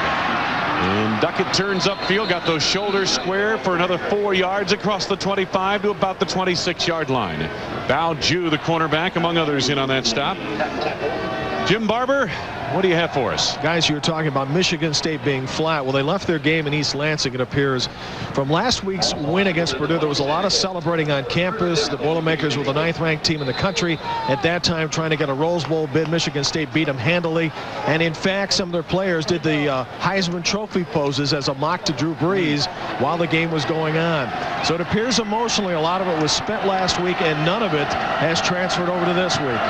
And Duckett turns upfield, got those shoulders square for another 4 yards across the 25 to about the 26-yard line. Bao Ju, the cornerback, among others, in on that stop. Jim Barber, what do you have for us? Guys, you were talking about Michigan State being flat. Well, they left their game in East Lansing, it appears. From last week's win against Purdue, there was a lot of celebrating on campus. The Boilermakers were the 9th-ranked team in the country at that time, trying to get a Rose Bowl bid. Michigan State beat them handily. And in fact, some of their players did the Heisman Trophy poses as a mock to Drew Brees while the game was going on. So it appears emotionally a lot of it was spent last week, and none of it has transferred over to this week.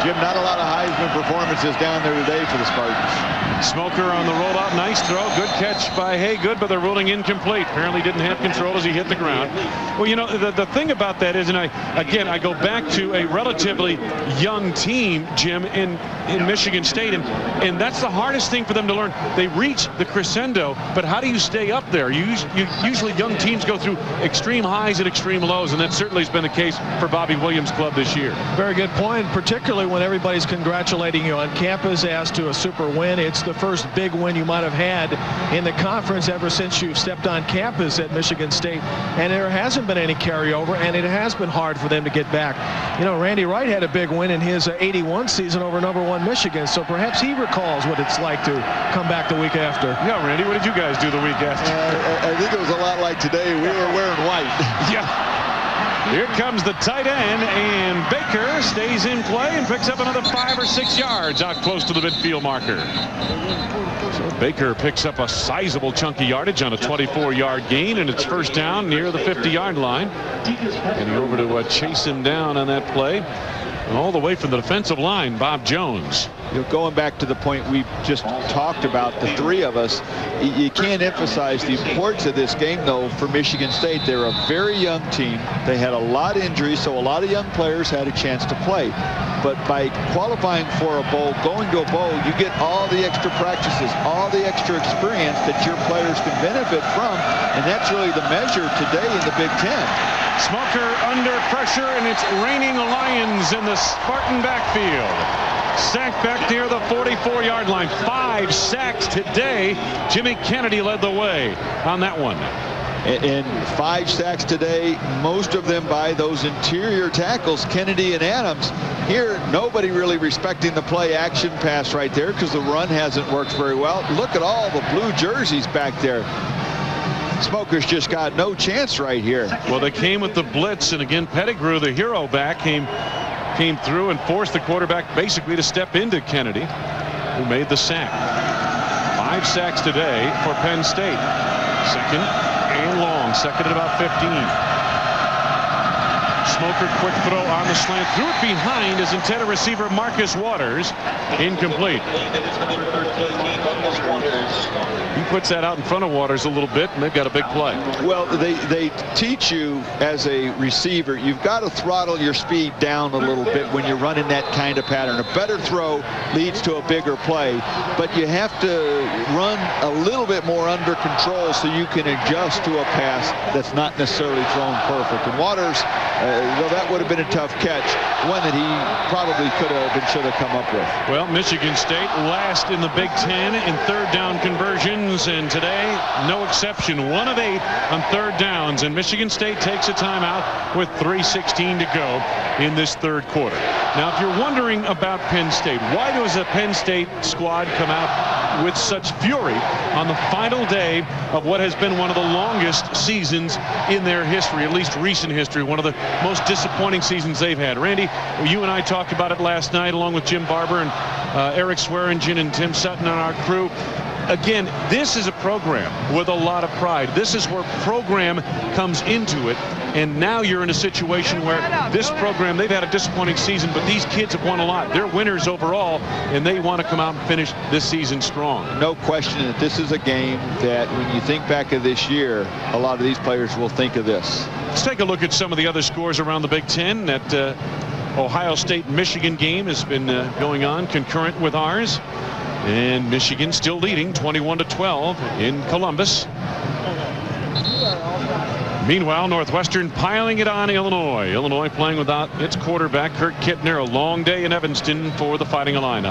Jim, not a lot of Heisman performances down there today for the Spartans. Smoker on the rollout. Nice throw. Good catch by Haygood, but they're ruling incomplete. Apparently didn't have control as he hit the ground. Well, you know, the thing about that is, and I go back to a relatively young team, Jim, in Michigan State, and that's the hardest thing for them to learn. They reach the crescendo, but how do you stay up there? Usually young teams go through extreme highs and extreme lows, and that certainly has been the case for Bobby Williams' club this year. Very good point, particularly when everybody's congratulating you on campus as to a super win. It's the first big win you might have had in the conference ever since you've stepped on campus at Michigan State, and there hasn't been any carryover, and it has been hard for them to get back. You know, Randy Wright had a big win in his 81 season over #1 Michigan, so perhaps he recalls what it's like to come back the week after. Yeah, Randy, what did you guys do the week after? I think it was a lot like today. We were wearing white. Yeah. Here comes the tight end, and Baker stays in play and picks up another 5 or 6 yards out close to the midfield marker. So Baker picks up a sizable chunky yardage on a 24-yard gain, and it's first down near the 50-yard line. And over to chase him down on that play. All the way from the defensive line, Bob Jones. Going back to the point we just talked about, the three of us, you can't emphasize the importance of this game, though, for Michigan State. They're a very young team. They had a lot of injuries, so a lot of young players had a chance to play. But by qualifying for a bowl, going to a bowl, you get all the extra practices, all the extra experience that your players can benefit from, and that's really the measure today in the Big Ten. Smoker under pressure, and it's raining Lions in the Spartan backfield. Sacked back near the 44-yard line. 5 sacks today. Jimmy Kennedy led the way on that one. And 5 sacks today, most of them by those interior tackles, Kennedy and Adams. Here, nobody really respecting the play action pass right there because the run hasn't worked very well. Look at all the blue jerseys back there. Smoker's just got no chance right here. Well, they came with the blitz, and again, Pettigrew, the hero back, came through and forced the quarterback basically to step into Kennedy, who made the sack. 5 sacks today for Penn State. Second and long. Second at about 15. Smoker, quick throw on the slant. Threw it behind his intended receiver, Marcus Waters. Incomplete. He puts that out in front of Waters a little bit, and they've got a big play. Well, they teach you as a receiver, you've got to throttle your speed down a little bit when you're running that kind of pattern. A better throw leads to a bigger play, but you have to run a little bit more under control so you can adjust to a pass that's not necessarily thrown perfect. And Waters, though that would have been a tough catch, one that he probably could have and should have come up with. Well, Michigan State last in the Big Ten in third down conversions, and today no exception. 1 of 8 on third downs, and Michigan State takes a timeout with 3:16 to go in this third quarter. Now, if you're wondering about Penn State, why does a Penn State squad come out with such fury on the final day of what has been one of the longest seasons in their history, at least recent history, one of the most disappointing seasons they've had? Randy, you and I talked about it last night along with Jim Barber and Eric Swearingen and Tim Sutton on our crew. Again, this is a program with a lot of pride. This is where program comes into it. And now you're in a situation where this program, they've had a disappointing season, but these kids have won a lot. They're winners overall, and they want to come out and finish this season strong. No question that this is a game that when you think back of this year, a lot of these players will think of this. Let's take a look at some of the other scores around the Big Ten. That Ohio State-Michigan game has been going on concurrent with ours. And Michigan still leading 21-12 in Columbus. Meanwhile, Northwestern piling it on Illinois. Illinois playing without its quarterback, Kurt Kittner. A long day in Evanston for the Fighting Illini.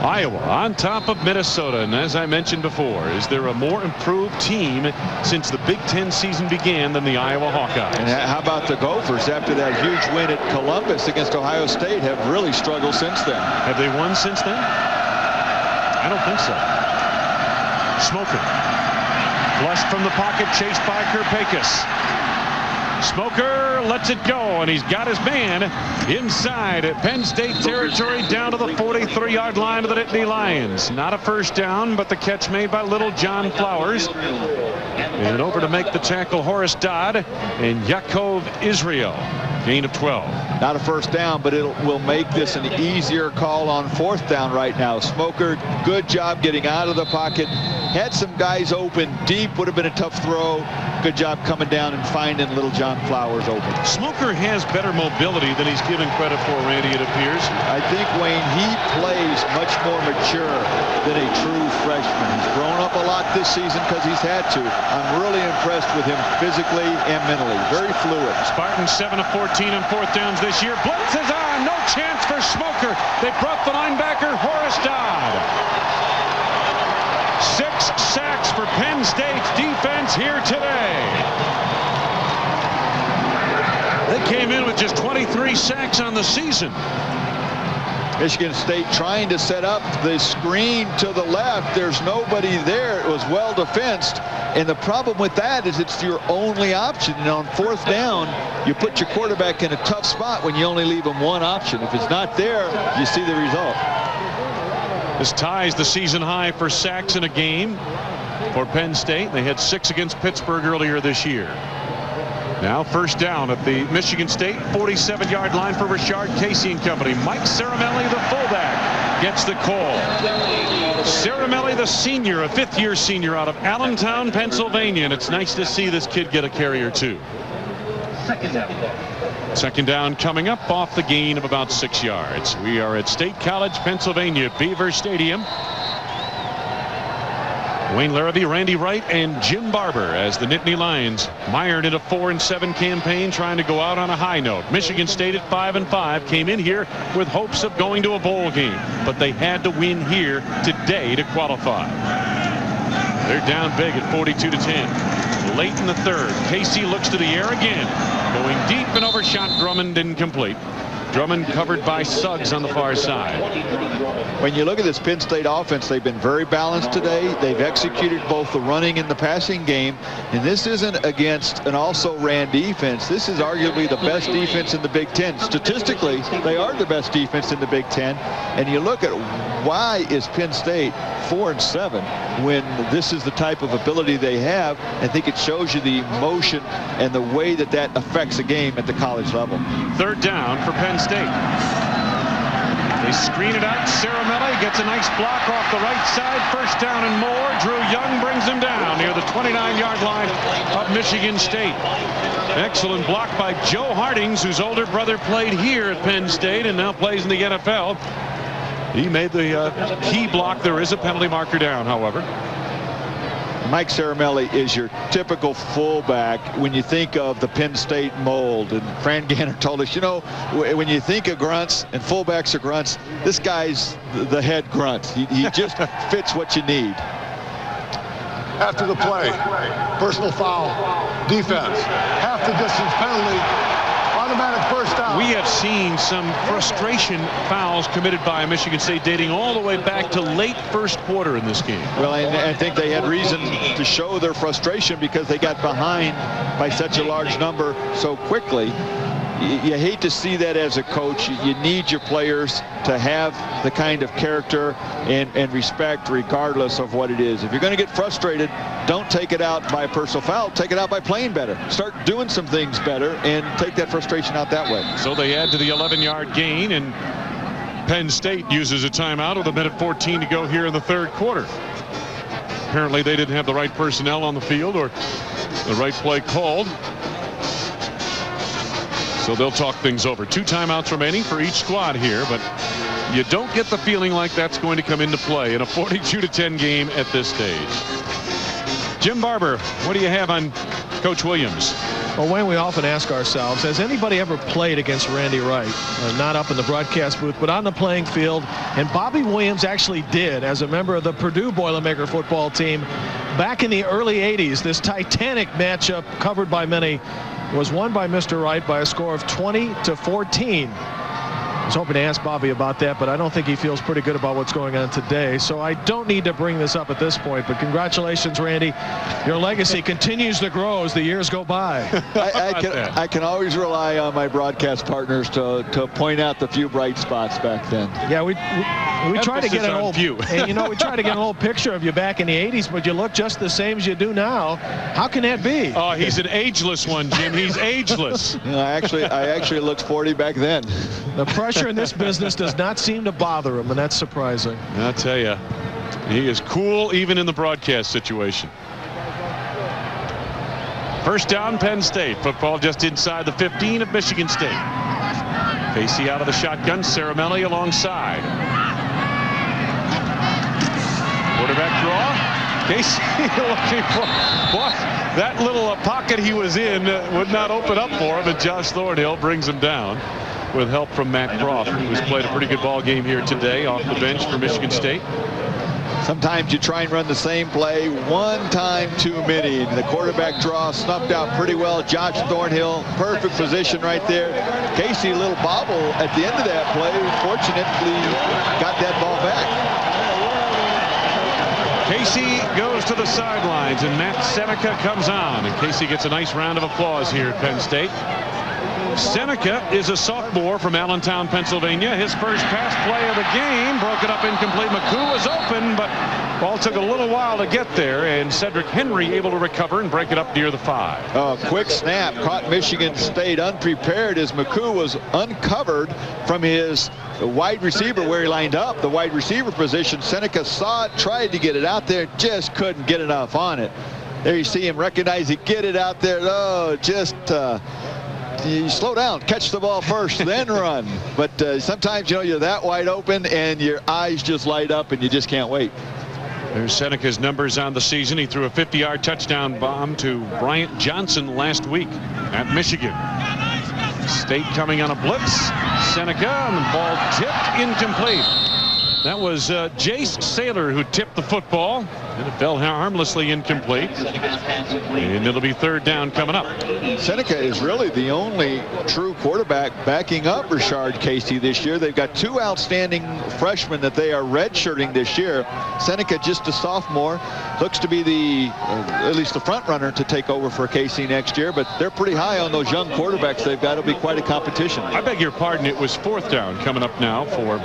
Iowa on top of Minnesota, and as I mentioned before, is there a more improved team since the Big Ten season began than the Iowa Hawkeyes? And how about the Gophers after that huge win at Columbus against Ohio State? Have really struggled since then. Have they won since then? I don't think so. Smoker flushed from the pocket, chased by Kirpakis. Smoker lets it go, and he's got his man inside at Penn State territory down to the 43-yard line of the Nittany Lions. Not a first down, but the catch made by little John Flowers. And over to make the tackle, Horace Dodd and Yaakov Israel. Gain of 12. Not a first down, but it will make this an easier call on 4th down right now. Smoker, good job getting out of the pocket. Had some guys open deep, would have been a tough throw. Good job coming down and finding little John Flowers open. Smoker has better mobility than he's given credit for, Randy, it appears. I think, Wayne, he plays much more mature than a true freshman. He's grown up a lot this season because he's had to. I'm really impressed with him physically and mentally. Very fluid. Spartans 7 of 14 on 4th downs this year. Blitz is on. No chance for Smoker. They brought the linebacker, Horace Dodd. 6 sacks for Penn State's defense here today. They came in with just 23 sacks on the season. Michigan State trying to set up the screen to the left. There's nobody there. It was well defensed. And the problem with that is it's your only option. And on 4th down, you put your quarterback in a tough spot when you only leave him one option. If it's not there, you see the result. This ties the season high for sacks in a game for Penn State. They had 6 against Pittsburgh earlier this year. Now first down at the Michigan State 47-yard line for Richard Casey and company. Mike Ceramelli, the fullback, gets the call. Ceramelli, the senior, a fifth-year senior out of Allentown, Pennsylvania, and it's nice to see this kid get a carry or two. Second down coming up off the gain of about 6 yards. We are at State College, Pennsylvania, Beaver Stadium. Wayne Larrabee, Randy Wright, and Jim Barber as the Nittany Lions mired in a 4-7 campaign, trying to go out on a high note. Michigan State at 5-5 came in here with hopes of going to a bowl game, but they had to win here today to qualify. They're down big at 42-10. Late in the third, Casey looks to the air again, going deep and overshot Drummond, incomplete. Drummond covered by Suggs on the far side. When you look at this Penn State offense, they've been very balanced today. They've executed both the running and the passing game. And this isn't against an also-ran defense. This is arguably the best defense in the Big Ten. Statistically, they are the best defense in the Big Ten. And you look at why is Penn State 4-7 when this is the type of ability they have. I think it shows you the emotion and the way that that affects a game at the college level. Third down for Penn State. They screen it out. Ceramelli gets a nice block off the right side. First down and more. Drew Young brings him down near the 29-yard line of Michigan State. Excellent block by Joe Hardings, whose older brother played here at Penn State and now plays in the NFL. He made the key block. There is a penalty marker down, however. Mike Ceramelli is your typical fullback when you think of the Penn State mold. And Fran Ganner told us, you know, when you think of grunts and fullbacks are grunts, this guy's the head grunt. He just fits what you need. After the play, personal foul, defense, half the distance penalty, automatic first down. We have seen some frustration fouls committed by Michigan State dating all the way back to late first quarter in this game. Well, and I think they had reason to show their frustration because they got behind by such a large number so quickly. You hate to see that as a coach. You need your players to have the kind of character and respect regardless of what it is. If you're going to get frustrated, don't take it out by a personal foul. Take it out by playing better. Start doing some things better and take that frustration out that way. So they add to the 11-yard gain, and Penn State uses a timeout with 1:14 to go here in the third quarter. Apparently they didn't have the right personnel on the field or the right play called. So they'll talk things over. 2 timeouts remaining for each squad here, but you don't get the feeling like that's going to come into play in a 42-10 game at this stage. Jim Barber, what do you have on Coach Williams? Well, Wayne, we often ask ourselves, has anybody ever played against Randy Wright? Not up in the broadcast booth, but on the playing field. And Bobby Williams actually did as a member of the Purdue Boilermaker football team back in the early 80s. This titanic matchup, covered by many, was won by Mr. Wright by a score of 20-14. I was hoping to ask Bobby about that, but I don't think he feels pretty good about what's going on today. So I don't need to bring this up at this point, but congratulations, Randy. Your legacy continues to grow as the years go by. I can always rely on my broadcast partners to point out the few bright spots back then. Yeah, we try to get an old view. And, you know, we try to get an old picture of you back in the 80s, but you look just the same as you do now. How can that be? Oh, he's an ageless one, Jim. He's ageless. You know, I actually looked 40 back then. The pressure in this business does not seem to bother him, and that's surprising. I'll tell you, he is cool even in the broadcast situation. First down, Penn State. Football just inside the 15 of Michigan State. Casey out of the shotgun, Ceramelli alongside. Quarterback draw. Casey looking for, boy, that little pocket he was in would not open up for him, and Josh Thornhill brings him down with help from Matt Croft, who's played a pretty good ball game here today off the bench for Michigan State. Sometimes you try and run the same play one time too many. The quarterback draw snuffed out pretty well. Josh Thornhill, perfect position right there. Casey, a little bobble at the end of that play. Fortunately, got that ball back. Casey goes to the sidelines, and Matt Seneca comes on. And Casey gets a nice round of applause here at Penn State. Seneca is a sophomore from Allentown, Pennsylvania. His first pass play of the game, broke it up incomplete. McCoo was open, but ball took a little while to get there, and Cedric Henry able to recover and break it up near the 5. Quick snap, caught Michigan State unprepared as McCoo was uncovered from his wide receiver where he lined up, the wide receiver position. Seneca saw it, tried to get it out there, just couldn't get enough on it. There you see him recognize it, get it out there. Oh, just you slow down, catch the ball first, then run. But sometimes, you know, you're that wide open and your eyes just light up and you just can't wait. There's Seneca's numbers on the season. He threw a 50-yard touchdown bomb to Bryant Johnson last week at Michigan. State coming on a blitz. Seneca, and the ball tipped incomplete. That was Jace Saylor who tipped the football, and it fell harmlessly incomplete. And it'll be 3rd down coming up. Seneca is really the only true quarterback backing up Rashard Casey this year. They've got 2 outstanding freshmen that they are redshirting this year. Seneca, just a sophomore, looks to be at least the front runner to take over for Casey next year, but they're pretty high on those young quarterbacks they've got. It'll be quite a competition. I beg your pardon, it was 4th down coming up now for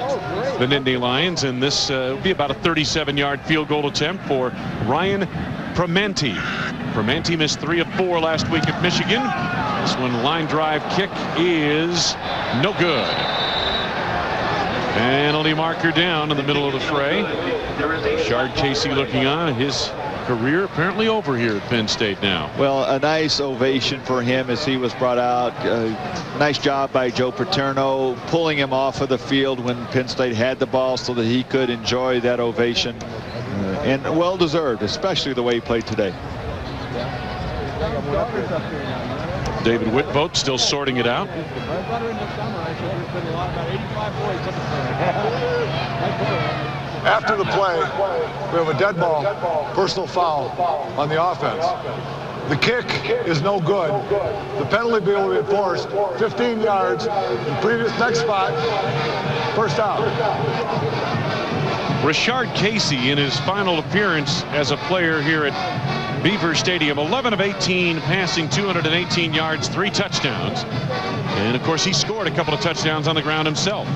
the Nittany Lions, and this will be about a 37-yard field goal attempt for Ryan Primanti. Primanti missed 3 of 4 last week at Michigan. This one, line drive kick, is no good. Penalty marker down in the middle of the fray. Rashard Casey looking on. His career apparently over here at Penn State now. Well, a nice ovation for him as he was brought out. Nice job by Joe Paterno pulling him off of the field when Penn State had the ball so that he could enjoy that ovation. And well deserved, especially the way he played today. David Whitvote still sorting it out. After the play, we have a dead ball, personal foul on the offense. The kick is no good. The penalty will be enforced 15 yards. The next spot, first down. Rashard Casey in his final appearance as a player here at Beaver Stadium, 11 of 18 passing, 218 yards, 3 touchdowns. And of course he scored a couple of touchdowns on the ground himself.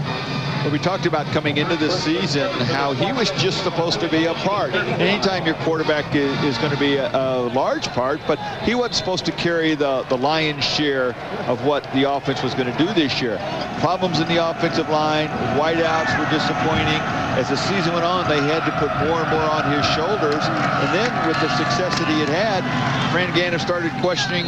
Well, we talked about coming into this season how he was just supposed to be a part. Anytime your quarterback is going to be a large part, but he wasn't supposed to carry the lion's share of what the offense was going to do this year. Problems in the offensive line, wideouts were disappointing. As the season went on, they had to put more and more on his shoulders. And then with the success that he had, Fran Gannon started questioning,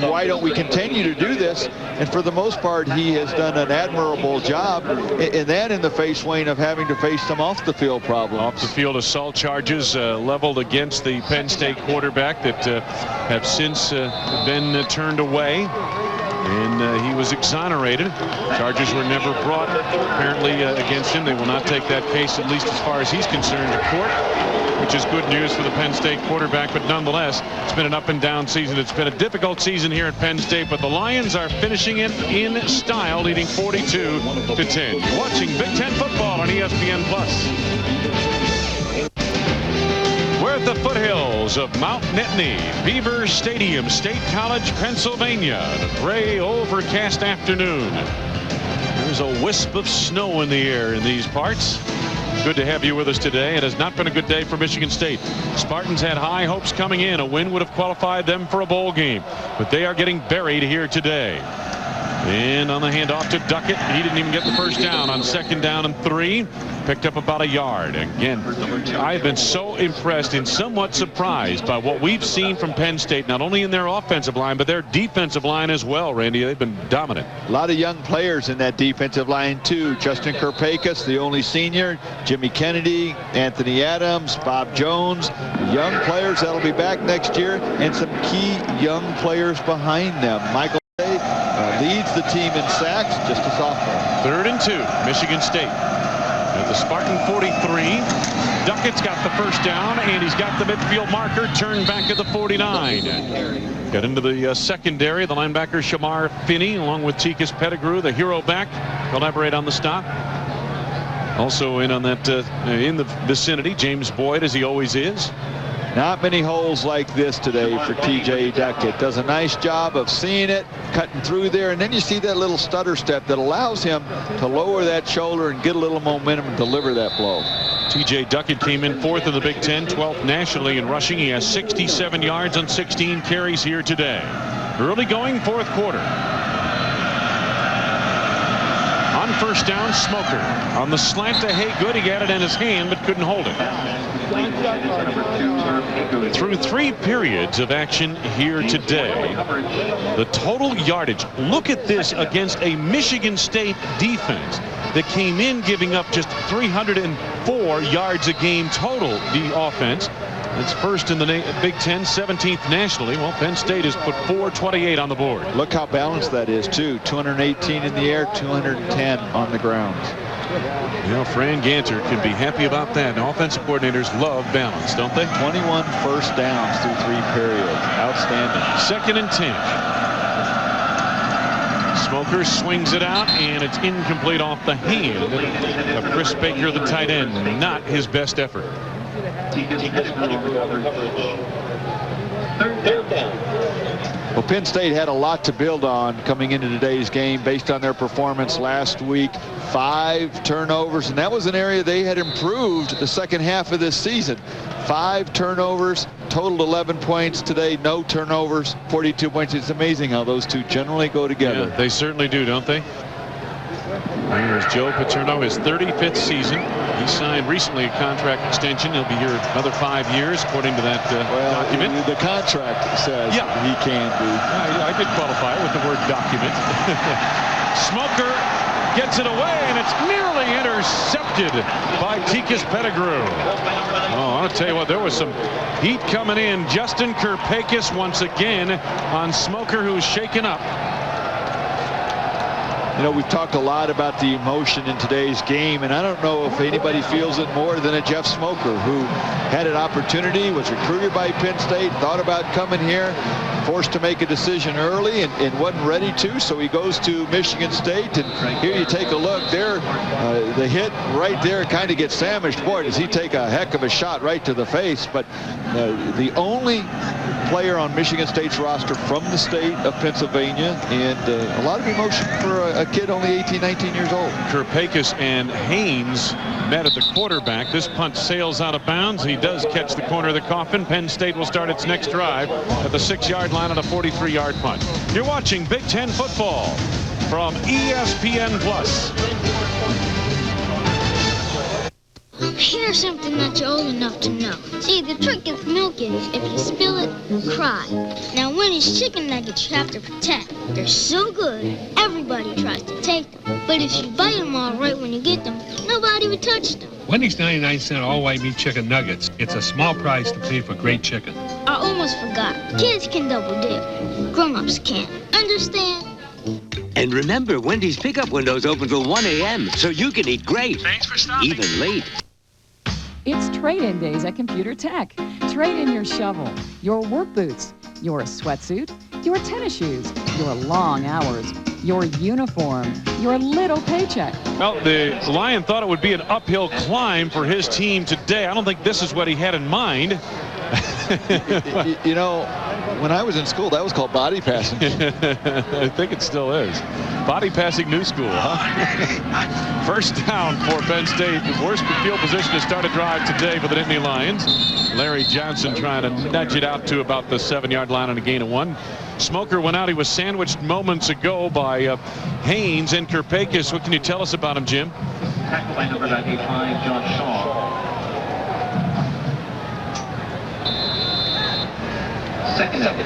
why don't we continue to do this? And for the most part, he has done an admirable job. And then in the face, Wayne, of having to face some off the field problems. Off the field assault charges leveled against the Penn State quarterback that have since been turned away. And he was exonerated. Charges were never brought apparently against him. They will not take that case, at least as far as he's concerned, to court, which is good news for the Penn State quarterback. But nonetheless, it's been an up and down season. It's been a difficult season here at Penn State, but the Lions are finishing it in style, leading 42-10. You're watching Big Ten football on ESPN+. We're at the foothills of Mount Nittany, Beaver Stadium, State College, Pennsylvania. A gray, overcast afternoon. There's a wisp of snow in the air in these parts. Good to have you with us today. It has not been a good day for Michigan State. Spartans had high hopes coming in. A win would have qualified them for a bowl game, but they are getting buried here today. And on the handoff to Duckett, he didn't even get the first down on 2nd down and 3. Picked up about a yard. Again, I've been so impressed and somewhat surprised by what we've seen from Penn State, not only in their offensive line, but their defensive line as well, Randy. They've been dominant. A lot of young players in that defensive line, too. Justin Kirpakis, the only senior, Jimmy Kennedy, Anthony Adams, Bob Jones, young players that'll be back next year, and some key young players behind them. Michael leads the team in sacks, just a sophomore. 3rd and 2, Michigan State. At the Spartan 43, Duckett's got the first down, and he's got the midfield marker turned back at the 49. Got into the secondary, the linebacker Shamar Finney, along with Tikas Pettigrew, the hero back, collaborate on the stop. Also in on that in the vicinity, James Boyd, as he always is. Not many holes like this today for TJ Duckett. Does a nice job of seeing it, cutting through there, and then you see that little stutter step that allows him to lower that shoulder and get a little momentum and deliver that blow. TJ Duckett came in 4th in the Big Ten, 12th nationally in rushing. He has 67 yards on 16 carries here today. Early going 4th quarter. On first down, Smoker. On the slant to Haygood, he had it in his hand but couldn't hold it. Through 3 periods of action here today, the total yardage. Look at this against a Michigan State defense that came in giving up just 304 yards a game total, the offense. It's first in the Big Ten, 17th nationally. Well, Penn State has put 428 on the board. Look how balanced that is, too. 218 in the air, 210 on the ground. You know, Fran Ganter can be happy about that. And offensive coordinators love balance, don't they? 21 first downs through 3 periods. Outstanding. 2nd and 10. Smoker swings it out, and it's incomplete off the hand of Chris Baker, the tight end. Not his best effort. Third down. Well, Penn State had a lot to build on coming into today's game based on their performance last week. 5 turnovers, and that was an area they had improved the second half of this season. 5 turnovers, totaled 11 points today. No turnovers, 42 points. It's amazing how those two generally go together. Yeah, they certainly do, don't they? Here's Joe Paterno, his 35th season. He signed recently a contract extension. He'll be here another 5 years, according to that document. The contract says he can be. I did qualify with the word document. Smoker gets it away, and it's nearly intercepted by Tikas Pettigrew. Oh, I'll tell you what, there was some heat coming in. Justin Kirpakis once again on Smoker, who's shaken up. You know, we've talked a lot about the emotion in today's game, and I don't know if anybody feels it more than a Jeff Smoker, who had an opportunity, was recruited by Penn State, thought about coming here, forced to make a decision early and wasn't ready to, so he goes to Michigan State. And here you take a look there, the hit right there kind of gets sandwiched. Boy, does he take a heck of a shot right to the face. But the only player on Michigan State's roster from the state of Pennsylvania, and a lot of emotion for a kid only 18, 19 years old. Kirpakis and Haynes met at the quarterback. This punt sails out of bounds. He does catch the corner of the coffin. Penn State will start its next drive at the 6-yard line on a 43-yard punt. You're watching Big Ten football from ESPN+. Here's something that you're old enough to know. See, the trick with milk is if you spill it, cry. Now, Wendy's chicken nuggets you have to protect. They're so good, everybody tries to take them. But if you bite them all right when you get them, nobody would touch them. Wendy's 99-cent all-white meat chicken nuggets. It's a small price to pay for great chicken. I almost forgot. Kids can double dip. Grown-ups can't. Understand? And remember, Wendy's pickup windows open till 1 a.m., so you can eat great. Thanks for stopping. Even late. It's trade-in days at Computer Tech. Trade in your shovel, your work boots, your sweatsuit, your tennis shoes, your long hours, your uniform, your little paycheck. Well, the Lion thought it would be an uphill climb for his team today. I don't think this is what he had in mind. You know, when I was in school, that was called body passing. I think it still is. Body passing new school, huh? First down for Penn State. The worst field position to start a drive today for the Nittany Lions. Larry Johnson trying to nudge it out to about the 7-yard line on a gain of 1. Smoker went out. He was sandwiched moments ago by Haynes and Kirpakis. What can you tell us about him, Jim? Tackled by number 95, John Shaw. Second down.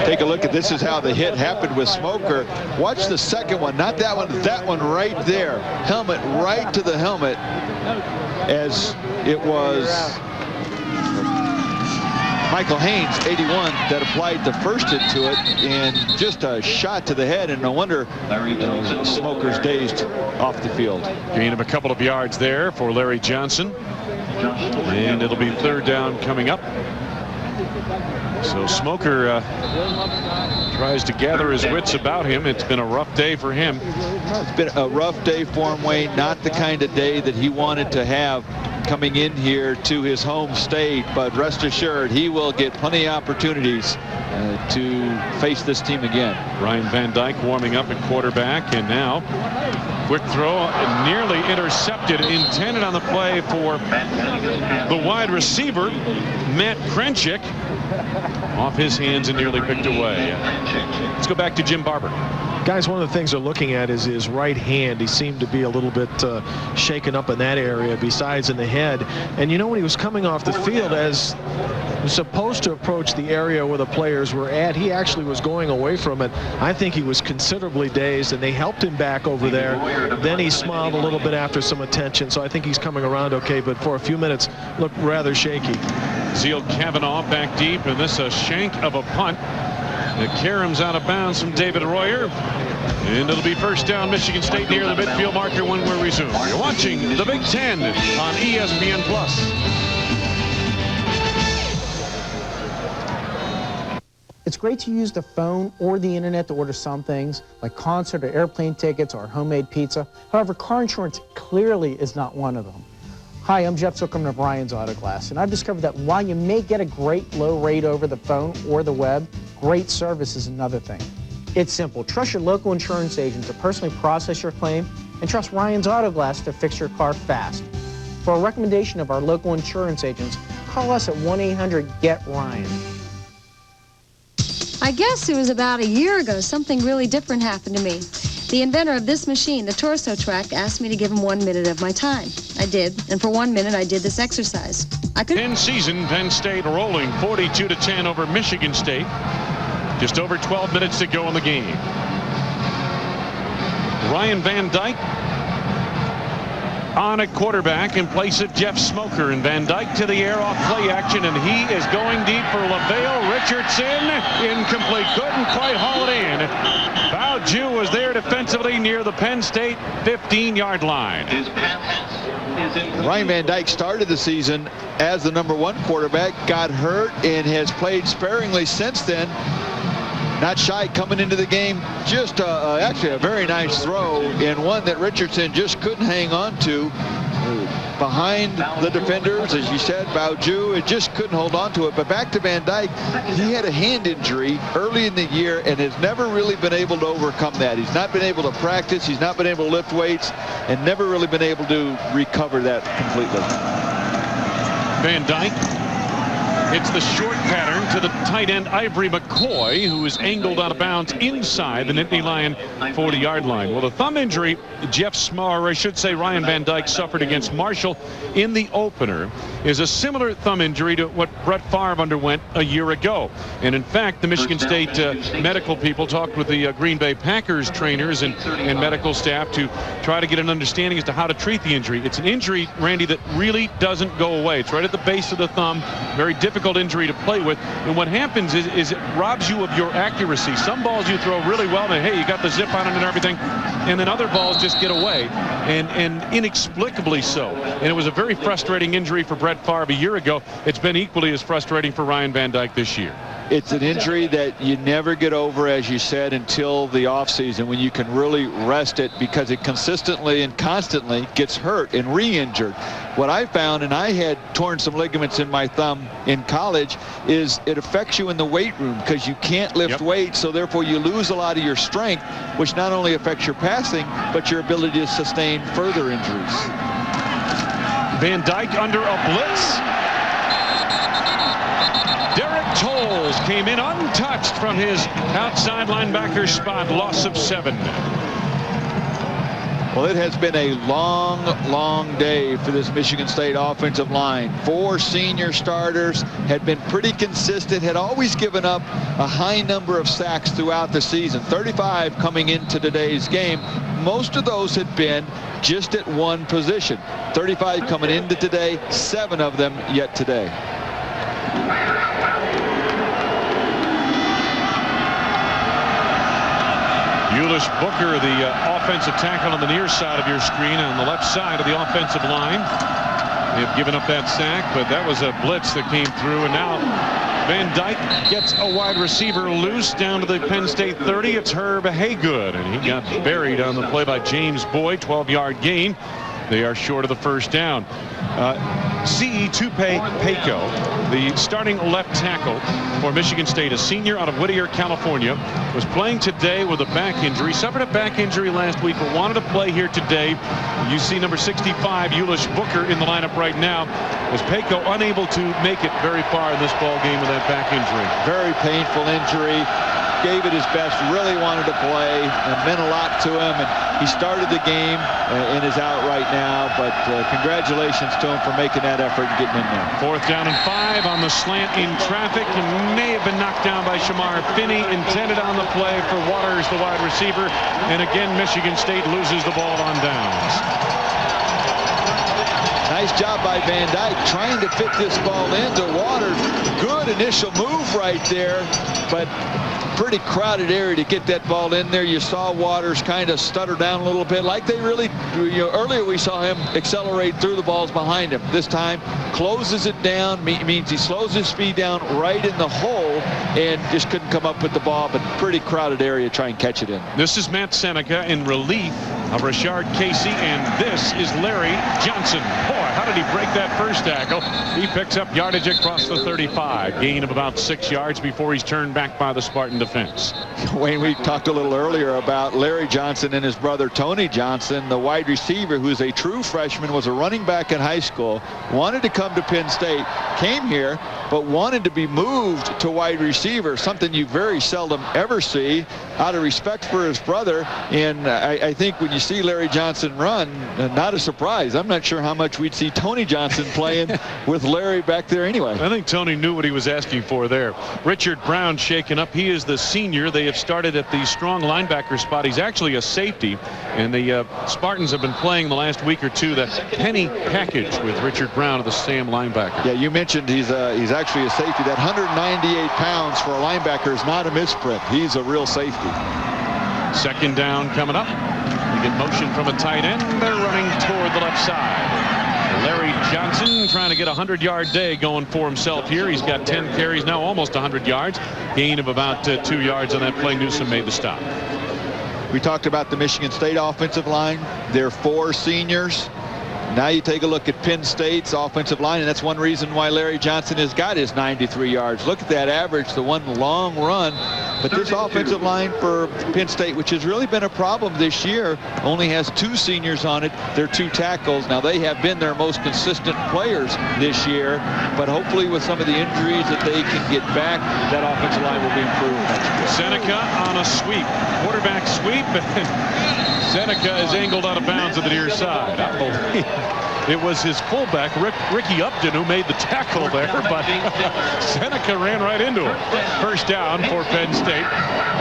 Take a look at this. Is how the hit happened with Smoker. Watch the second one, not that one, that one right there. Helmet right to the helmet, as it was Michael Haynes, 81, that applied the first hit to it, and just a shot to the head, and no wonder Smoker's dazed off the field. Gain of a couple of yards there for Larry Johnson. And it'll be 3rd down coming up. So Smoker tries to gather his wits about him. It's been a rough day for him. It's been a rough day for him, Wayne. Not the kind of day that he wanted to have coming in here to his home state, but rest assured he will get plenty of opportunities to face this team again. Ryan Van Dyke warming up at quarterback, and now quick throw nearly intercepted, intended on the play for the wide receiver Matt Krenchik, off his hands and nearly picked away. Let's go back to Jim Barber. Guys, one of the things they're looking at is his right hand. He seemed to be a little bit shaken up in that area besides in the head. And you know, when he was coming off the field, as he was supposed to approach the area where the players were at, he actually was going away from it. I think he was considerably dazed, and they helped him back over there. Then he smiled a little bit after some attention, so I think he's coming around okay, but for a few minutes looked rather shaky. Zeal Kavanaugh back deep, and this a shank of a punt. The caroms out of bounds from David Royer, and it'll be first down Michigan State near the midfield marker when we resume. You're watching the Big Ten on ESPN+. It's great to use the phone or the internet to order some things, like concert or airplane tickets or homemade pizza. However, car insurance clearly is not one of them. Hi, I'm Jeff Zuckerman of Ryan's Auto Glass, and I've discovered that while you may get a great low rate over the phone or the web, great service is another thing. It's simple. Trust your local insurance agent to personally process your claim, and trust Ryan's Auto Glass to fix your car fast. For a recommendation of our local insurance agents, call us at 1-800-GET-RYAN. I guess it was about a year ago something really different happened to me. The inventor of this machine, the torso track, asked me to give him 1 minute of my time. I did, and for 1 minute I did this exercise. Penn season, Penn State rolling 42-10 over Michigan State. Just over 12 minutes to go in the game. Ryan Van Dyke on at quarterback in place of Jeff Smoker, and Van Dyke to the air off play action, and he is going deep for LaVale Richardson. Incomplete, couldn't quite haul it in. Bowju was there defensively near the Penn State 15-yard line. Ryan Van Dyke started the season as the #1 quarterback, got hurt, and has played sparingly since then. Not shy coming into the game. Just actually a very nice throw, and one that Richardson just couldn't hang on to. Behind the defenders, as you said, Bowju, it just couldn't hold on to it. But back to Van Dyke, he had a hand injury early in the year and has never really been able to overcome that. He's not been able to practice, he's not been able to lift weights, and never really been able to recover that completely. Van Dyke hits the short pattern to the tight end Ivory McCoy, who is angled out of bounds inside the Nittany Lion 40-yard line. Well, the thumb injury Ryan Van Dyke suffered against Marshall in the opener is a similar thumb injury to what Brett Favre underwent a year ago. And in fact, the Michigan State medical people talked with the Green Bay Packers trainers and medical staff to try to get an understanding as to how to treat the injury. It's an injury, Randy, that really doesn't go away. It's right at the base of the thumb, very difficult injury to play with, and what happens is it robs you of your accuracy. Some balls you throw really well, and hey, you got the zip on them and everything, and then other balls just get away, and inexplicably so. And it was a very frustrating injury for Brett Favre a year ago. It's been equally as frustrating for Ryan Van Dyke this year. It's an injury that you never get over, as you said, until the offseason, when you can really rest it, because it consistently and constantly gets hurt and re-injured. What I found, and I had torn some ligaments in my thumb in college, is it affects you in the weight room because you can't lift weights, so therefore you lose a lot of your strength, which not only affects your passing, but your ability to sustain further injuries. Van Dyke under a blitz. Derek Tolles came in untouched from his outside linebacker spot. Loss of 7. Well, it has been a long, long day for this Michigan State offensive line. 4 senior starters, had been pretty consistent, had always given up a high number of sacks throughout the season. 35 coming into today's game. Most of those had been just at one position. 35 coming into today, 7 of them yet today. Ulish Booker, the offensive tackle on the near side of your screen, on the left side of the offensive line. They have given up that sack, but that was a blitz that came through, and now Van Dyke gets a wide receiver loose down to the Penn State 30. It's Herb Haygood, and he got buried on the play by James Boyd. 12-yard gain. They are short of the first down. C.E. Tupe-Paco, the starting left tackle for Michigan State, a senior out of Whittier, California, was playing today with a back injury. Suffered a back injury last week, but wanted to play here today. You see number 65, Ulish Booker, in the lineup right now. Was Paco unable to make it very far in this ball game with that back injury? Very painful injury. Gave it his best, really wanted to play, and meant a lot to him, and he started the game and is out right now, but congratulations to him for making that effort and getting in there. 4th down and 5 on the slant in traffic, and may have been knocked down by Shamar Finney. Intended on the play for Waters, the wide receiver, and again Michigan State loses the ball on downs. Nice job by Van Dyke trying to fit this ball into Waters. Good initial move right there, but pretty crowded area to get that ball in there. You saw Waters kind of stutter down a little bit, like they really, earlier we saw him accelerate through the balls behind him. This time closes it down, means he slows his speed down right in the hole and just couldn't come up with the ball, but pretty crowded area to try and catch it in. This is Matt Seneca in relief of Rashard Casey, and this is Larry Johnson. Boy, how did he break that first tackle? He picks up yardage across the 35. Gain of about 6 yards before he's turned back by the Spartan defense. Wayne, we talked a little earlier about Larry Johnson and his brother Tony Johnson, the wide receiver who's a true freshman, was a running back in high school, wanted to come to Penn State, came here, but wanted to be moved to wide receiver, something you very seldom ever see, out of respect for his brother. And I think when you see Larry Johnson run, not a surprise. I'm not sure how much we'd see Tony Johnson playing with Larry back there anyway. I think Tony knew what he was asking for there. Richard Brown shaken up. He is the senior. They have started at the strong linebacker spot. He's actually a safety, and the Spartans have been playing the last week or two the penny package with Richard Brown, the Sam linebacker. Yeah, you mentioned he's actually a safety. That 198 pounds for a linebacker is not a misprint. He's a real safety. 2nd down coming up. You get motion from a tight end. They're running toward the left side. Larry Johnson trying to get a 100-yard day going for himself here. He's got 10 carries now, almost 100 yards. Gain of about 2 yards on that play. Newsom made the stop. We talked about the Michigan State offensive line. They're 4 seniors. Now you take a look at Penn State's offensive line, and that's one reason why Larry Johnson has got his 93 yards. Look at that average, the one long run. But this offensive line for Penn State, which has really been a problem this year, only has 2 seniors on it. They're 2 tackles. Now they have been their most consistent players this year, but hopefully with some of the injuries that they can get back, that offensive line will be improved next year. Seneca on a sweep, quarterback sweep. Seneca is angled out of bounds at the near side. I believe it was his fullback, Ricky Upton, who made the tackle there, but Seneca ran right into him. 1st down for Penn State.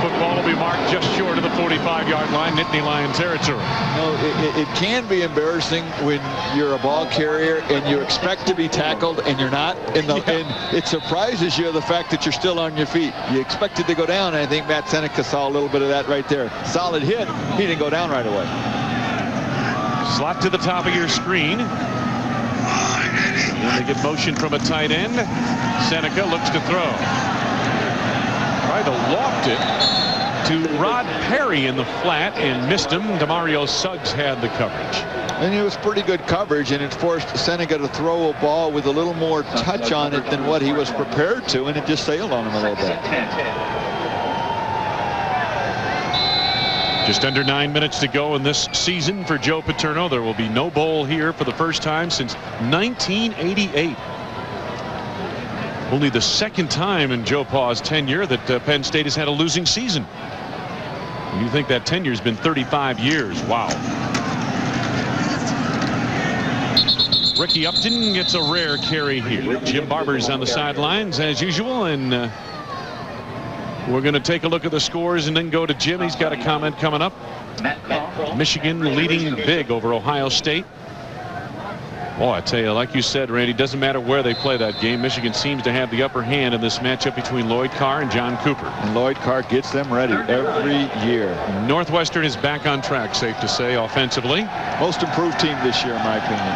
Football will be marked just short of the 45-yard line, Nittany Lions territory. It can be embarrassing when you're a ball carrier and you expect to be tackled and you're not. And it surprises you the fact that you're still on your feet. You expected to go down, and I think Matt Seneca saw a little bit of that right there. Solid hit. He didn't go down right away. Slot to the top of your screen. And they get motion from a tight end. Seneca looks to throw. Tried to loft it to Rod Perry in the flat and missed him. Demario Suggs had the coverage. And it was pretty good coverage, and it forced Seneca to throw a ball with a little more touch on it than what he was prepared to, and it just sailed on him a little bit. Just under 9 minutes to go in this season for Joe Paterno. There will be no bowl here for the first time since 1988. Only the 2nd time in Joe Pa's tenure that Penn State has had a losing season. You think that tenure has been 35 years. Wow. Ricky Upton gets a rare carry here. Jim Barber's on the sidelines as usual, and we're going to take a look at the scores and then go to Jim. He's got a comment coming up. Michigan leading big over Ohio State. Oh, I tell you, like you said, Randy, doesn't matter where they play that game. Michigan seems to have the upper hand in this matchup between Lloyd Carr and John Cooper. And Lloyd Carr gets them ready every year. Northwestern is back on track, safe to say, offensively. Most improved team this year, in my opinion.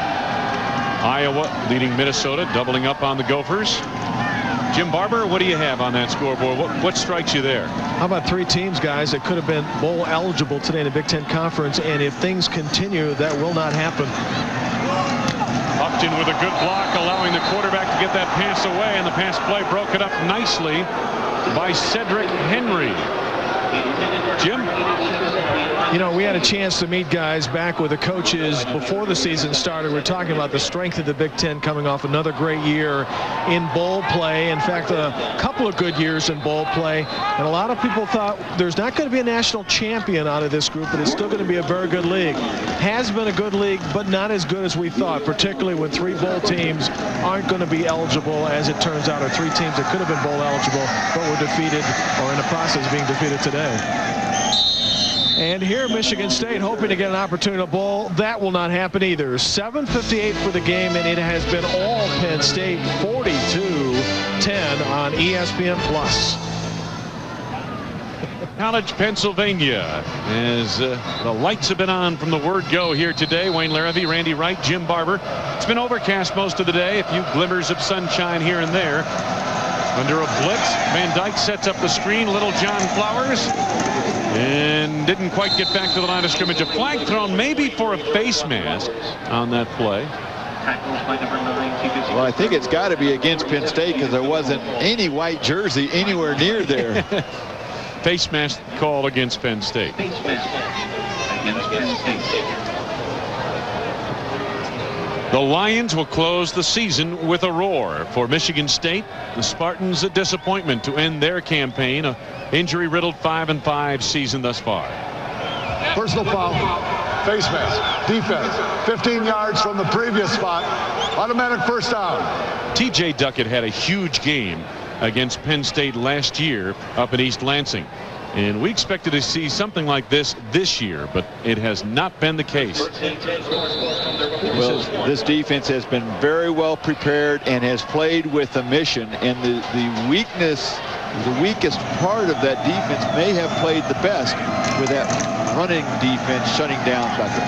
Iowa leading Minnesota, doubling up on the Gophers. Jim Barber, what do you have on that scoreboard? What strikes you there? How about 3 teams, guys, that could have been bowl eligible today in the Big Ten Conference, and if things continue, that will not happen. Upton with a good block, allowing the quarterback to get that pass away, and the pass play broken up nicely by Cedric Henry. Jim? You know, we had a chance to meet guys back with the coaches before the season started. We're talking about the strength of the Big Ten coming off another great year in bowl play. In fact, a couple of good years in bowl play. And a lot of people thought there's not going to be a national champion out of this group, but it's still going to be a very good league. Has been a good league, but not as good as we thought, particularly when 3 bowl teams aren't going to be eligible, as it turns out, or 3 teams that could have been bowl eligible, but were defeated or in the process of being defeated today. And here Michigan State hoping to get an opportunity to bowl. That will not happen either. 7:58 for the game, and it has been all Penn State, 42-10 on ESPN Plus. College, Pennsylvania, as the lights have been on from the word go here today. Wayne Larrivee, Randy Wright, Jim Barber. It's been overcast most of the day. A few glimmers of sunshine here and there. Under a blitz, Van Dyke sets up the screen. Little John Flowers, and didn't quite get back to the line of scrimmage. A flag thrown maybe for a face mask on that play. Well, I think it's got to be against Penn State because there wasn't any white jersey anywhere near there. Face mask call against Penn State. The Lions will close the season with a roar. For Michigan State, the Spartans a disappointment to end their campaign, a injury-riddled 5-5 season thus far. Personal foul, face mask, defense, 15 yards from the previous spot, automatic first down. TJ Duckett had a huge game against Penn State last year up in East Lansing. And we expected to see something like this year, but it has not been the case. Well, this defense has been very well prepared and has played with a mission. And the weakest part of that defense may have played the best with that running defense shutting down Duckett.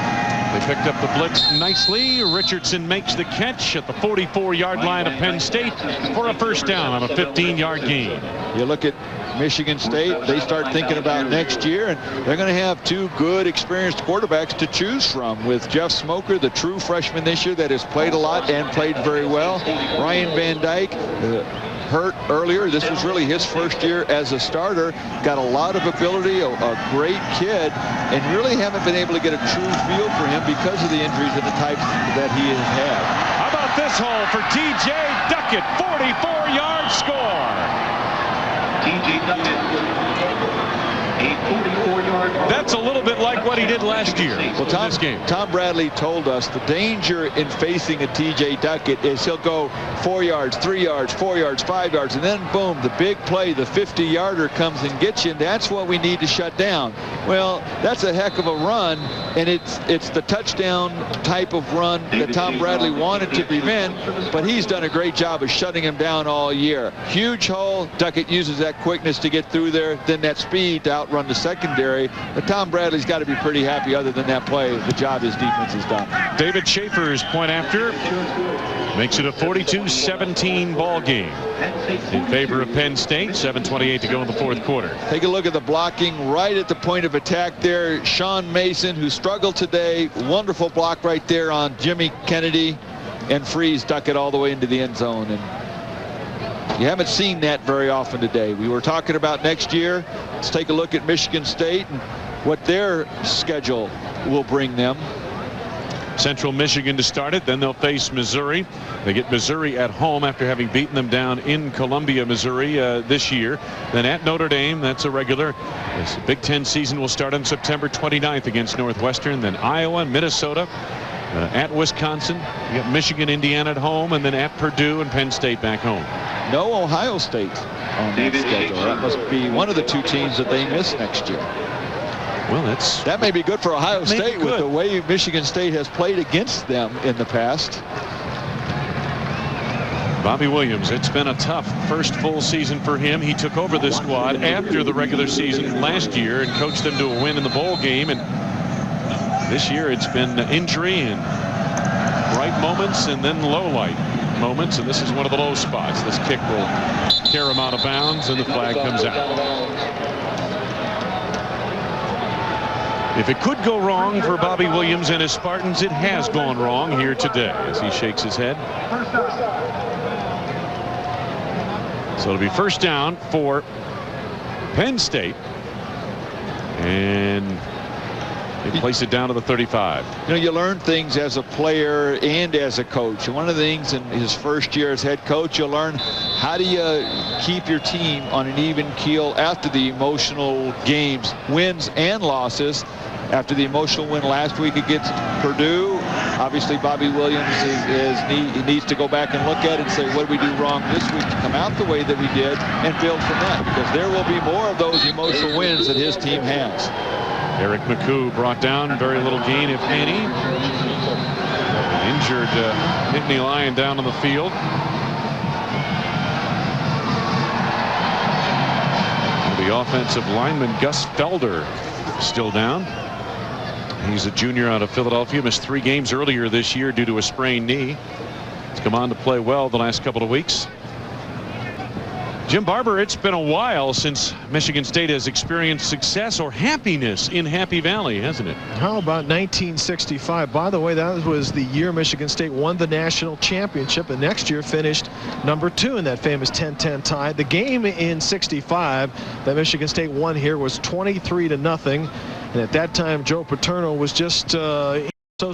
They picked up the blitz nicely. Richardson makes the catch at the 44-yard line of Penn State for a first down on a 15-yard gain. You look at Michigan State, they start thinking about next year, and they're going to have 2 good, experienced quarterbacks to choose from, with Jeff Smoker, the true freshman this year that has played a lot and played very well. Ryan Van Dyke, hurt earlier. This was really his first year as a starter. Got a lot of ability, a great kid, and really haven't been able to get a true feel for him because of the injuries and the types that he has had. How about this hole for TJ Duckett? 44-yard score. TJ Duckett, a 44-yard. That's a little bit like what he did last year. Well, this game. Tom Bradley told us the danger in facing a TJ Duckett is he'll go 4 yards, 3 yards, 4 yards, 5 yards, and then boom, the big play, the 50-yarder comes and gets you, and that's what we need to shut down. Well, that's a heck of a run, and it's the touchdown type of run that Tom Bradley wanted to prevent, but he's done a great job of shutting him down all year. Huge hole. Duckett uses that quickness to get through there, then that speed to outrun the secondary. But Tom Bradley's got to be pretty happy other than that play, the job his defense has done. David Schaefer's point after makes it a 42-17 ball game in favor of Penn State. 7:28 to go in the fourth quarter. Take a look at the blocking right at the point of attack there. Sean Mason, who struggled today, wonderful block right there on Jimmy Kennedy, and frees Duckett all the way into the end zone. And you haven't seen that very often today. We were talking about next year. Let's take a look at Michigan State and what their schedule will bring them. Central Michigan to start it, then they'll face Missouri. They get Missouri at home after having beaten them down in Columbia, Missouri this year. Then at Notre Dame, that's a regular. This Big Ten season will start on September 29th against Northwestern. Then Iowa, Minnesota, at Wisconsin. You got Michigan, Indiana at home, and then at Purdue and Penn State back home. No Ohio State on that schedule. That must be one of the 2 teams that they miss next year. Well, that may be good for Ohio State with the way Michigan State has played against them in the past. Bobby Williams, it's been a tough first full season for him. He took over this squad after the regular season last year and coached them to a win in the bowl game. And this year it's been injury and bright moments and then low light. moments, and this is one of the low spots. This kick will tear him out of bounds, and the flag comes out. If it could go wrong for Bobby Williams and his Spartans, it has gone wrong here today as he shakes his head. So it'll be first down for Penn State, and they place it down to the 35. You know, you learn things as a player and as a coach. And one of the things in his first year as head coach, you'll learn how do you keep your team on an even keel after the emotional games, wins and losses. After the emotional win last week against Purdue, obviously Bobby Williams he needs to go back and look at it and say, what did we do wrong this week to come out the way that we did, and build from that, because there will be more of those emotional wins that his team has. Eric McCoo brought down, very little gain, if any. An injured Nittany Lion down on the field. The offensive lineman Gus Felder still down. He's a junior out of Philadelphia, missed 3 games earlier this year due to a sprained knee. He's come on to play well the last couple of weeks. Jim Barber, it's been a while since Michigan State has experienced success or happiness in Happy Valley, hasn't it? How about 1965? By the way, that was the year Michigan State won the national championship, and next year finished number 2 in that famous 10-10 tie. The game in 65 that Michigan State won here was 23-0, and at that time Joe Paterno was just in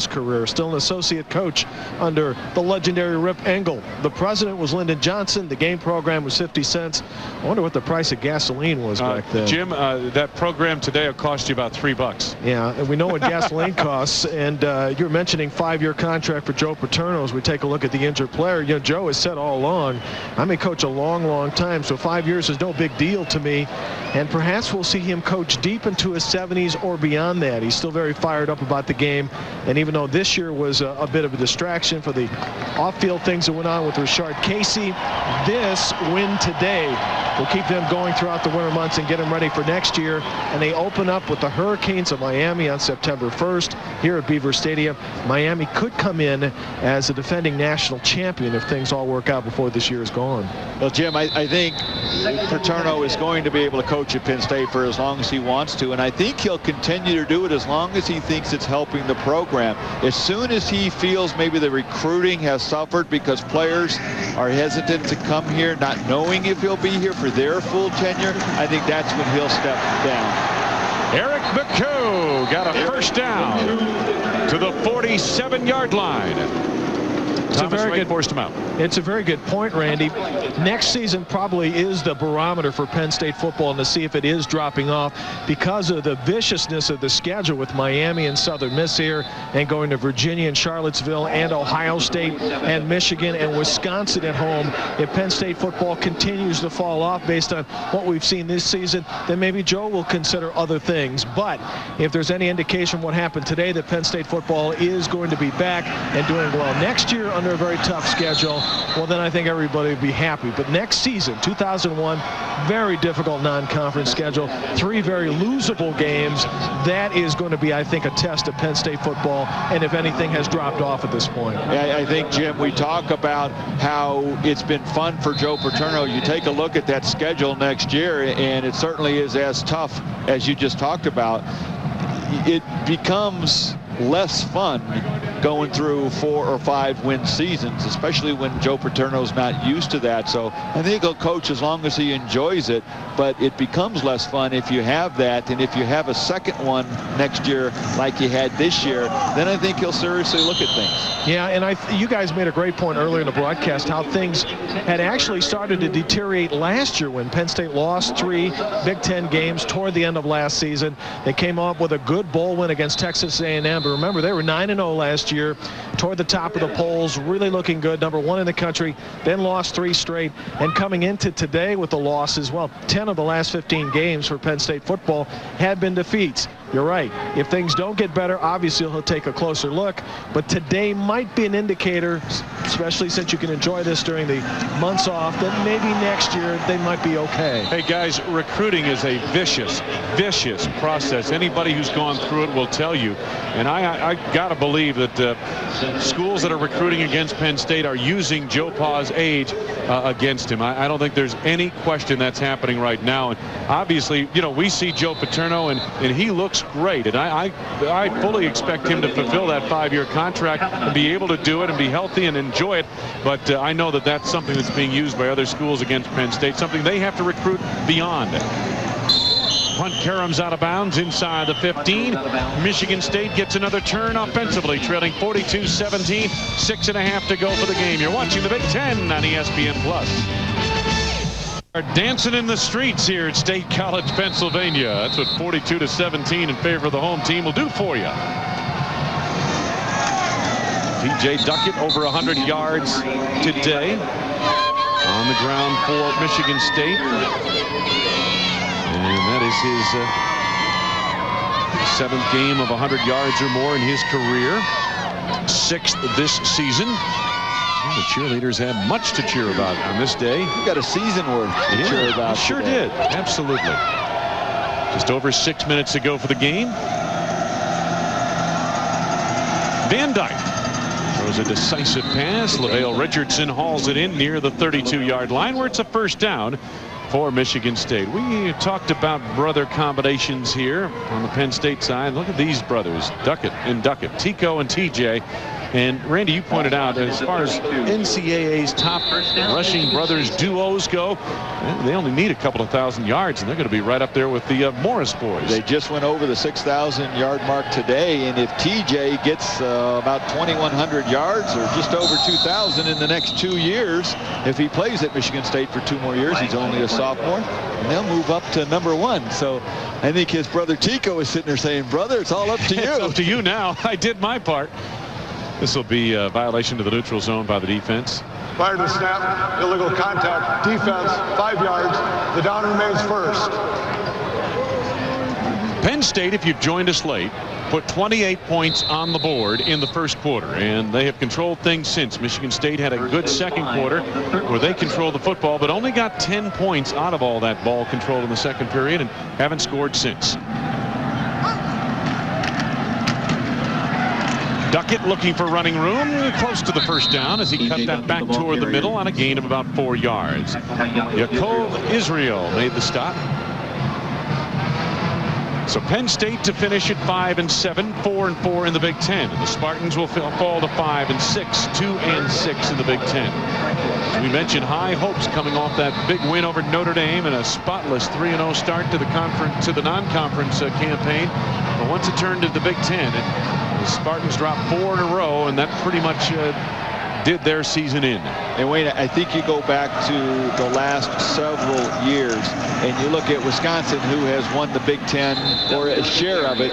career, still an associate coach under the legendary Rip Engel. The president was Lyndon Johnson. The game program was 50 cents. I wonder what the price of gasoline was back then. Jim, that program today will cost you about $3. Yeah, and we know what gasoline costs. And you're mentioning 5-year contract for Joe Paterno. As we take a look at the injured player, you know, Joe has said all along, I may coach a long time, so 5 years is no big deal to me. And perhaps we'll see him coach deep into his 70s or beyond that. He's still very fired up about the game. And even though this year was a bit of a distraction for the off-field things that went on with Rashard Casey, this win today will keep them going throughout the winter months and get them ready for next year. And they open up with the Hurricanes of Miami on September 1st here at Beaver Stadium. Miami could come in as a defending national champion if things all work out before this year is gone. Well, Jim, I think Paterno is going to be able to coach at Penn State for as long as he wants to, and I think he'll continue to do it as long as he thinks it's helping the program. As soon as he feels maybe the recruiting has suffered because players are hesitant to come here, not knowing if he'll be here for their full tenure, I think that's when he'll step down. Eric McCoo got a first down to the 47-yard line. It's a very good, forced him out. It's a very good point, Randy. Next season probably is the barometer for Penn State football, and to see if it is dropping off because of the viciousness of the schedule with Miami and Southern Miss here, and going to Virginia and Charlottesville and Ohio State and Michigan and Wisconsin at home. If Penn State football continues to fall off based on what we've seen this season, then maybe Joe will consider other things. But if there's any indication what happened today that Penn State football is going to be back and doing well next year under a very tough schedule, well, then I think everybody would be happy. But next season, 2001, very difficult non-conference schedule, 3 very losable games. That is going to be, I think, a test of Penn State football, and if anything has dropped off at this point. Yeah, I think, Jim, we talk about how it's been fun for Joe Paterno. You take a look at that schedule next year, and it certainly is as tough as you just talked about. It becomes less fun going through 4 or 5 win seasons, especially when Joe Paterno's not used to that. So I think he'll coach as long as he enjoys it, but it becomes less fun if you have that, and if you have a second one next year like you had this year, then I think he'll seriously look at things. Yeah, and you guys made a great point earlier in the broadcast how things had actually started to deteriorate last year when Penn State lost 3 Big Ten games toward the end of last season. They came up with a good bowl win against Texas A&M, but remember, they were 9-0 last year, toward the top of the polls, really looking good, number 1 in the country, then lost 3 straight, and coming into today with the losses, well, 10 of the last 15 games for Penn State football had been defeats. You're right. If things don't get better, obviously he'll take a closer look, but today might be an indicator especially since you can enjoy this during the months off, that maybe next year they might be okay. Hey guys, recruiting is a vicious process. Anybody who's gone through it will tell you. And I got to believe that schools that are recruiting against Penn State are using Joe Pa's age against him. I don't think there's any question that's happening right now. And obviously, you know, we see Joe Paterno and he looks great. And I fully expect him to fulfill that 5-year contract and be able to do it and be healthy and enjoy it. But I know that that's something that's being used by other schools against Penn State, something they have to recruit beyond. Punt caroms out of bounds inside the 15. Michigan State gets another turn offensively, trailing 42-17. 6.5 to go for the game. You're watching the Big Ten on ESPN+. Are dancing in the streets here at State College, Pennsylvania. That's what 42-17 in favor of the home team will do for you. T.J. Duckett over 100 yards today on the ground for Michigan State. And that is his 7th game of 100 yards or more in his career. 6th this season. Well, the cheerleaders had much to cheer about on this day. You got a season worth to cheer about. Sure today. did. Absolutely. Just over 6 minutes to go for the game. Van Dyke throws a decisive pass. LaVale Richardson hauls it in near the 32-yard line where it's a first down for Michigan State. We talked about brother combinations here on the Penn State side. Look at these brothers, Duckett and Duckett, Tico and TJ. And Randy, you pointed out as far as NCAA's top rushing brothers duos go, they only need a couple of thousand yards, and they're going to be right up there with the Morris boys. They just went over the 6,000-yard mark today, and if TJ gets about 2,100 yards or just over 2,000 in the next 2 years, if he plays at Michigan State for 2 more years, he's only a sophomore, and they'll move up to number 1. So I think his brother Tico is sitting there saying, brother, it's all up to you. It's up to you now. I did my part. This will be a violation to the neutral zone by the defense. Prior to snap, illegal contact, defense, 5 yards. The down remains first. Penn State, if you've joined us late, put 28 points on the board in the first quarter, and they have controlled things since. Michigan State had a good second quarter where they controlled the football, but only got 10 points out of all that ball control in the second period and haven't scored since. Duckett looking for running room, close to the first down as he cut that back toward the middle on a gain of about 4 yards. Yaakov Israel made the stop. So Penn State to finish at 5-7, 4-4 in the Big Ten. And the Spartans will fall to 5-6, 2-6 in the Big Ten. As we mentioned, high hopes coming off that big win over Notre Dame and a spotless 3-0 start to the non-conference campaign. But once it turned to the Big Ten, the Spartans dropped 4 in a row, and that pretty much did their season in. And Wayne, I think you go back to the last several years, and you look at Wisconsin, who has won the Big Ten, or a share of it,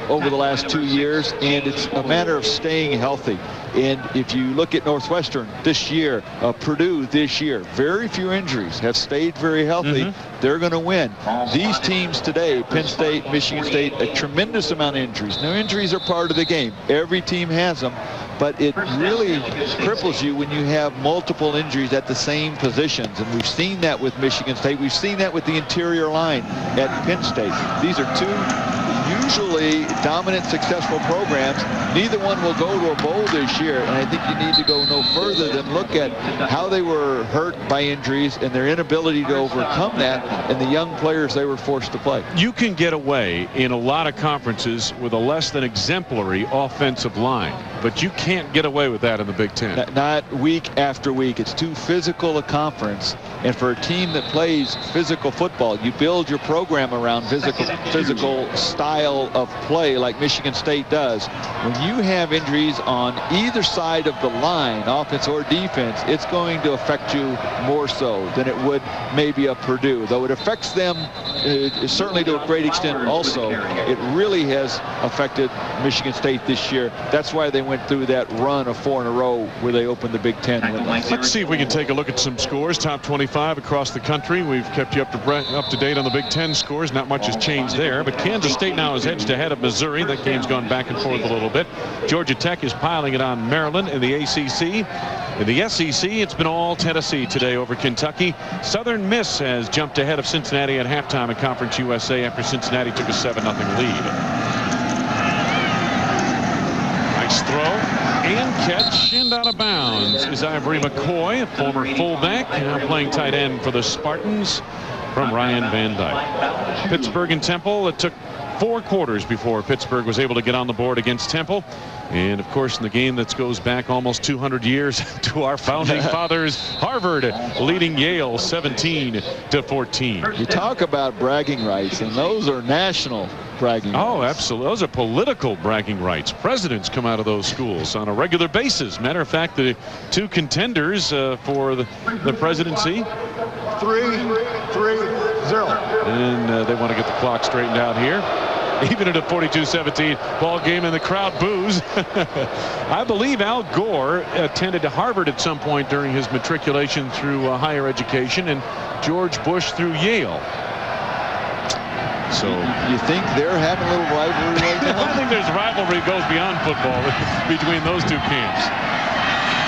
over the last 2 years, and it's a matter of staying healthy. And if you look at Northwestern this year, Purdue this year, very few injuries, have stayed very healthy. They're going to win. These teams today, Penn State, Michigan State, a tremendous amount of injuries. Now, injuries are part of the game. Every team has them. But it really cripples you when you have multiple injuries at the same positions. And we've seen that with Michigan State. We've seen that with the interior line at Penn State. These are two usually dominant, successful programs. Neither one will go to a bowl this year. And I think you need to go no further than look at how they were hurt by injuries and their inability to overcome that and the young players they were forced to play. You can get away in a lot of conferences with a less than exemplary offensive line, but you can't get away with that in the Big Ten. Not week after week. It's too physical a conference, and for a team that plays physical football, you build your program around physical style of play like Michigan State does. When you have injuries on either side of the line, offense or defense, it's going to affect you more so than it would maybe a Purdue, though it affects them certainly to a great extent also. It really has affected Michigan State this year. That's why they went through that run of 4 in a row where they opened the Big Ten. Let's see if we can take a look at some scores. Top 25 across the country. We've kept you up to date on the Big Ten scores. Not much has changed there, but Kansas State now is edged ahead of Missouri. That game's gone back and forth a little bit. Georgia Tech is piling it on Maryland in the ACC. In the SEC, it's been all Tennessee today over Kentucky. Southern Miss has jumped ahead of Cincinnati at halftime at Conference USA after Cincinnati took a 7-0 lead. Nice throw and catch, and out of bounds is Ivory McCoy, a former fullback, now playing tight end for the Spartans, from Ryan Van Dyke. Pittsburgh and Temple, it took 4 quarters before Pittsburgh was able to get on the board against Temple. And of course, in the game that goes back almost 200 years to our founding fathers, Harvard leading Yale 17-14. You talk about bragging rights, and those are national bragging rights. Oh, absolutely. Those are political bragging rights. Presidents come out of those schools on a regular basis. Matter of fact, the 2 contenders for the presidency. 3-3-0. And they want to get the clock straightened out here. Even at a 42-17 ball game, and the crowd boos. I believe Al Gore attended Harvard at some point during his matriculation through higher education, and George Bush through Yale. So you think they're having a little rivalry right now? I think there's rivalry that goes beyond football between those 2 camps.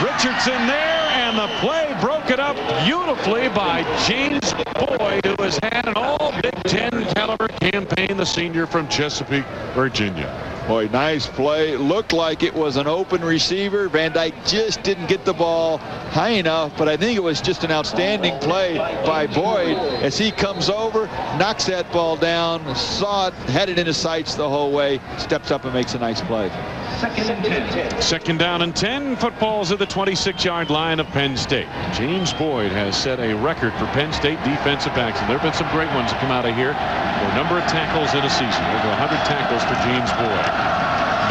Richardson there, and the play broken up beautifully by James Boyd, who has had an all Big Ten caliber campaign, the senior from Chesapeake, Virginia. Boy, nice play. Looked like it was an open receiver. Van Dyke just didn't get the ball high enough, but I think it was just an outstanding play by Boyd as he comes over, knocks that ball down, saw it, had it in his sights the whole way, steps up and makes a nice play. Second down and 10. Football's at the 26-yard line of Penn State. James Boyd has set a record for Penn State defensive backs, and there have been some great ones that come out of here for a number of tackles in a season. Over 100 tackles for James Boyd.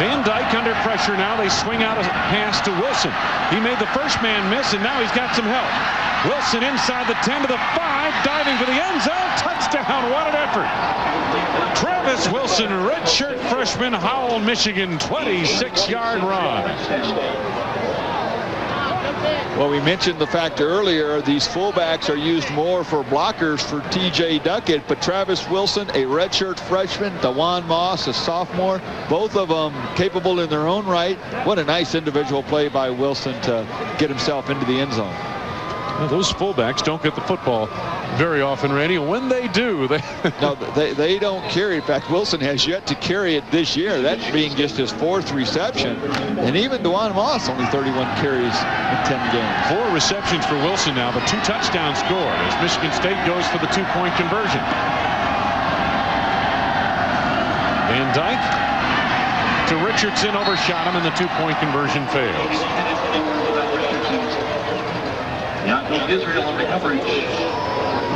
Van Dyke under pressure now. They swing out a pass to Wilson. He made the first man miss, and now he's got some help. Wilson inside the 10 to the 5, diving for the end zone. Touchdown. What an effort. Travis Wilson, redshirt freshman, Howell, Michigan, 26-yard run. Well, we mentioned the fact earlier these fullbacks are used more for blockers for T.J. Duckett, but Travis Wilson, a redshirt freshman, DeJuan Moss, a sophomore, both of them capable in their own right. What a nice individual play by Wilson to get himself into the end zone. Well, those fullbacks don't get the football very often, Randy. When they do, they don't carry. In fact, Wilson has yet to carry it this year, that being just his 4th reception. And even DeJuan Moss only 31 carries in 10 games. 4 receptions for Wilson now, but 2 touchdowns scored as Michigan State goes for the 2-point conversion. Van Dyke to Richardson, overshot him, and the 2-point conversion fails. Israel on the coverage.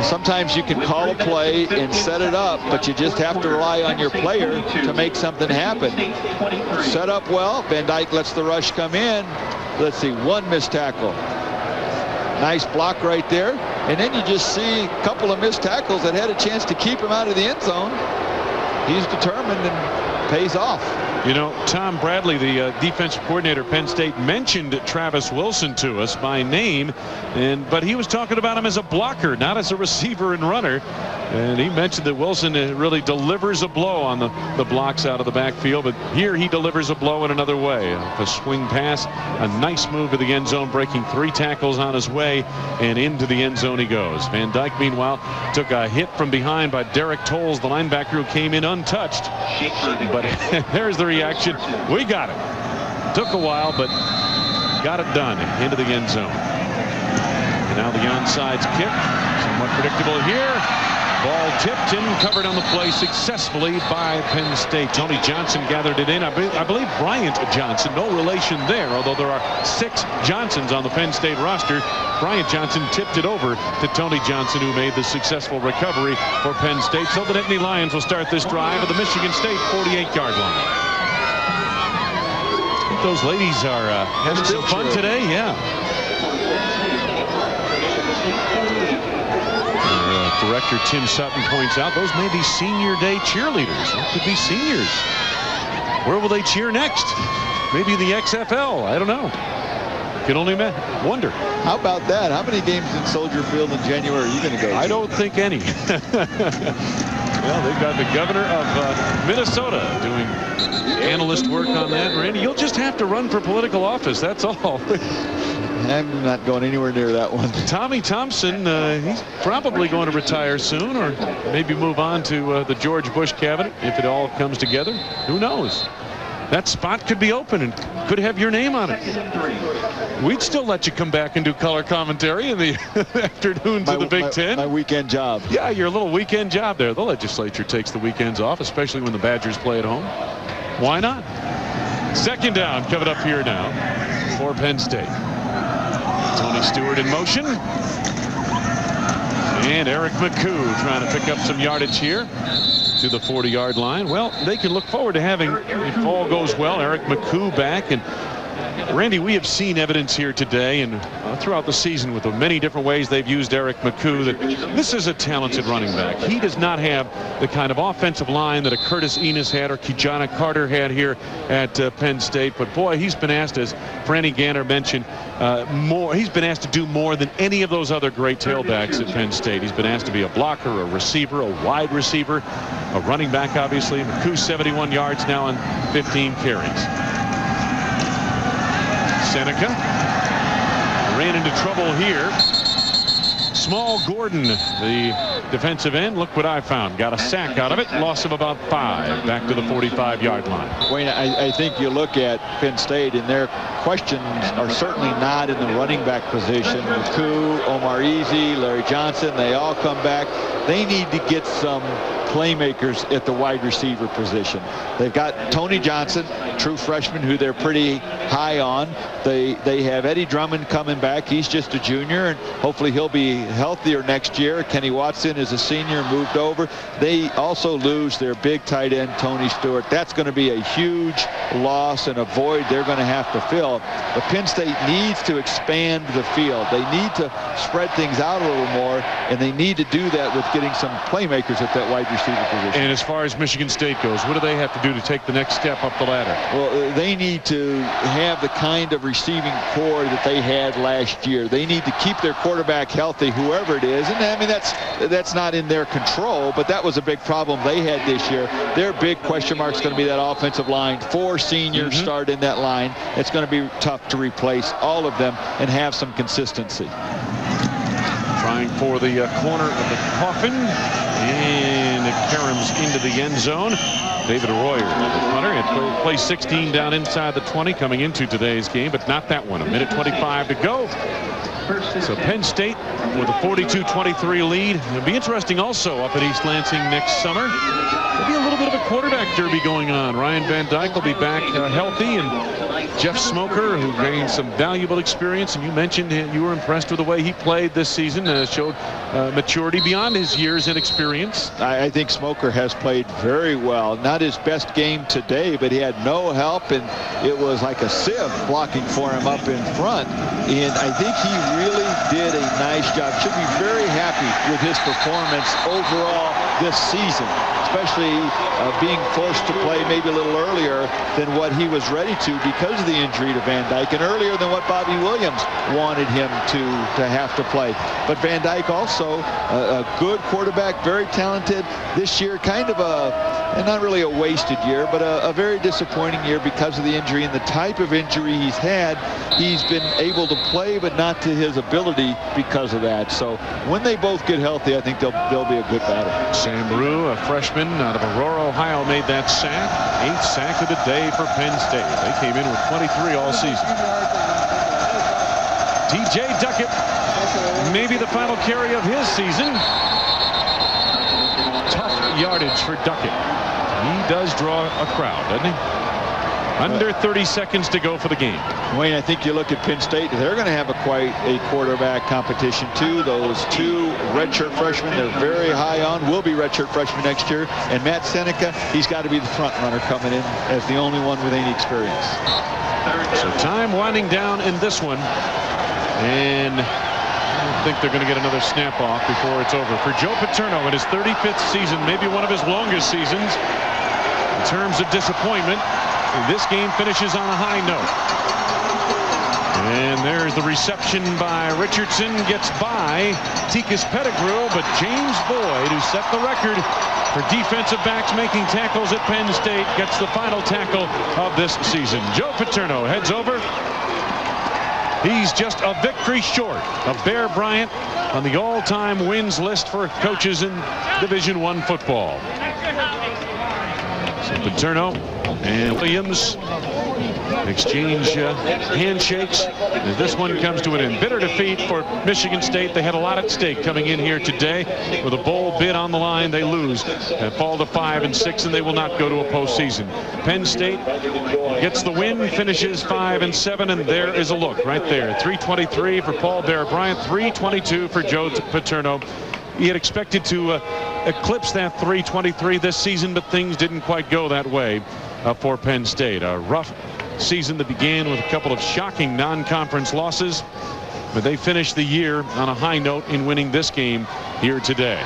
Sometimes you can call a play and set it up, but you just have to rely on your player to make something happen. Set up well. Van Dyke lets the rush come in. Let's see, 1 missed tackle. Nice block right there. And then you just see a couple of missed tackles that had a chance to keep him out of the end zone. He's determined and pays off. You know, Tom Bradley, the defensive coordinator at Penn State, mentioned Travis Wilson to us by name, but he was talking about him as a blocker, not as a receiver and runner. And he mentioned that Wilson really delivers a blow on the blocks out of the backfield, but here he delivers a blow in another way. A swing pass, a nice move to the end zone, breaking 3 tackles on his way, and into the end zone he goes. Van Dyke, meanwhile, took a hit from behind by Derek Tolles, the linebacker who came in untouched. But there's the reaction. We got it. Took a while, but got it done into the end zone. And now the onside kick, somewhat predictable here. Ball tipped and covered on the play successfully by Penn State. Tony Johnson gathered it in. I believe Bryant Johnson, no relation there, although there are 6 Johnsons on the Penn State roster. Bryant Johnson tipped it over to Tony Johnson, who made the successful recovery for Penn State. So the Nittany Lions will start this drive at the Michigan State 48-yard line. I think those ladies are having some fun today. Yeah. Director Tim Sutton points out those may be senior day cheerleaders. That could be seniors. Where will they cheer next? maybe in the XFL. I don't know. Can only wonder. How about that? How many games in Soldier Field in January are you going to go to? I don't think any. Well, they've got the governor of Minnesota doing analyst work on that. Randy, you'll just have to run for political office. That's all. I'm not going anywhere near that one. Tommy Thompson, he's probably going to retire soon, or maybe move on to the George Bush cabinet if it all comes together. Who knows? That spot could be open and could have your name on it. We'd still let you come back and do color commentary in the afternoons of the Big Ten. My weekend job. Yeah, your little weekend job there. The legislature takes the weekends off, especially when the Badgers play at home. Why not? Second down coming up here now for Penn State. Tony Stewart in motion. And Eric McCoo trying to pick up some yardage here to the 40-yard line. Well, they can look forward to having, if all goes well, Eric McCoo back. And Randy, we have seen evidence here today and throughout the season with the many different ways they've used Eric McCoo that this is a talented running back. He does not have the kind of offensive line that a Curtis Enos had or Kijana Carter had here at Penn State. But boy, he's been asked, as Franny Ganner mentioned, he's been asked to do more than any of those other great tailbacks at Penn State. He's been asked to be a blocker, a receiver, a wide receiver, a running back, obviously. McCoo 71 yards now on 15 carries. Seneca ran into trouble here. Small Gordon, the defensive end. Look what I found. Got a sack out of it. Loss of about 5. Back to the 45-yard line. Wayne, I think you look at Penn State, and their questions are certainly not in the running back position. McCoo, Omar Easy, Larry Johnson, they all come back. They need to get some playmakers at the wide receiver position. They've got Tony Johnson, true freshman, who they're pretty high on. They have Eddie Drummond coming back. He's just a junior, and hopefully he'll be healthier next year. Kenny Watson is a senior, moved over. They also lose their big tight end, Tony Stewart. That's going to be a huge loss and a void they're going to have to fill. But Penn State needs to expand the field. They need to spread things out a little more, and they need to do that with getting some playmakers at that wide receiver position. And as far as Michigan State goes, what do they have to do to take the next step up the ladder? Well, they need to have the kind of receiving core that they had last year. They need to keep their quarterback healthy, whoever it is. And I mean, that's not in their control, but that was a big problem they had this year. Their big question mark is going to be that offensive line. 4 seniors start in that line. It's going to be tough to replace all of them and have some consistency. Trying for the corner of the coffin, and it caroms into the end zone. David Royer, the punter, had play 16 down inside the 20 coming into today's game, but not that one. 1:25 to go. So Penn State with a 42-23 lead. It'll be interesting also up at East Lansing next summer. There'll be a little bit of a quarterback derby going on. Ryan Van Dyke will be back healthy, and Jeff Smoker, who gained some valuable experience, and you mentioned you were impressed with the way he played this season, showed maturity beyond his years and experience. I think Smoker has played very well. Not his best game today, but he had no help, and it was like a sieve blocking for him up in front. And I think he really did a nice job. Should be very happy with his performance overall this season, especially being forced to play maybe a little earlier than what he was ready to because of the injury to Van Dyke, and earlier than what Bobby Williams wanted him to have to play. But Van Dyke also a good quarterback, very talented. This year kind of not really a wasted year, but a very disappointing year because of the injury and the type of injury he's had. He's been able to play, but not to his ability because of that. So when they both get healthy, I think they'll be a good battle. Sam Rue, a freshman out of Aurora, Ohio, made that sack. 8th sack of the day for Penn State. They came in with 23 all season. TJ Duckett, maybe the final carry of his season. Tough yardage for Duckett. He does draw a crowd, doesn't he? Under 30 seconds to go for the game. Wayne, I think you look at Penn State, they're going to have quite a quarterback competition too. Those 2 redshirt freshmen they're very high on, will be redshirt freshmen next year. And Matt Seneca, he's got to be the front runner coming in as the only one with any experience. So time winding down in this one. And I don't think they're going to get another snap off before it's over. For Joe Paterno in his 35th season, maybe one of his longest seasons in terms of disappointment. This game finishes on a high note. And there's the reception by Richardson, gets by Tikas Pettigrew, but James Boyd, who set the record for defensive backs making tackles at Penn State, gets the final tackle of this season. Joe Paterno heads over. He's just a victory short of Bear Bryant on the all-time wins list for coaches in Division I football. So Paterno and Williams exchange handshakes, and this one comes to an embittered defeat for Michigan State. They had a lot at stake coming in here today. With a bowl bid on the line, they lose and fall to 5-6, and they will not go to a postseason. Penn State gets the win, finishes 5-7, and there is a look right there. 323 for Paul Bear Bryant, 322 for Joe Paterno. He had expected to eclipse that 323 this season, but things didn't quite go that way for Penn State. A rough season that began with a couple of shocking non-conference losses, but they finished the year on a high note in winning this game here today.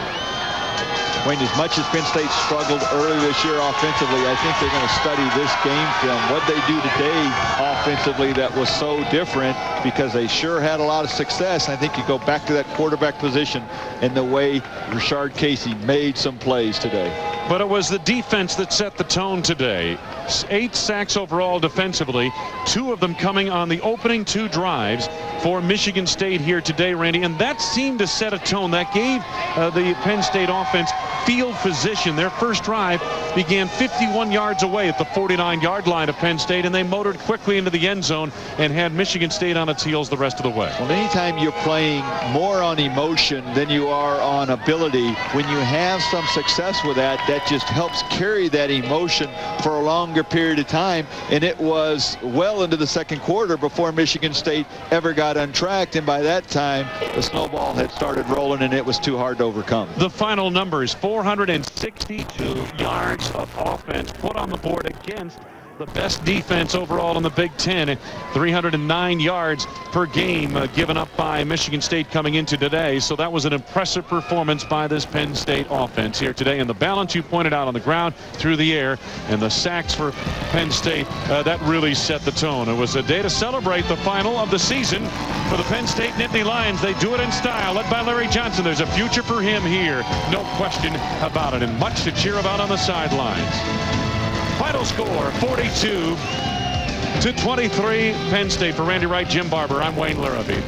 Wayne, as much as Penn State struggled early this year offensively, I think they're going to study this game film. What they do today offensively that was so different, because they sure had a lot of success. I think you go back to that quarterback position and the way Rashard Casey made some plays today. But it was the defense that set the tone today. 8 sacks overall defensively, 2 of them coming on the opening 2 drives for Michigan State here today, Randy, and that seemed to set a tone. That gave the Penn State offense field position. Their first drive began 51 yards away at the 49-yard line of Penn State, and they motored quickly into the end zone and had Michigan State on its heels the rest of the way. Well, anytime you're playing more on emotion than you are on ability, when you have some success with that, that just helps carry that emotion for a longer period of time. And it was well into the second quarter before Michigan State ever got untracked, and by that time the snowball had started rolling and it was too hard to overcome. The final numbers: 462 yards of offense put on the board against the best defense overall in the Big Ten. 309 yards per game given up by Michigan State coming into today. So that was an impressive performance by this Penn State offense here today. And the balance you pointed out on the ground, through the air, and the sacks for Penn State, that really set the tone. It was a day to celebrate the final of the season for the Penn State Nittany Lions. They do it in style, led by Larry Johnson. There's a future for him here, no question about it, and much to cheer about on the sidelines. Final score, 42-23, Penn State. For Randy Wright, Jim Barber, I'm Wayne Larrabee.